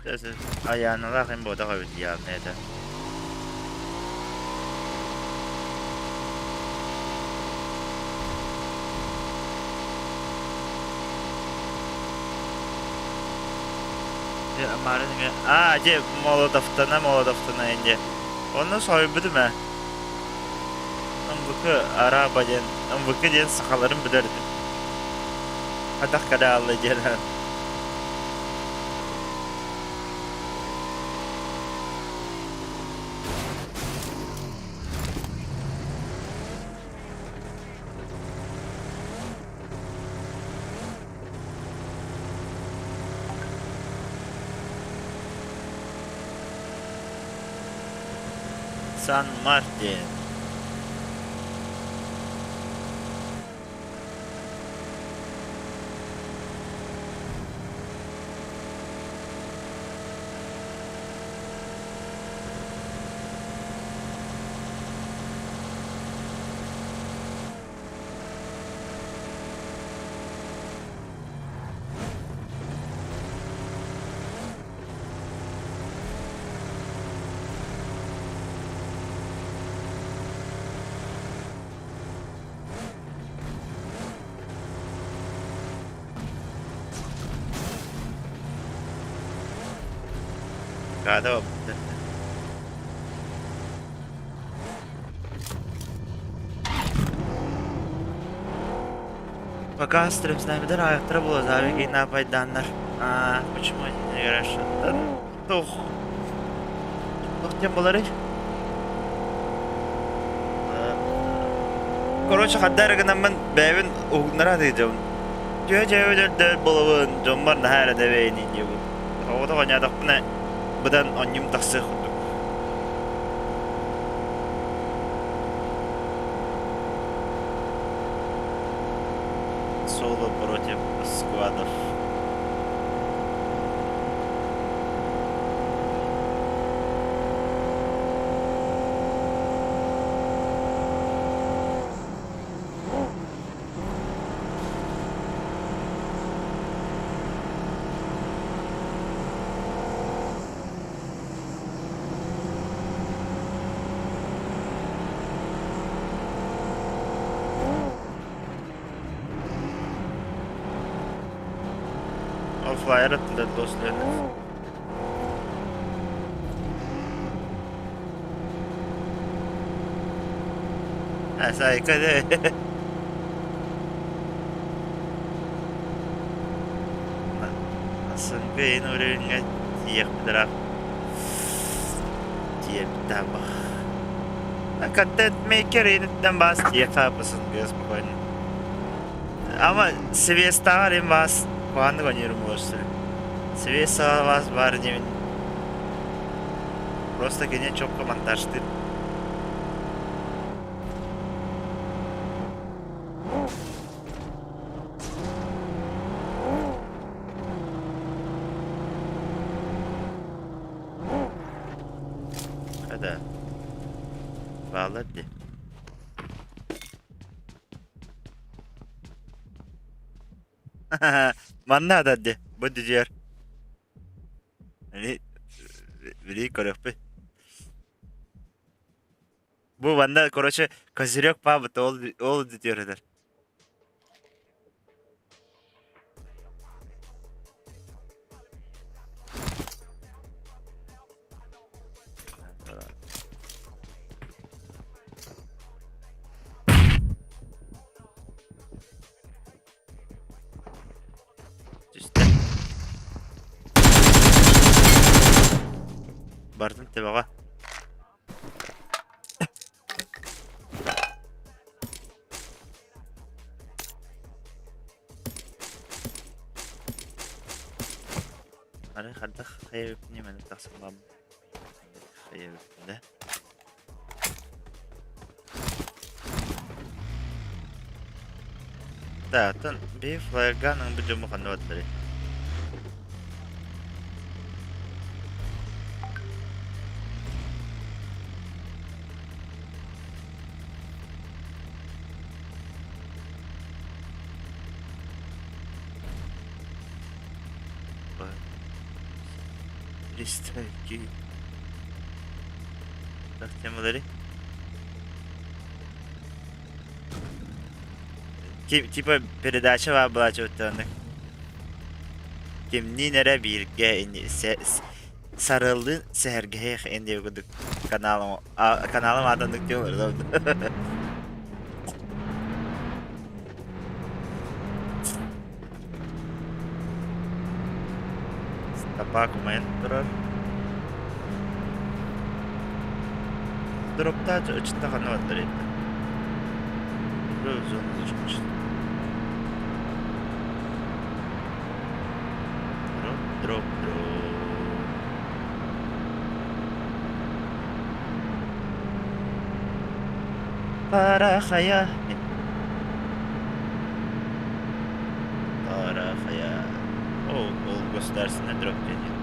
Terus ayahnya lah kan bodoh kalau dia neta. Kemarin aja Molotov'tan ince. Onu soyuldu mu? Ömbükü arabadan, ömbükü diyen sakalarım bilerdim. Hadak kada alacağım. San Martin. Kada o. Пока стрим с нами дорогая, было завиги на пайданнар. Почему не играешь? Тух. Тух тем болары. Короче, хаддарыгынан мен бәбин угнара дейдім. Жөй болуын, жомбар нахара дәвейни дейбін. Оғыда қонядық бұна бұдан онним тақсы құдық. Соло против сквадов. Flyer attılar dostlarınız. Sayıka de. Nasıl beyin oraya diyek bilir. Diyek tabi. Content maker yeniden bazı diyek yapısın göz bu oyunu. Ama seviyesi daha var en bazı. Puanlık oynuyorum bu üstüne. Seviyesi var demin. Просто gene çok komandaştı. Hadi. Bağladı. Mana tadi? Budi diyor. Ini beri korek pe. Bu bende короче козырек пабг oldu diyorlar. İşte. Bardın tebağa. Ara karda hayal ne men tasmam. Hayal ne? Zaten bir flagganın bir cümle kanıtları. Листайки. Так, темаları. Типа передача var bu açıkçası. Kim nere bir sarıldı sergiye indi gördük kanalım adını diyorlar. Apa komentar. Drop'ta açıkta kanallar etti. Rozon çıkmış. Drop. Para khaya. O göstersin ne drop geliyor.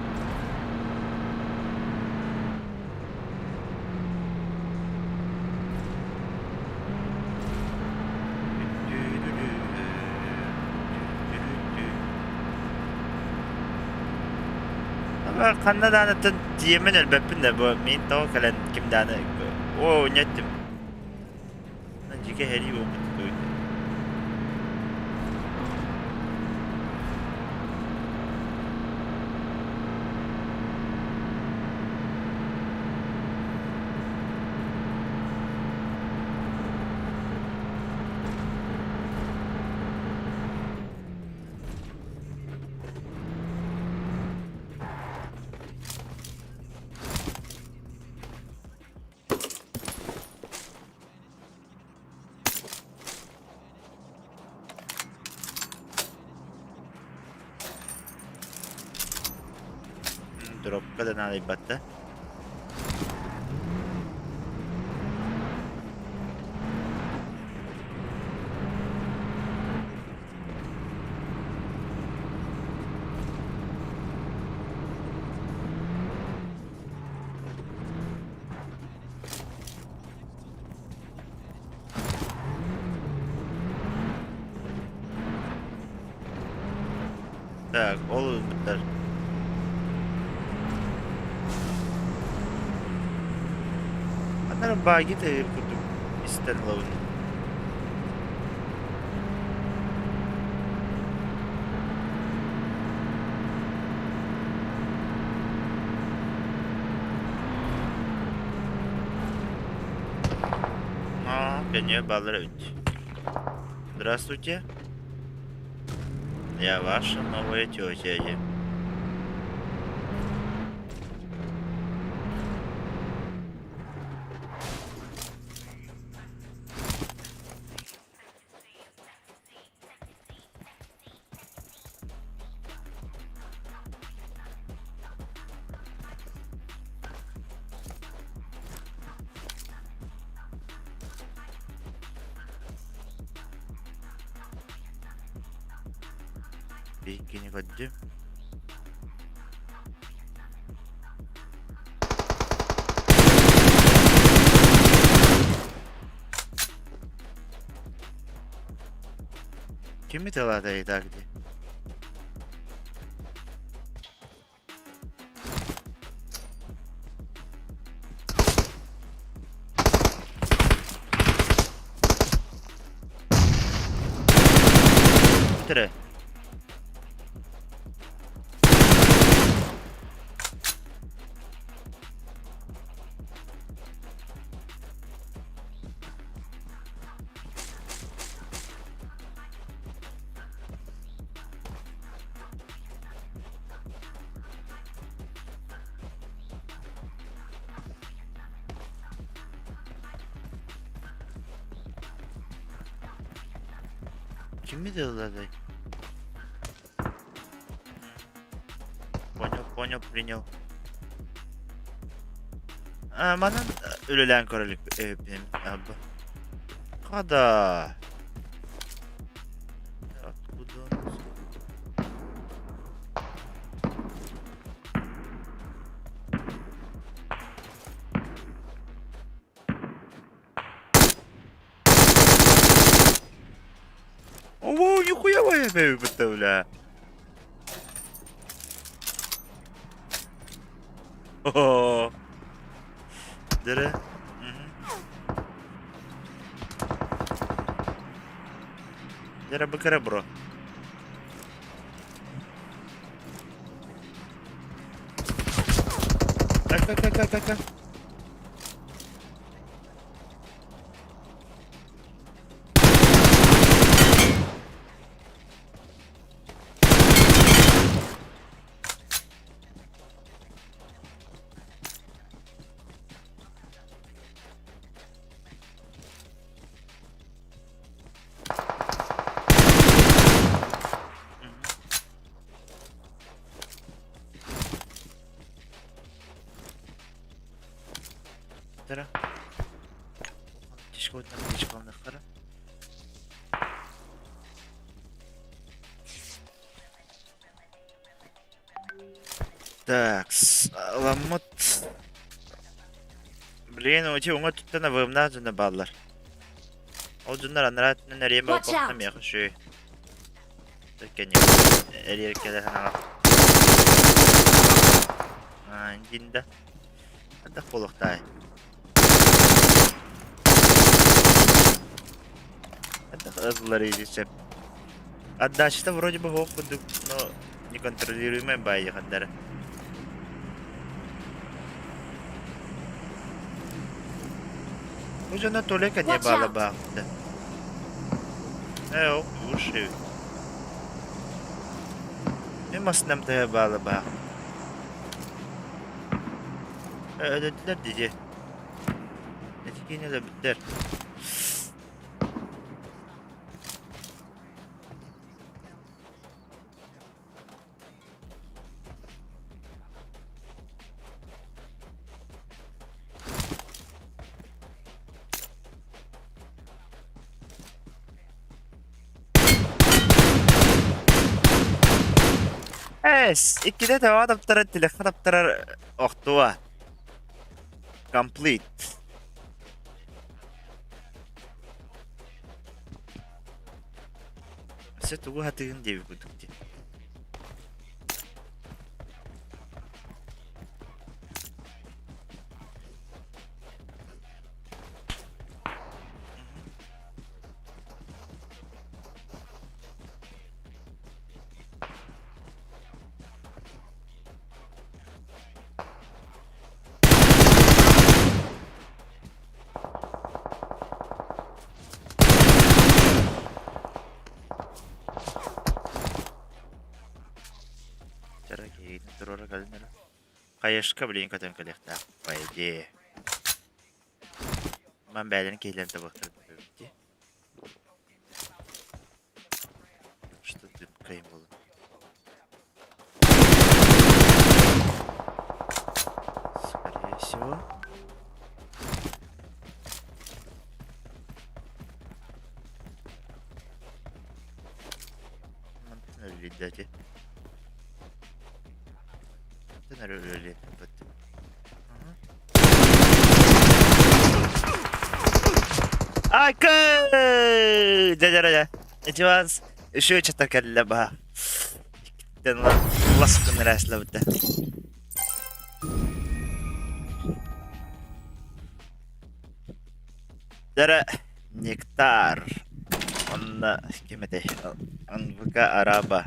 Ama kanada da diyemin elbette de bu min to kalan kimden o nettim. Jika heri bu betul. Drop ka na nalibat na. Так, olur bunlar. Pubg de kurduk standalone. Меня балуют. Здравствуйте. Я ваша новая тетя. Бейкini koydum. Kimi talada takdi? тірі. Kimi делали? Понял, принял. Манан өлелән көрелік бім абы. Қада? Откуда он? Ого, нихуя моя бэби, бля. О, дыра. Дыра быкара, бро. Как. Дыра. Тишка нахара. Так, ламот. Блин, у тебя умот тут на вымна зуна баллар. От зунар анрат на реме опахна меха шуй. Такені еркелер хана. Динда. Ада холохтай. Это злорезище. Отдача-то вроде бы гофуду, но неконтролируемая байя хаддара. Уже на толека не бала ба. О, уши. Не маснам те бала ба. Это диде. Это кине да битер. İkide de adaptörü telefon adaptörü oktuğa. Complete. Sen tuğu hatırın diye bir kudukti. Кайышка блин көтөн көлөктө по идее. Мен бәлен кейленте бактырып көбүтти. Что тут кайым болду? Скорее всего. Видать. Öyle kapattım. Akı! Dede. Ecevaz. Şu çatakelle bah. Den laskın resle bitti. Dere. Nektar. Onunla kimete? Anvuka araba.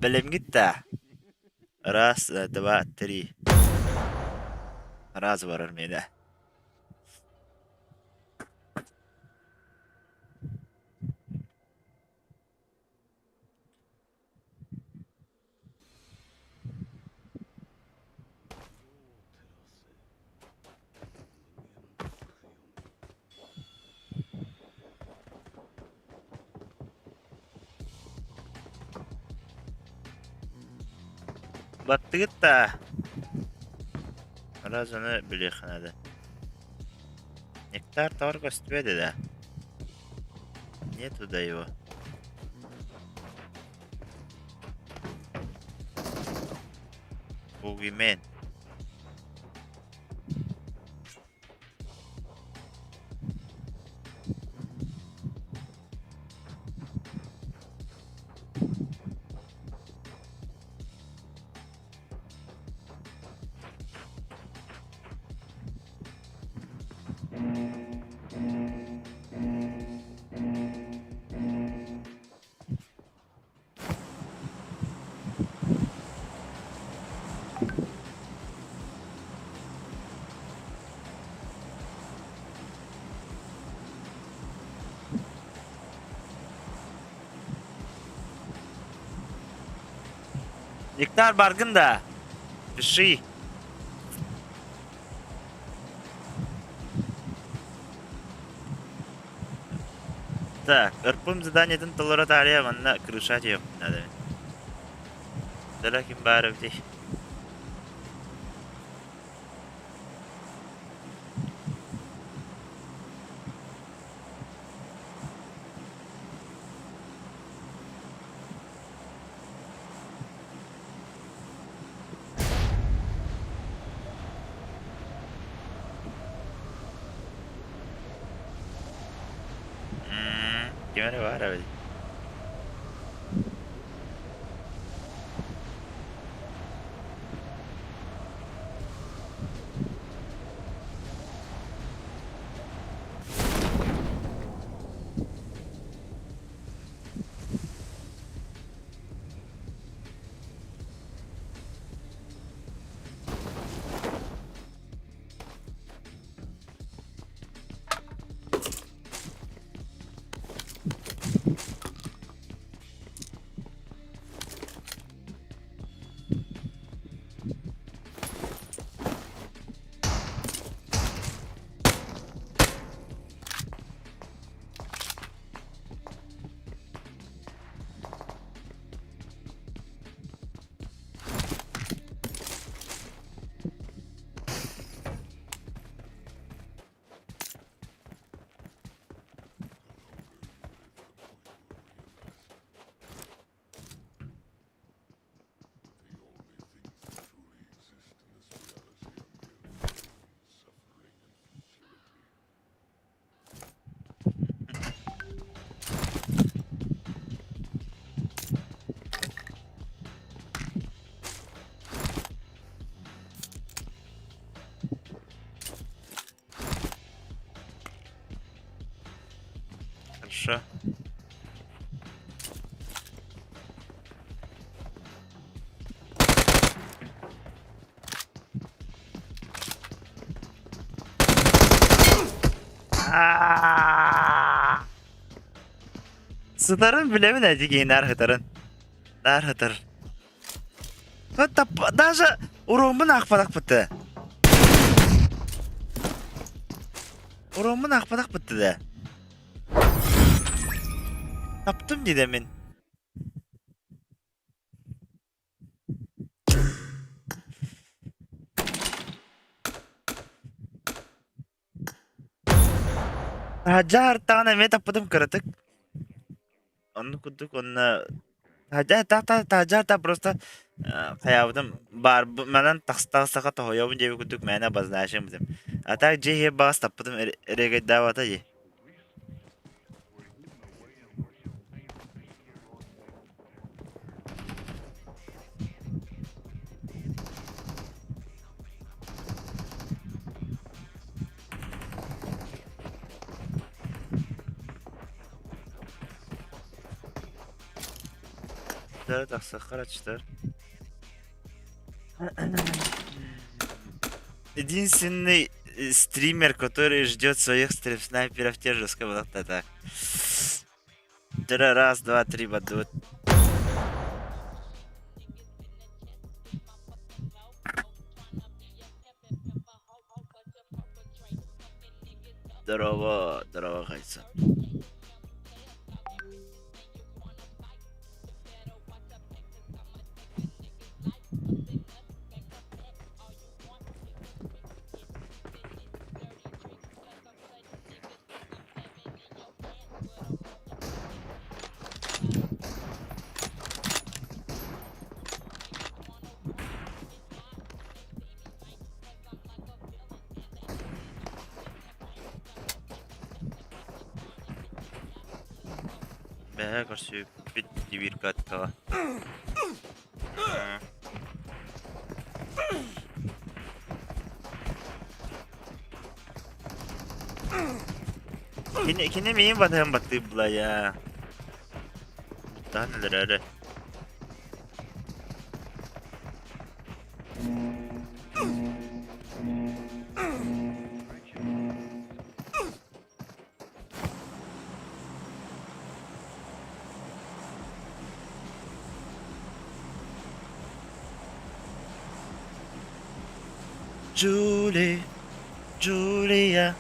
Belum kita. Раз, два, три. Раз var mıydı? Battık da. Раз onu biliyorsun. Некоторые торга стоят, да? Нет туда его. Бугимен. Niktar bargın da. Пиши. Так, ырпым заданиятын толора тария манна крыша тем надо. Далеким баров здесь. Gimana var abi? Хорошо. Sıtarın bile mi dedi ki iner hıtarın? Dar hıtır. Hatta даже urumun akpadak bitti. Urumun akpadak bitti de. Yaptım demin. Hajar tane me tapadım karatık. Onu kuduk onu. Hajar hajar ta просто hayavdım bar manan taksaka tohoyabın cebi kuduk mena baznaşım dedim. Atak cehe bas tapadım erege davata ye. Карачтар, таксах карачтар. Единственный стример, который ждет своих стрим-снайперов, те же сказал так. Раз, два, три, бадут. Здорово, здорово, Хайсон. Бе, короче, 5 девирка откала. Kini miyim badam batibla ya. Tanrı. Julia.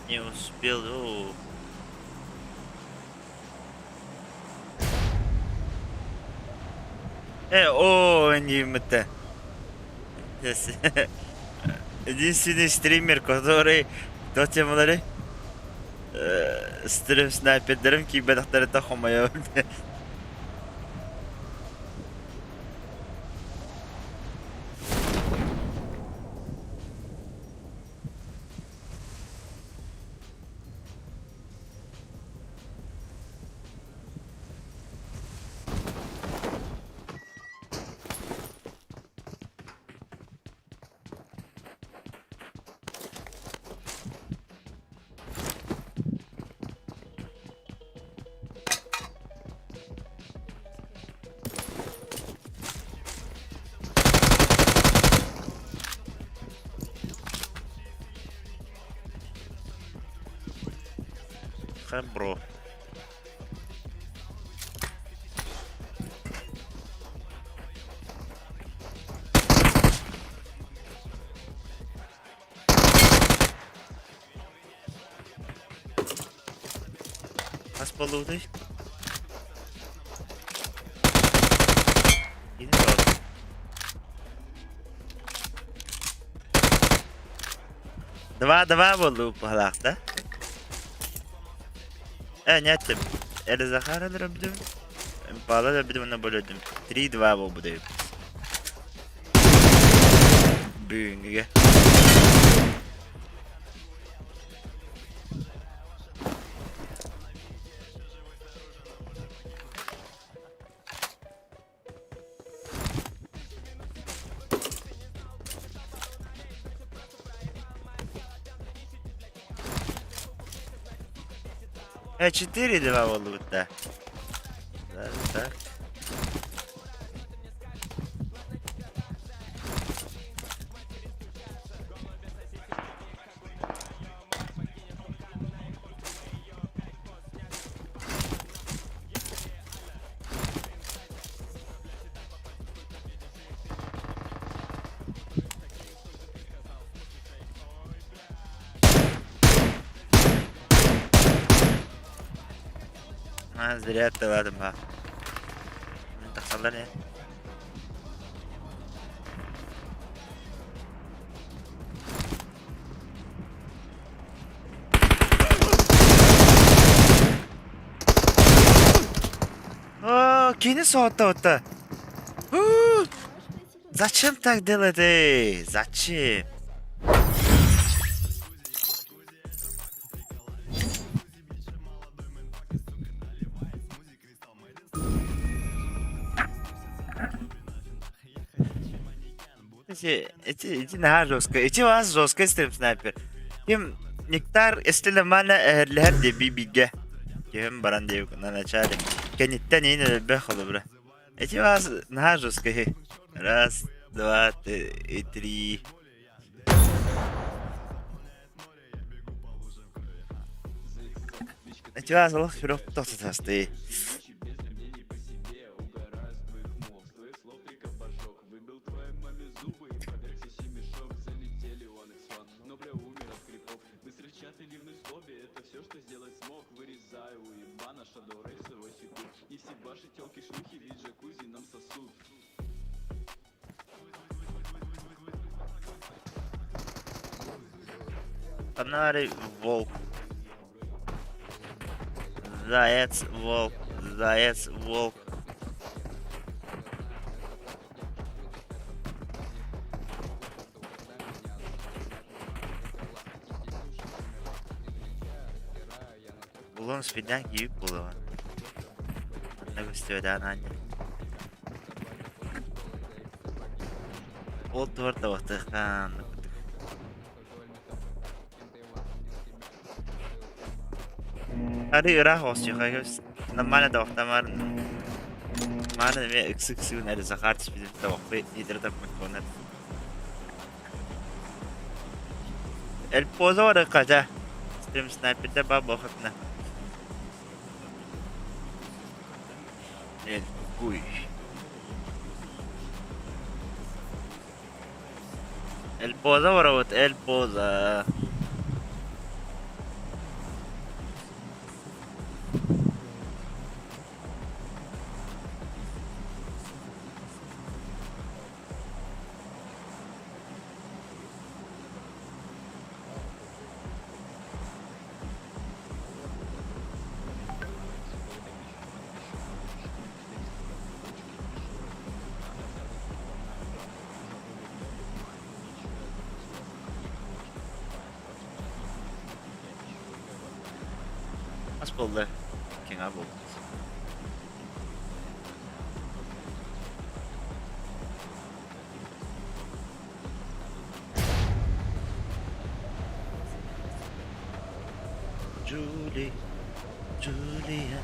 Не успел. Не это. Единственный стример, который до темалары стрим снайпердерим кибердактары тахомая. Бро. Aspaluday. Yine kaldı. Два було палахта. Нетtim. Eli Захара робив. Пала робив на болюдüm. 3-2 bu буде. Büyüğüne. А 4-2 oldu da. Так. Зря ты ладно, ба. Так салдане. Кинь соотта. Зачем так делать? Зачем? эти на жестко. Эти вас жестко стрим снайпер. Им нектар استلمانا لهدي بيبيجا. كهم براندي وكنا نشارك. كان التاني هنا بياخذ بره. эти вас на жестко هي. Раз, два, три. эти вас الله вперед кто-то тасты. Фонарик, волк. Заяц, волк. Заяц, волк. Булон спидняк и булон. Нагустёда ананя. Ол торта вахтахан. هذه راح وصي خايف لما أنا دوقت ما أنا مي إكسكسون هذا زخارت في التوقيت يدرتك مكونات البوزة ورقة ستريم سنايبر ده باب أخذنا الكوي البوزة وروت البوزة Asbolda king abol. Julia.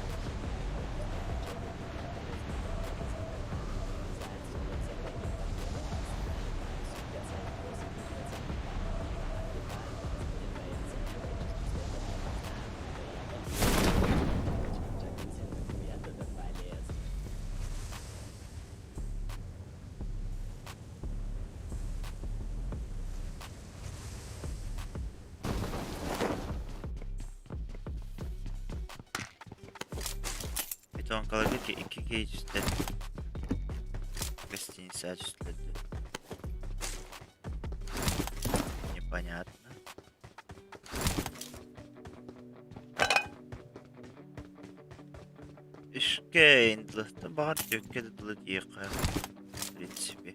Он колокольчик и кикейдж для гостиницы отчислят. Непонятно. Ишкейн, да багато TYÖKYN тут діяка, в принципі.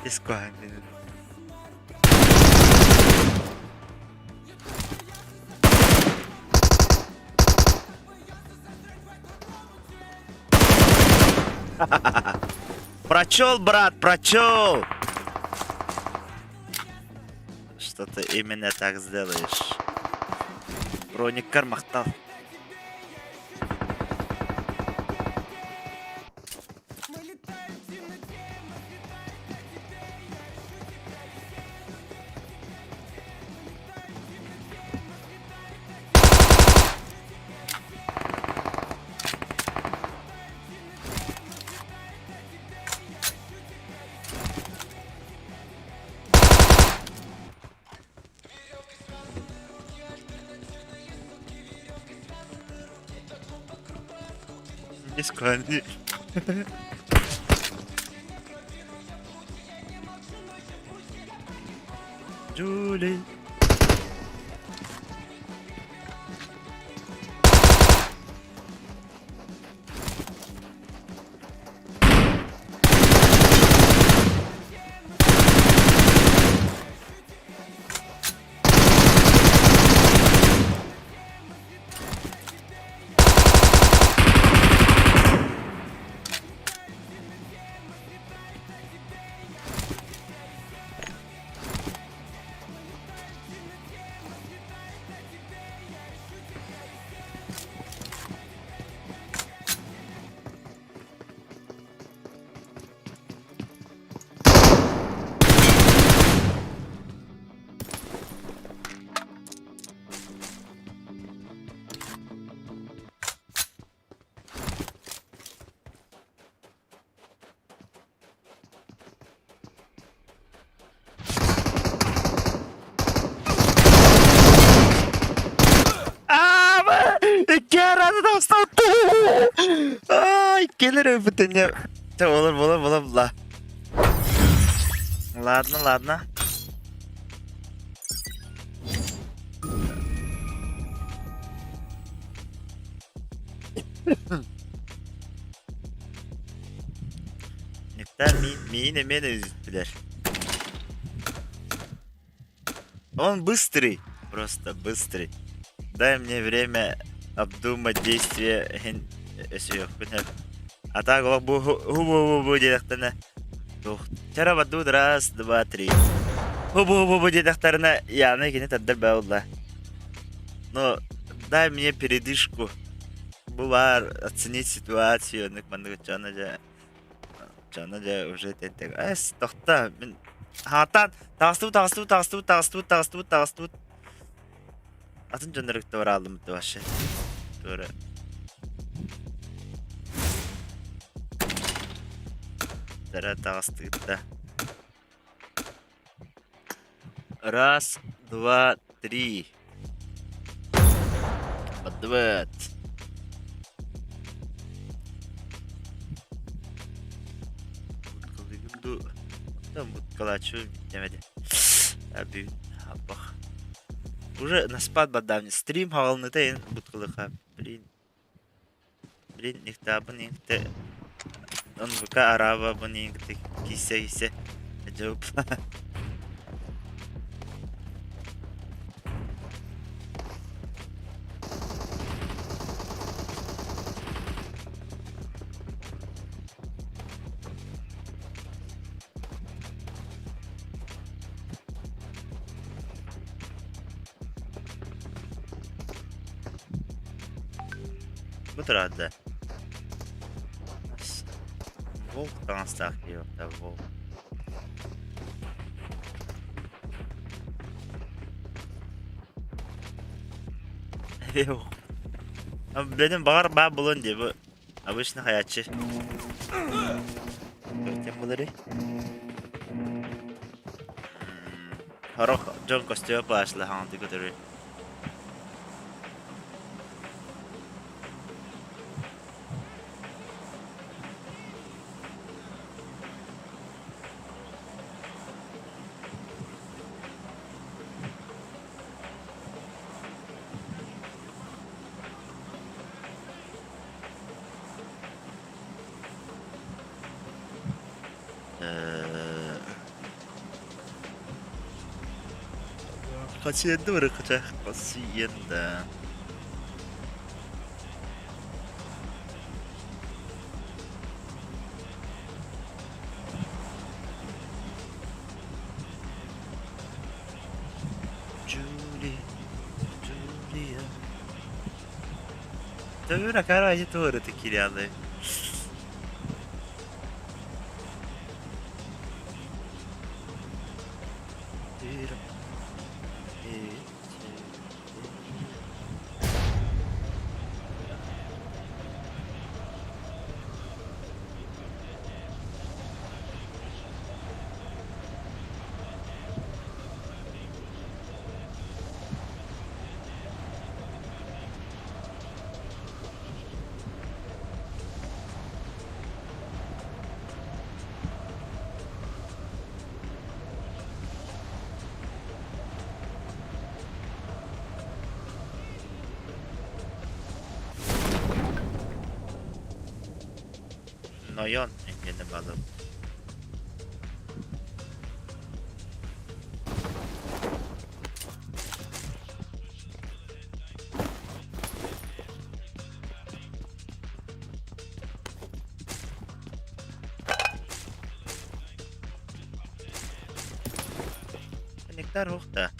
Искаем. Прочел, брат, прочел. Что ты именно так сделаешь? Броник кармахтал. Искали. Джули. Неужели выпытание? Да, вола. Ладно. Никто меня изучили. Он быстрый, просто быстрый. Дай мне время обдумать действия. А так хубу директорна. Вчера воду раз, два, три. Хубу директорна. Я на кине таддар баулла. Но дай мне передышку. Бувар оценить ситуацию. Никманды чана уже тентег. Тохта. Хатан. Тастут. Атын жондарык товар алдым вообще. Тора. Тара тастыгда. Раз, два, три. Подвет. Там будет калачу, демеди. Аби, апах. Уже на спад бадавни. Стрим хавалны тейн будет калаха. Блин, никто бы никто. Он ВК араба бы никто. Кися. Джоп. Буду рада. Волк там стахил, да волк. Benim bağır bulun diye bu. Обычно hayatçı. Görkem bunları. Harok John Costello başla hangi götürüyor. Hacienda bırakacak. Hacienda. Julia. Tabii una cara de todo te quiere darle. No yon, entiende malo. Conectar hoogte.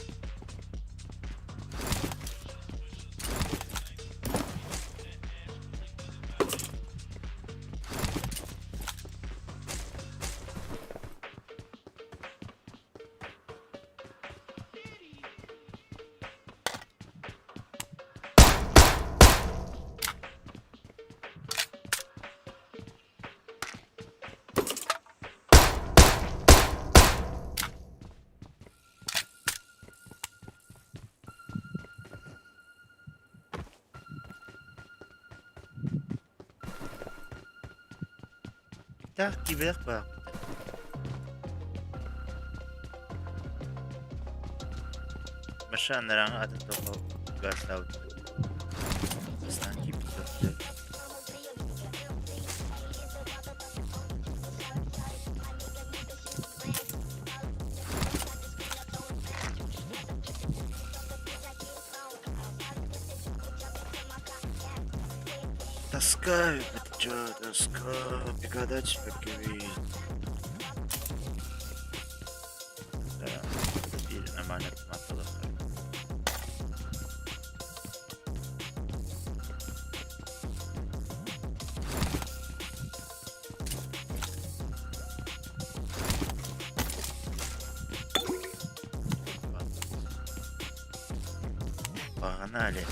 tak gibi bak. Машина рано от того гастал. Знаки потом. Таскаю, это чё, таскаю, пригадать перкеви. Да, теперь нормально посмотрела. Погнали.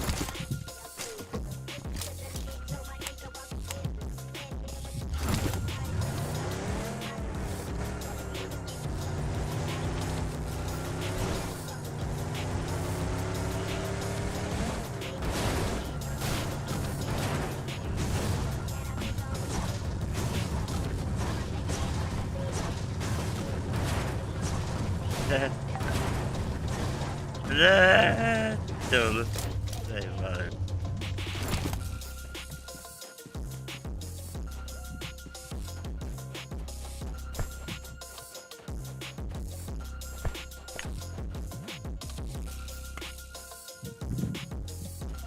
Да, doğru. Eyvallah.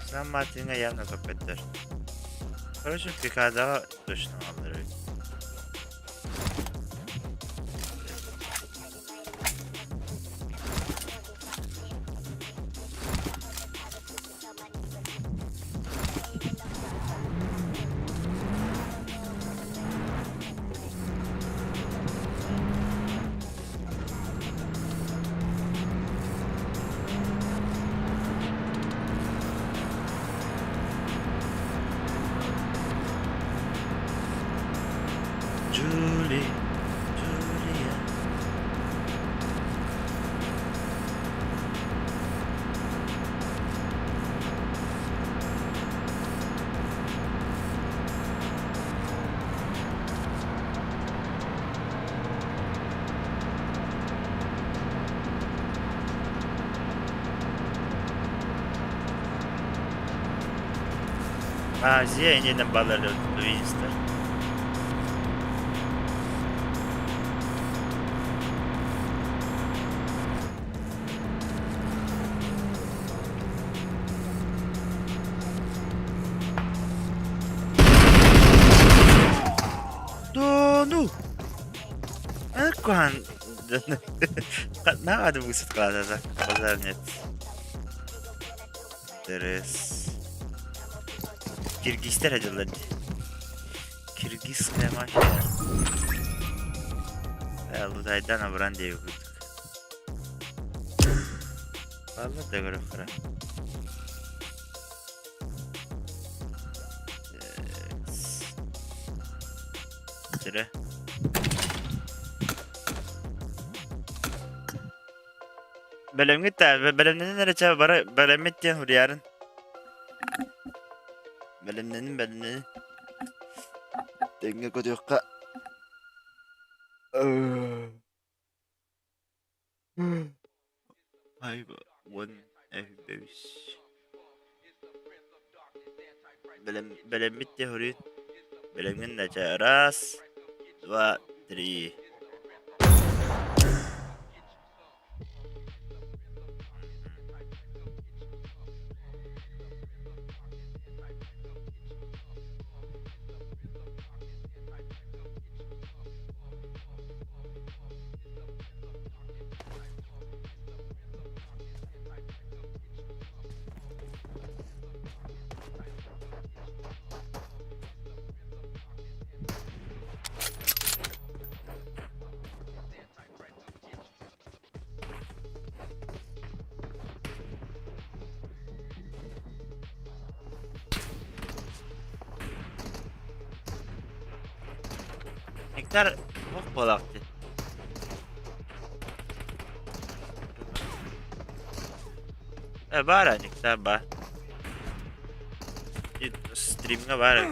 Sen Martin'e yanına kapatır. Короче, приказала точно алırım. Азия yeniden bağlardı Winston. Donu. Erkan. Ne adı bu sıkıntı? Pazar net. Ders. Киргизстер adaları. Киргизская мафия. Лутайдан абран diye bulduk. Vallahi da göre fıra. Sıra. Belem gitti. Belemden nereye çabuk bara belem ettiğin huriyarın. Belemlenin. Denge koyuyorka. Ay bu. One F5. Belem bitti huriyar. Belemlenin de çabuk. Ras. 2, 3. Nektar bok balaktı. Bara nektar ba. Stream'e bara.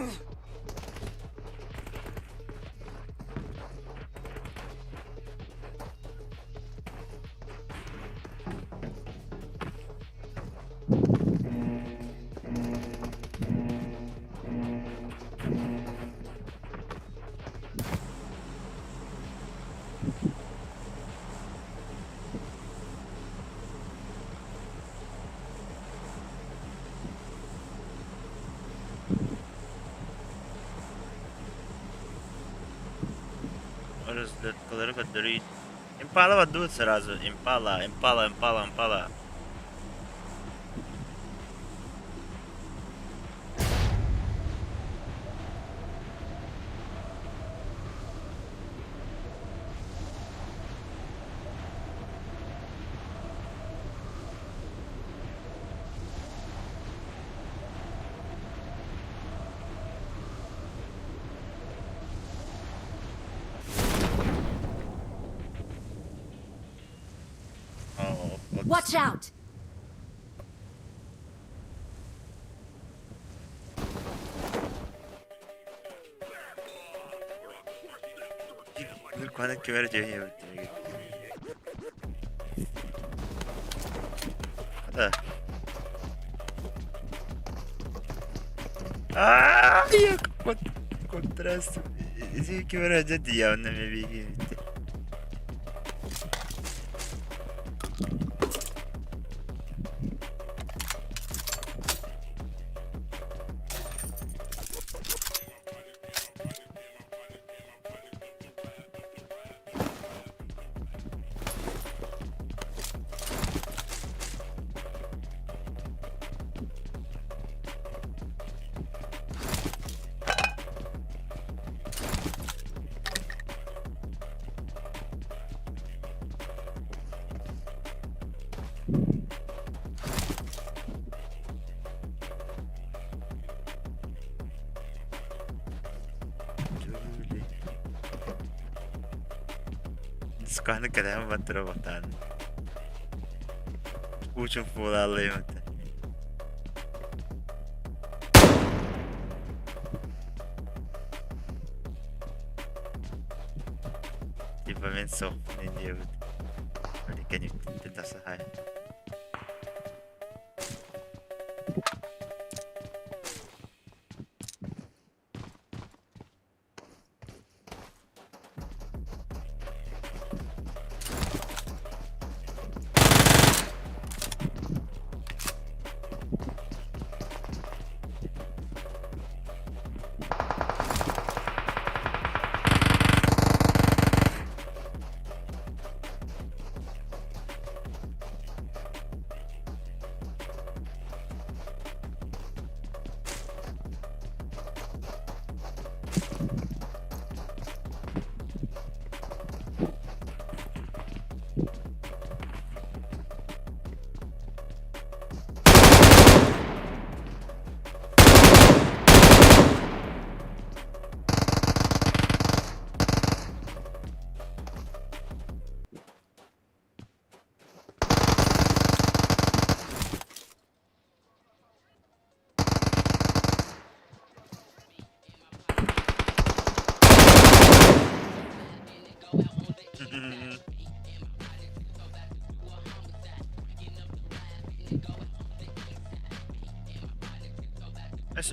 разлеткалары которые... Импала подует сразу. Импала. Watch out! Quando que eu era de rio. Tá. Я контраст. Иди que eu era de dia na minha vida. Sekarang kadang bantu batan. Ujung pula lewat. Tiba mensok ni dia. Ini kan kita sahai.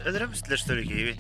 Öldüremezler story gibi.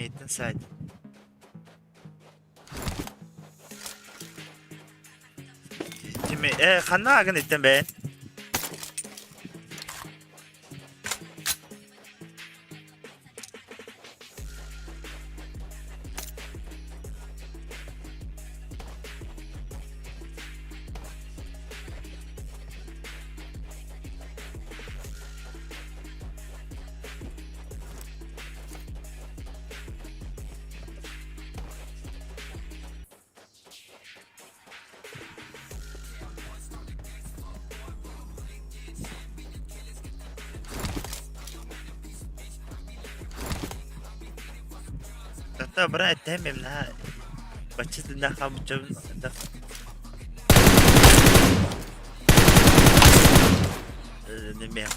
Meet inside. Jimmy, خلنا أغني التنبين. Da bırak etmem la. Başçı da kabuçum da. Ne bileyim.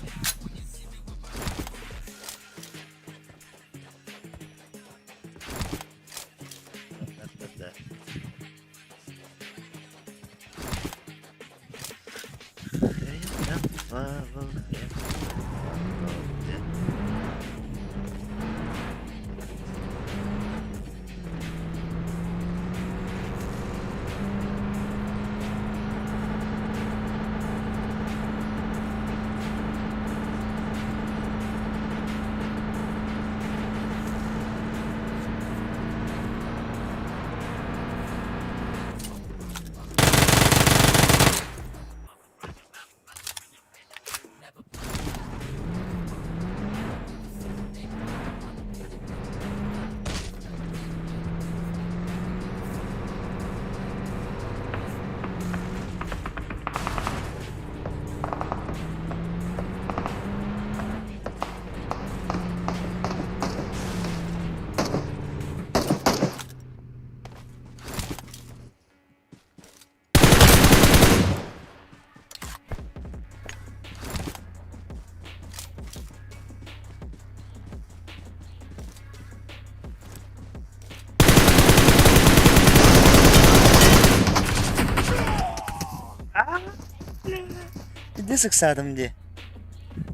Ne sıksadım diye.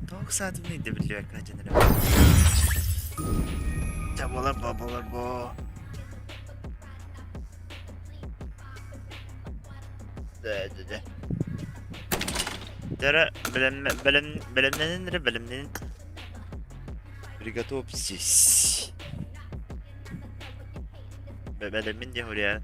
Tavuk saatim neydi biliyor kaçınırım. Çabalar babalar bu. De. Dere bilimlenin. Приготовьтесь. Bilimin diye oraya.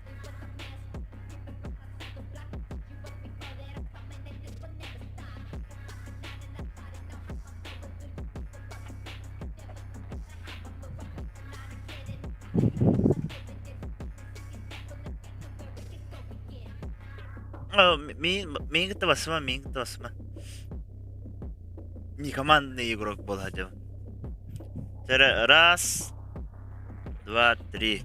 Мин kita basma. Не командный игрок был хотя бы. Раз, два, три.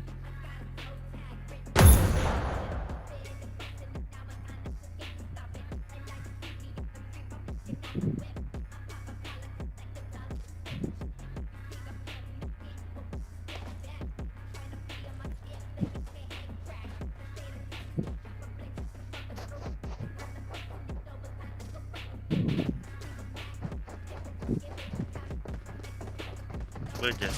Böyle.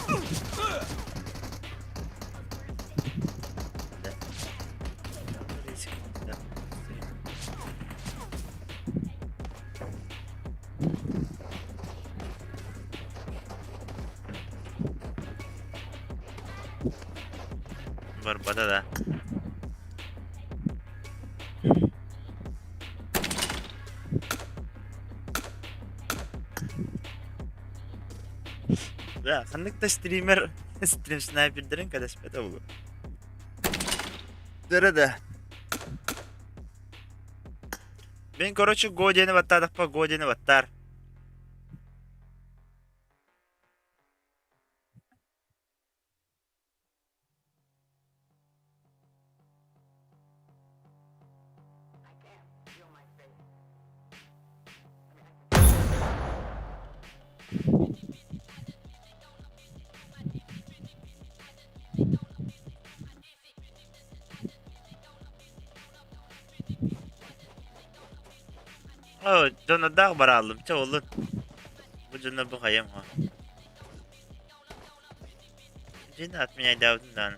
Berbeda da. Ya, kanlıkta streamer stream sniper'ların kadar beda bu. Derede. Ben короче годені ваттадық па годені ваттар. Oh, dona dağ var aldım. Çoğulun. Bu cana bu hayam ha. Cina atmaya davdın da.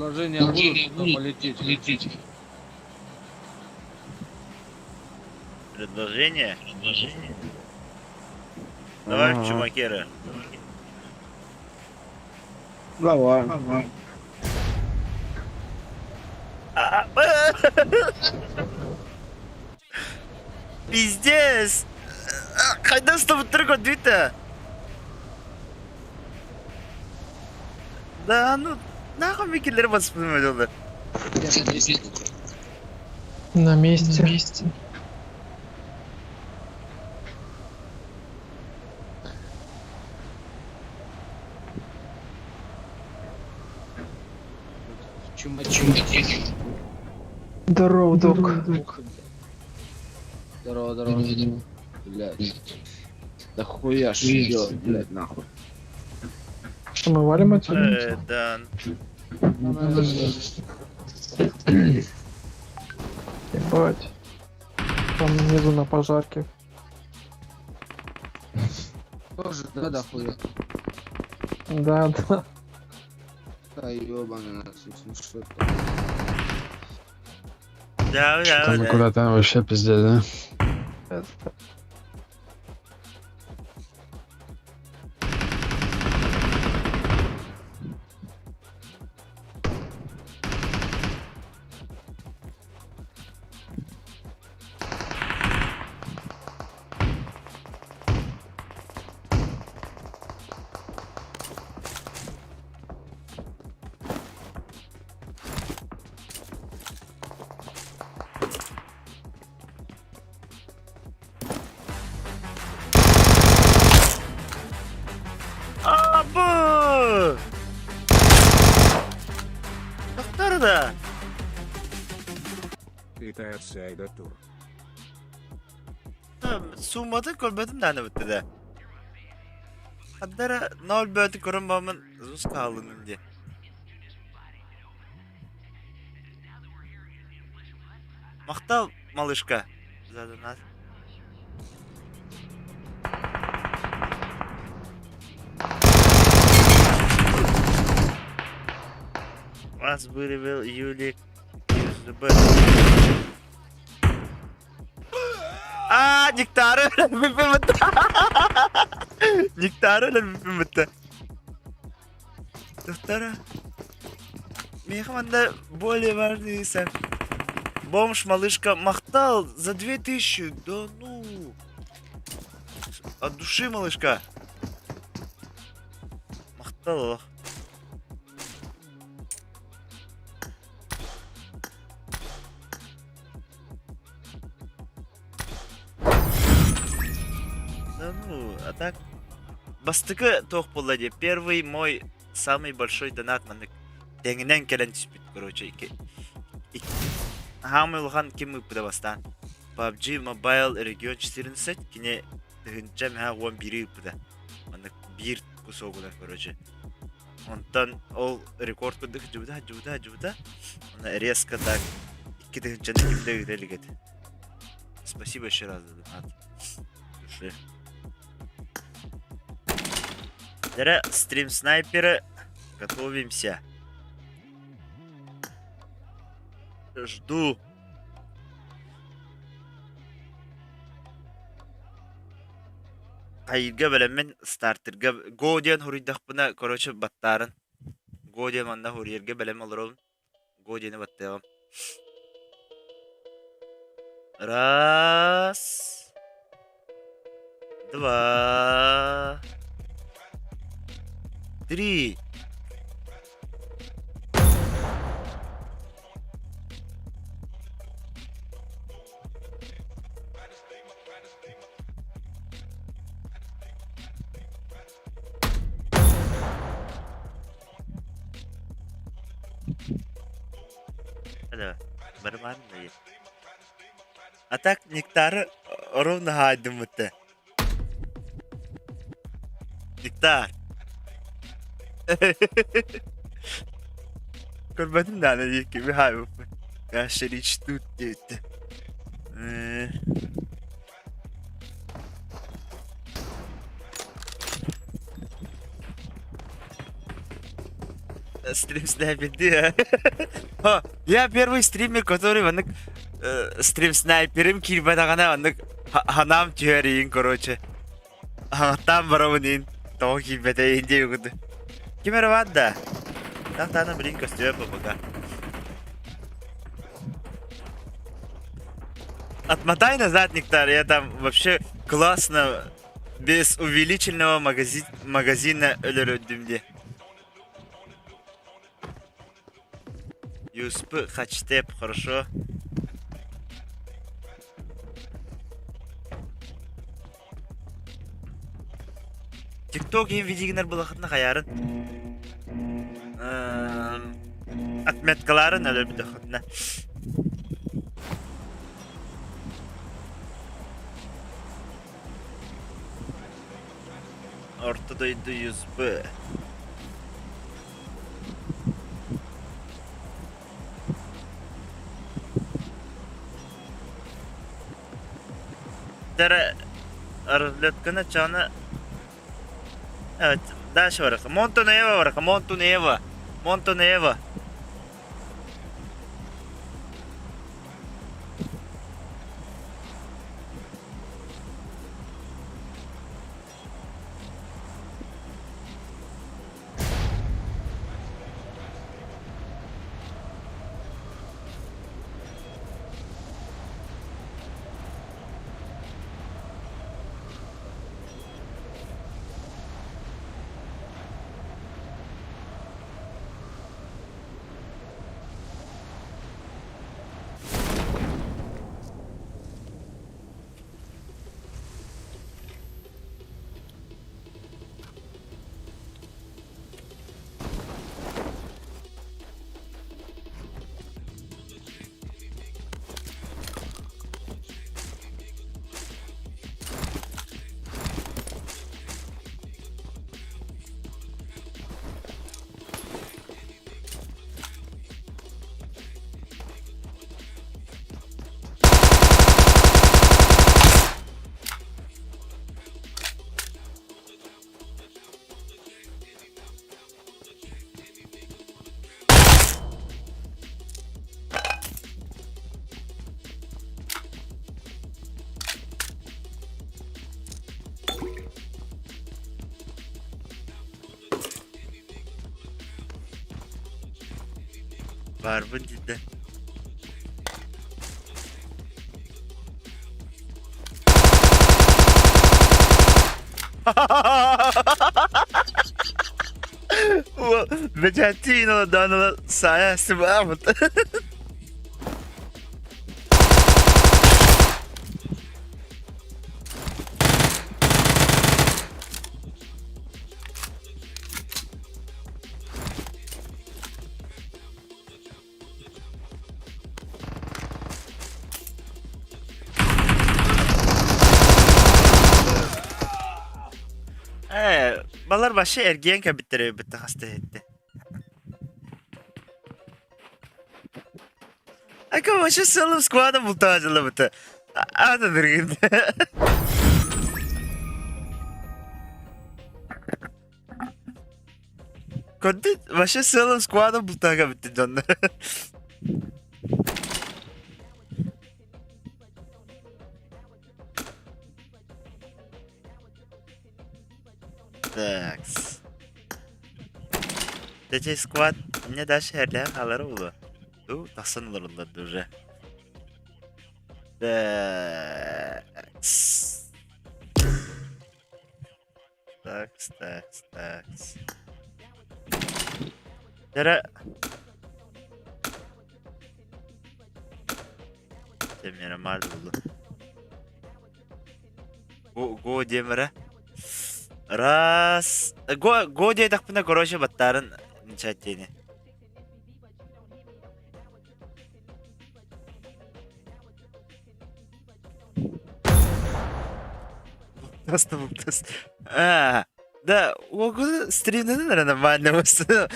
Предложение будут, то полетите. Предложение? Давай в чумакера. Давай. Пиздец! Қайдан ұстап тұр ғой, Да, ну, нахуй мекелері басып бұнымай жолдар. На месте. Здорово, док. Здорово. Блядь. Да хуя ж делать, блядь, нахуй. Что, мы валим отсюда? Да. Ебать. Там внизу на пожарке. Тоже, да, хуя. Да. Да ёбаный насос, ну что это? Да. Там куда-то вообще пиздец, да? Абы! Доктор да. Ты отсайда тур. Сумматын көрбедім дәні бітті да. Қаддара нөл бөті көрін бамын зүз қалының де. Мақтал, малышка. Заданат. Вас выревел Юлик из ДБ. Нектары выпимыта. Нектары выпимыта. Доктора, мне команда более важный сан. Бомж, малышка, махтал за 2000. Да ну. От души, малышка. Махтал. Да ну, а так... Бастыгы тоқ болады. Первый мой самый большой донат мандык. Деңінен келен түспіт, короче. Хамы ұлған кем үпіді бастан. Pubg Mobile регион 14, кене дығынча мәға 11 үпіді. Мандык бір кусогуда, короче. Онтан ол рекорд күдік жуда. Она резко так. Икі дығынчаны кемді үгрелігет. Спасибо еще раз за донат. Души. Дара, стрим снайпера. Готовимся. Жду. Кайырга белемен стартерга Годиан хуридахпына, короче, баттарын. Годиан манда хурирге белем алырым. Годианы баттагам. Раз. Два. Три. Да, нормально. А так нектары ровно хайдым это. Нектар. Көрбәдім да ана деке бір хайбы. Яшыр ичті өтті. стрим снайперды. Я первый стример, который ваннык стрим снайперим кирбадагана ваннык ханам тюрин, короче. Там барабанин, то кирбада инде югуды. Кимера вадда? Так тана блин костюм пока. Отмотай назад, Нектар, я там вообще классно, без увеличенного магазина ölüründümde. Юспы хачтеп, хорошо. Тикток ең видегенер бұлақытына қаярын. Отметкаларын өлі бұлақытына. Ortadaydı 100B. Dere arletkana çana. Evet, daha şey var. Montoneva var. Montoneva. Var mı cidden? Vegentino danno saya sebab. Balar başı ergen kabitleri bitti hasta etti. Aka başı salım squad'a muhtacılı bitti. Adı bir gün. Konti başı salım squad'a muhtacılı bitti canlar. Так. Эти сквад мне даже херлер алар улу. Ду тасынлар улады уже. Такс. Дара. Демера мард улу. Го демера. Раз. Го диye takpına korosha battarın chatini. Buktas. Da o stream'de ne nормально просто.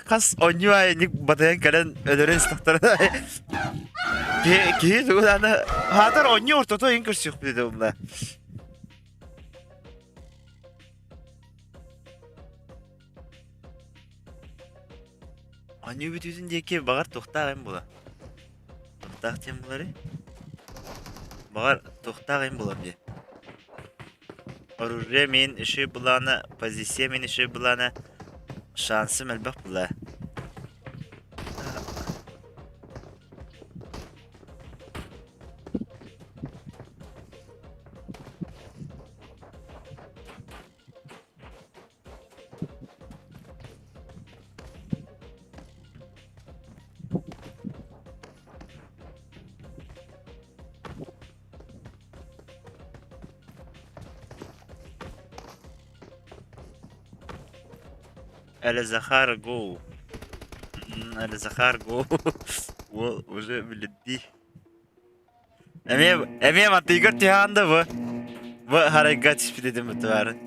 Kas oynuyor ник batayan kalan öderen staktara. Ki du ana hatar oynuyor toto inkurs yok bir de bunlar. Anı bütün diye ki bağır tohtağım bula. Tohtağım bunları. Bağır tohtağım bulam diye. Oraya men işi bulana, pozisiya men işi bulana şansım elbette bula. الزخار جو الزخار جو وجه بلدي أمي ما تيجر تهان ده bu hareket ispitedim muhtemelen.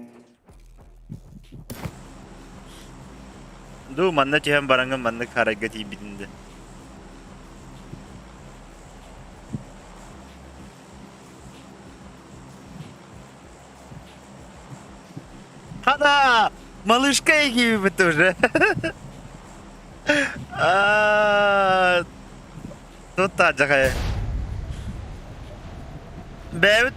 Du manna cihan barangın manna hareket iyi bitindi. Hada! Малышка gibi mi тоже? Тут та жагаа. Бэвт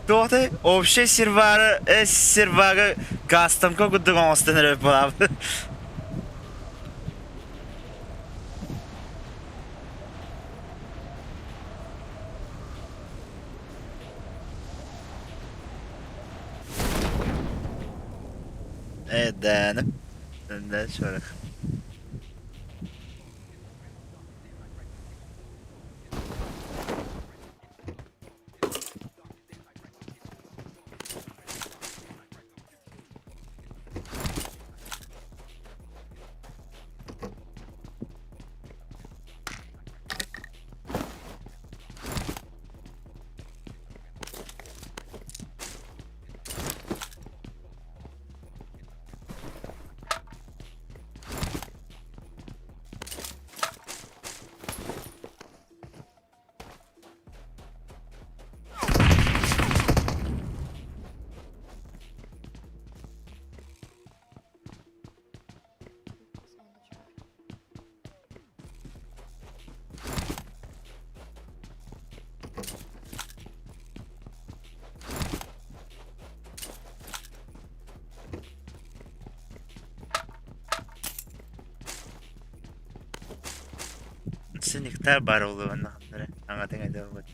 Тоте вообще сервара кастом колко друго останале прав. Да, да, чорах. Seniktar bar oluyor anahtarı. Anlatın hadi bak.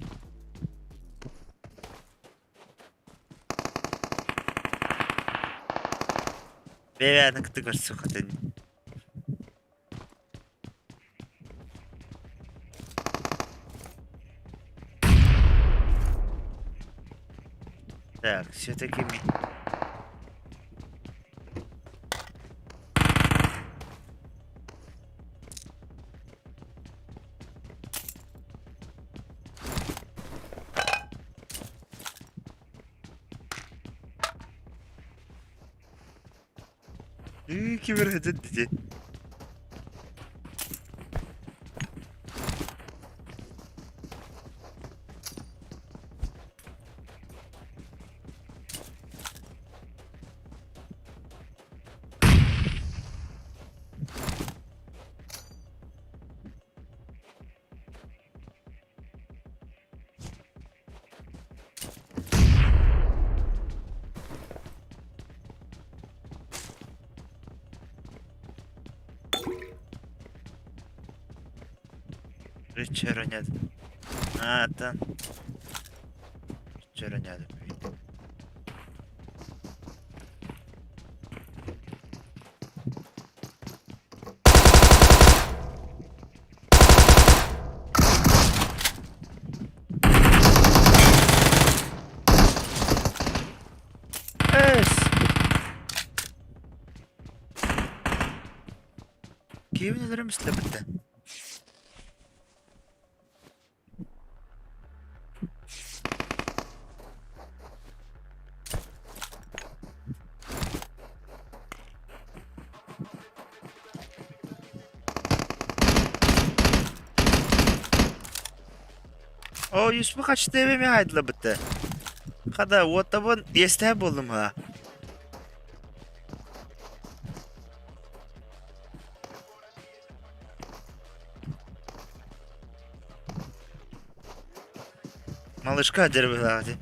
Beyler kıtı karşı katın. Так, все-таки Кибер dedi. Вчера нет. Там. Вчера нет. Kim ne derim istemedim. O Yusuf'u kaçtı eve mi haydıla bitti? Kada o taban yeste buldum ha. Малышка дербелады.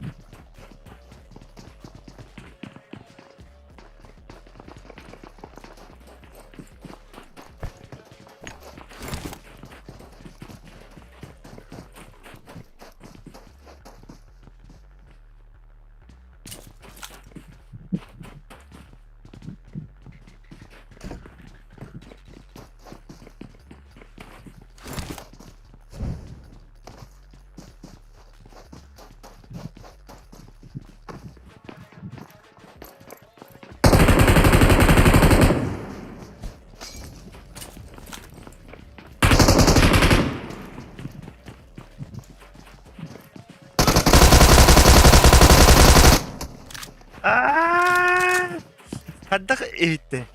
Haddak ihte.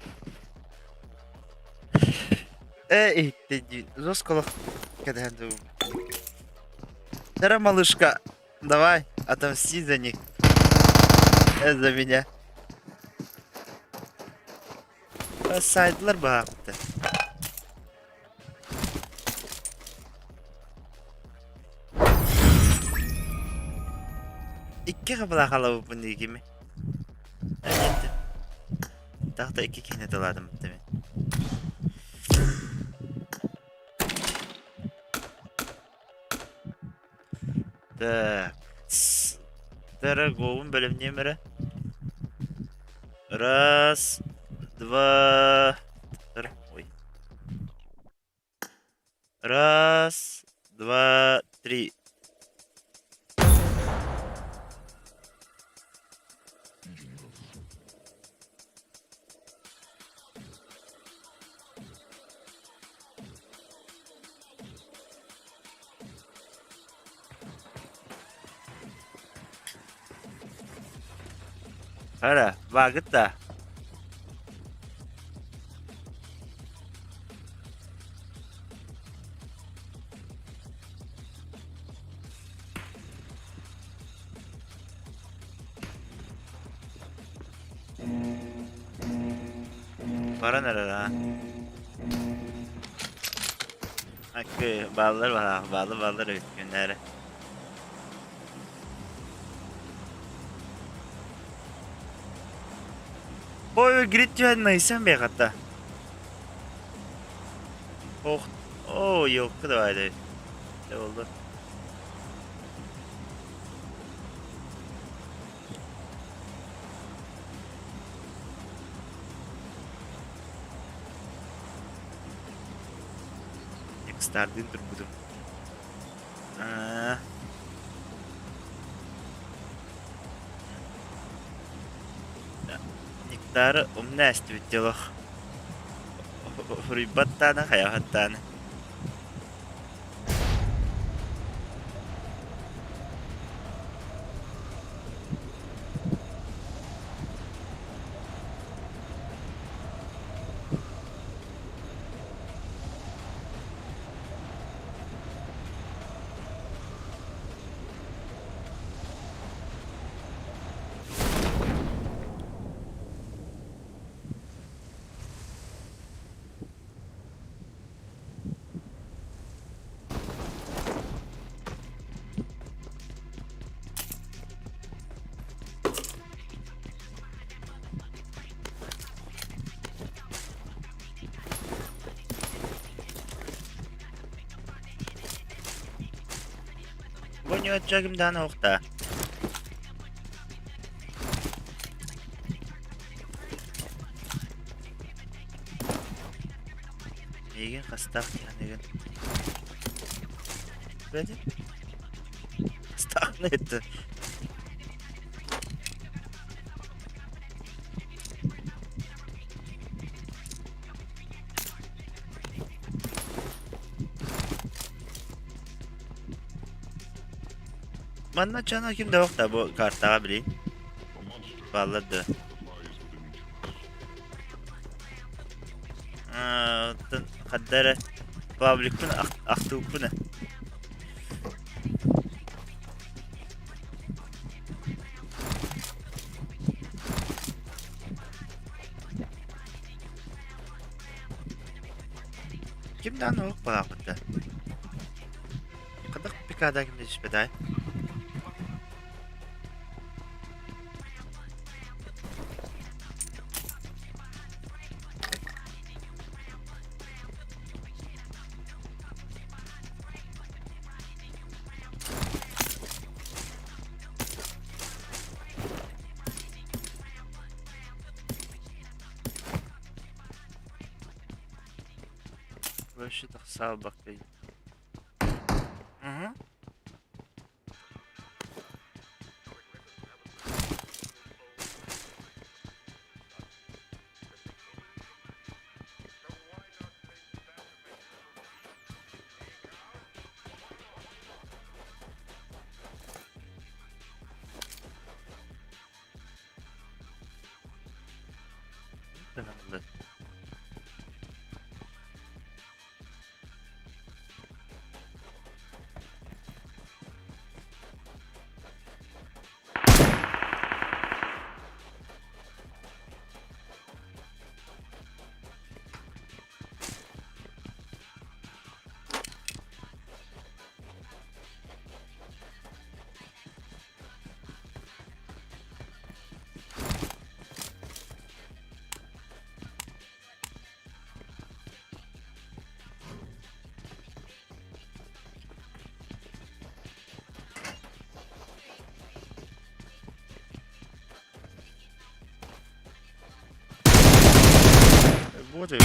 Ihte. Жестко когда думаю. Тара, малышка, давай, отомсти за них. За меня. Сайтлар baktı. İki kapıda kalı bu ne gibi? Evet. Tahta iki kine doladım demin. Так. Дорогого бөлім немері. Раз, два, ой. Раз, два, три. Hala, vakit da. Para nerede ha? Hakkı, bağlılar var, bağlılar günleri. Oy, grit yönleysen be hatta. Oh, yok kadar değil. Ne oldu? Starting buldum. Niktarı umnest videolog. Ribattana hayahattana. Bunu atacağım daha nokta. Negen kastak ya negen. Böyle. Kastak ne etti? Mana cana kimde yok da bu kartlara bileyim. Vallahi. Haddere Pabg pun aktu pun. Kimden yok bu hakikaten? Kadar pikada kimde sepetay? Вообще так собака. Угу. Да. Вот и.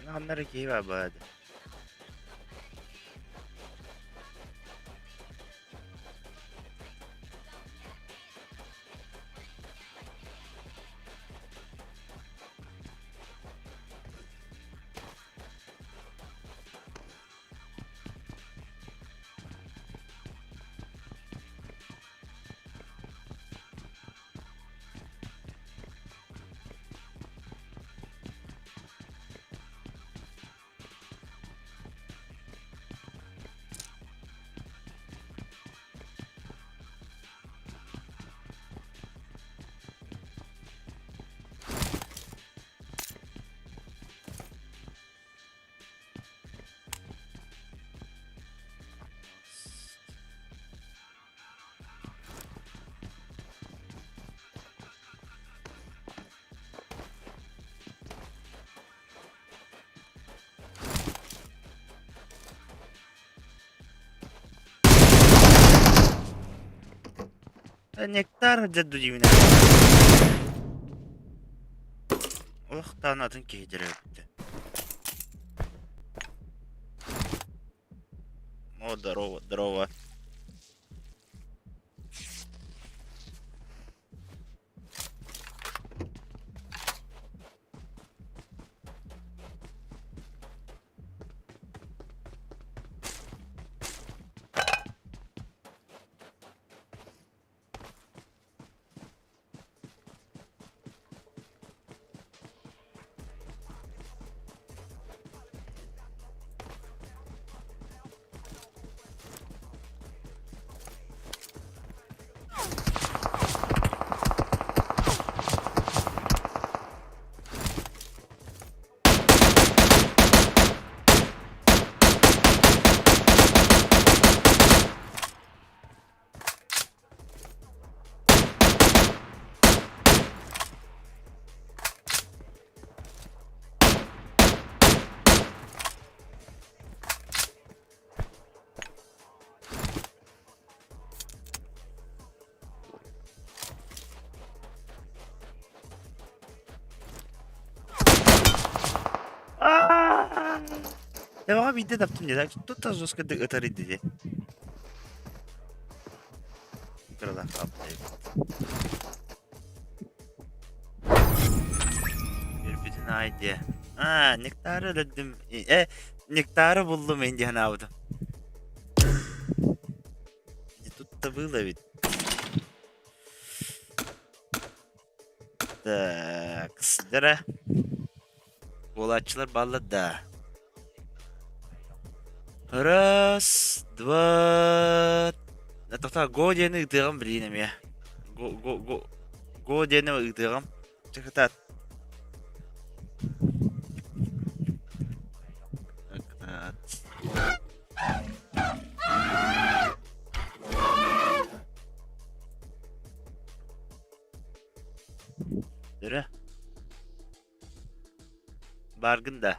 Она на реке бабад. Нектар жадду димина. Ох, танатын кейдерепти. О, здорово, здорово. Devam bir de yaptım ya. Tuttu zoska da atarı dedi. Kırılan kaptayım. Bir bütün haydi. Nektarı dedim. Nektarı buldum indihan avda. Tuttu было ведь. Так, здра. Булатчылар баллада. Раз, два... Тоқта, го дені ұйтығым білейнім я. Го дені ұйтығым. Чықытат. Dürü. Bargın da.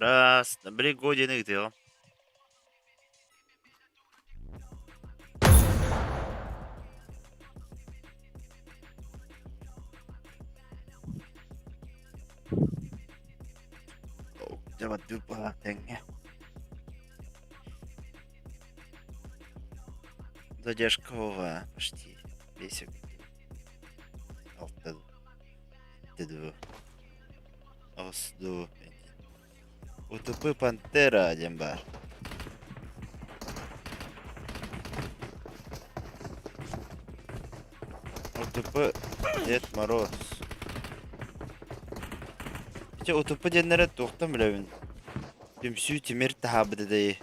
Раз, блин, годины где? Давай дупа тенге. Задержка ова почти 5 секунд. Алтыду. Осду. Утупы пантера один бар. Утупы Дед Мороз. İşte utupı denlere toxtam bilevin. Tümsü timir tahabıdı deyi.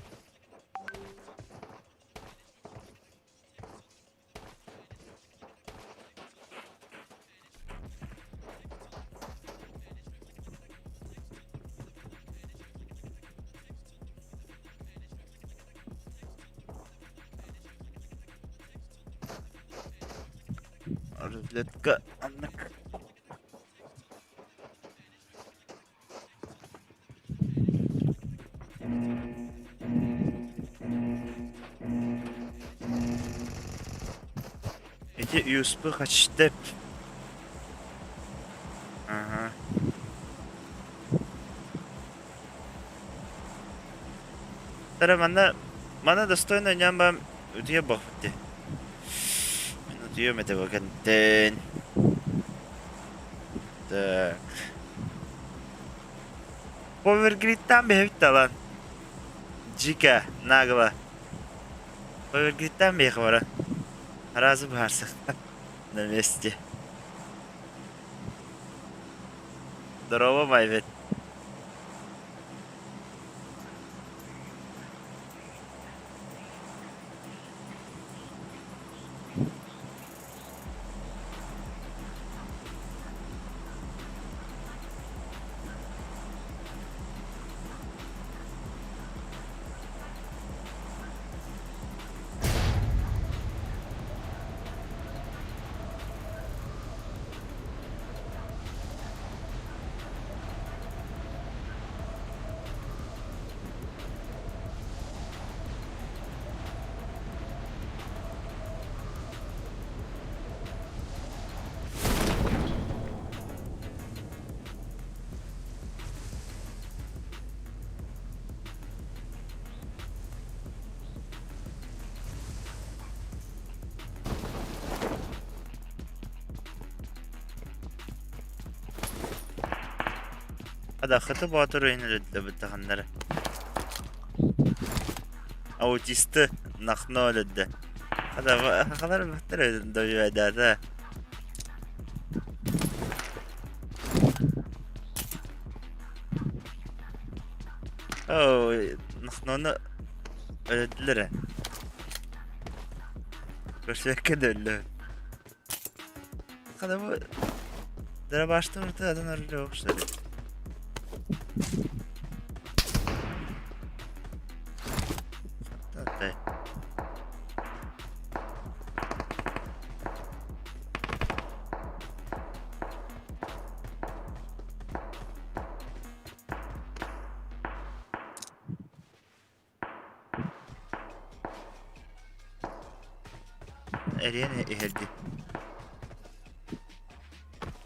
Arıletka anlık. Эти юспы хачтеп. Ага. Тара мана достойно нямбам удия бахти. Удия этого контент. Так. Повергрит там бегает талан. Джика нагло. Повергрит там бегает. Разобрался на месте. Здорово, Майвет. هذا خطة باتر هنا للتخنرة أوتيست نخنو لده هذا خبر بحتر دوجو هذا أو نخنو لده بس كده اللي هذا ده başta ortada da nerede olmuşlar. Tatlı. Eriyene ehildi.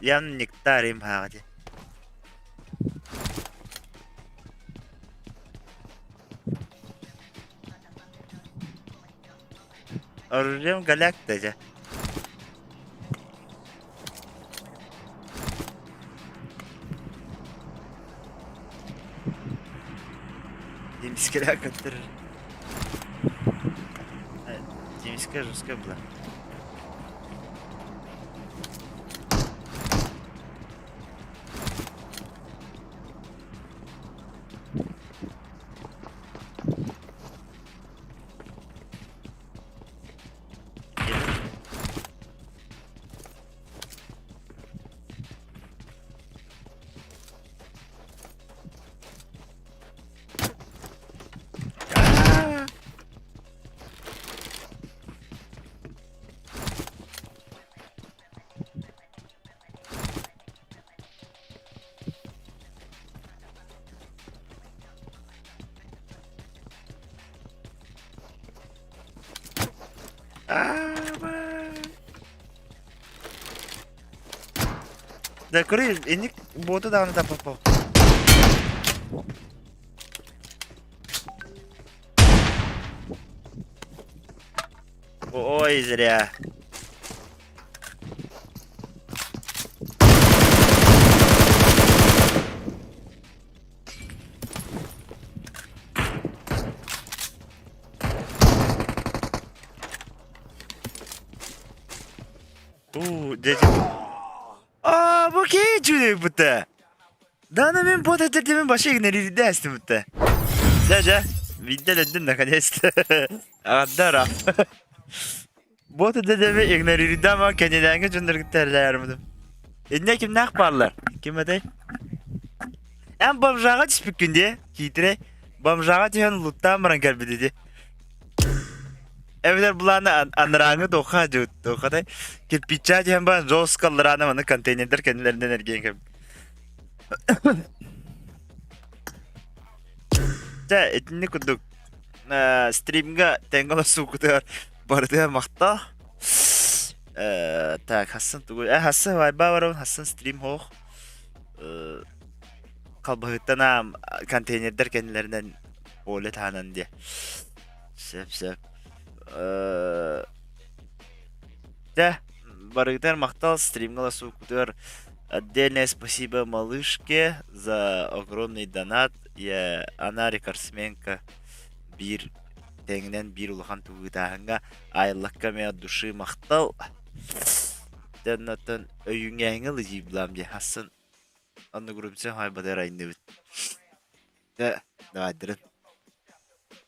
Yan nektarim hadi. Arıyorum galaktaca. Димская катер. Димская жесткая была. Да, кори, ini botu da onu da papa. Ой, зря. Дети. Bu ki çocuk bu da. Daha ben pot ettirdiğimin başı ignori dersim bu da. Sadece videoladın наконец-то. Adara. Bot ettirdiğimi ignori ama kendilerine cündür terlerdim. Ne kim ne yaparlar? Kim ödey? En bamjağa çıkıp günde kitire bamjağa diyen luttan mıran dedi. Evler bulanı anırağını doka da kirpiççi hem ben zos kalırana bana konteynerler kendilerinden ergen gibi. Ja, etini kuduk. Streamga tengala sukutar barda makta. Tak Hasan tuğu. Hasan vay bavarın Hasan stream hoğ. Kalbahıttana konteynerler kendilerinden olet hanan diye. Sep. Да, благодаря Махтал, стрим голосу кутер. Отдельное спасибо малышке за огромный донат. Она рекордсменка бир теңнен бир улахан тугытаһынга айлыкка мен от души Махтал. Дәннәтен өйүңгә аңыл җиблам ди Хасан. Аны күрүмсәң хай бадар инде бит. Да, давай дирет.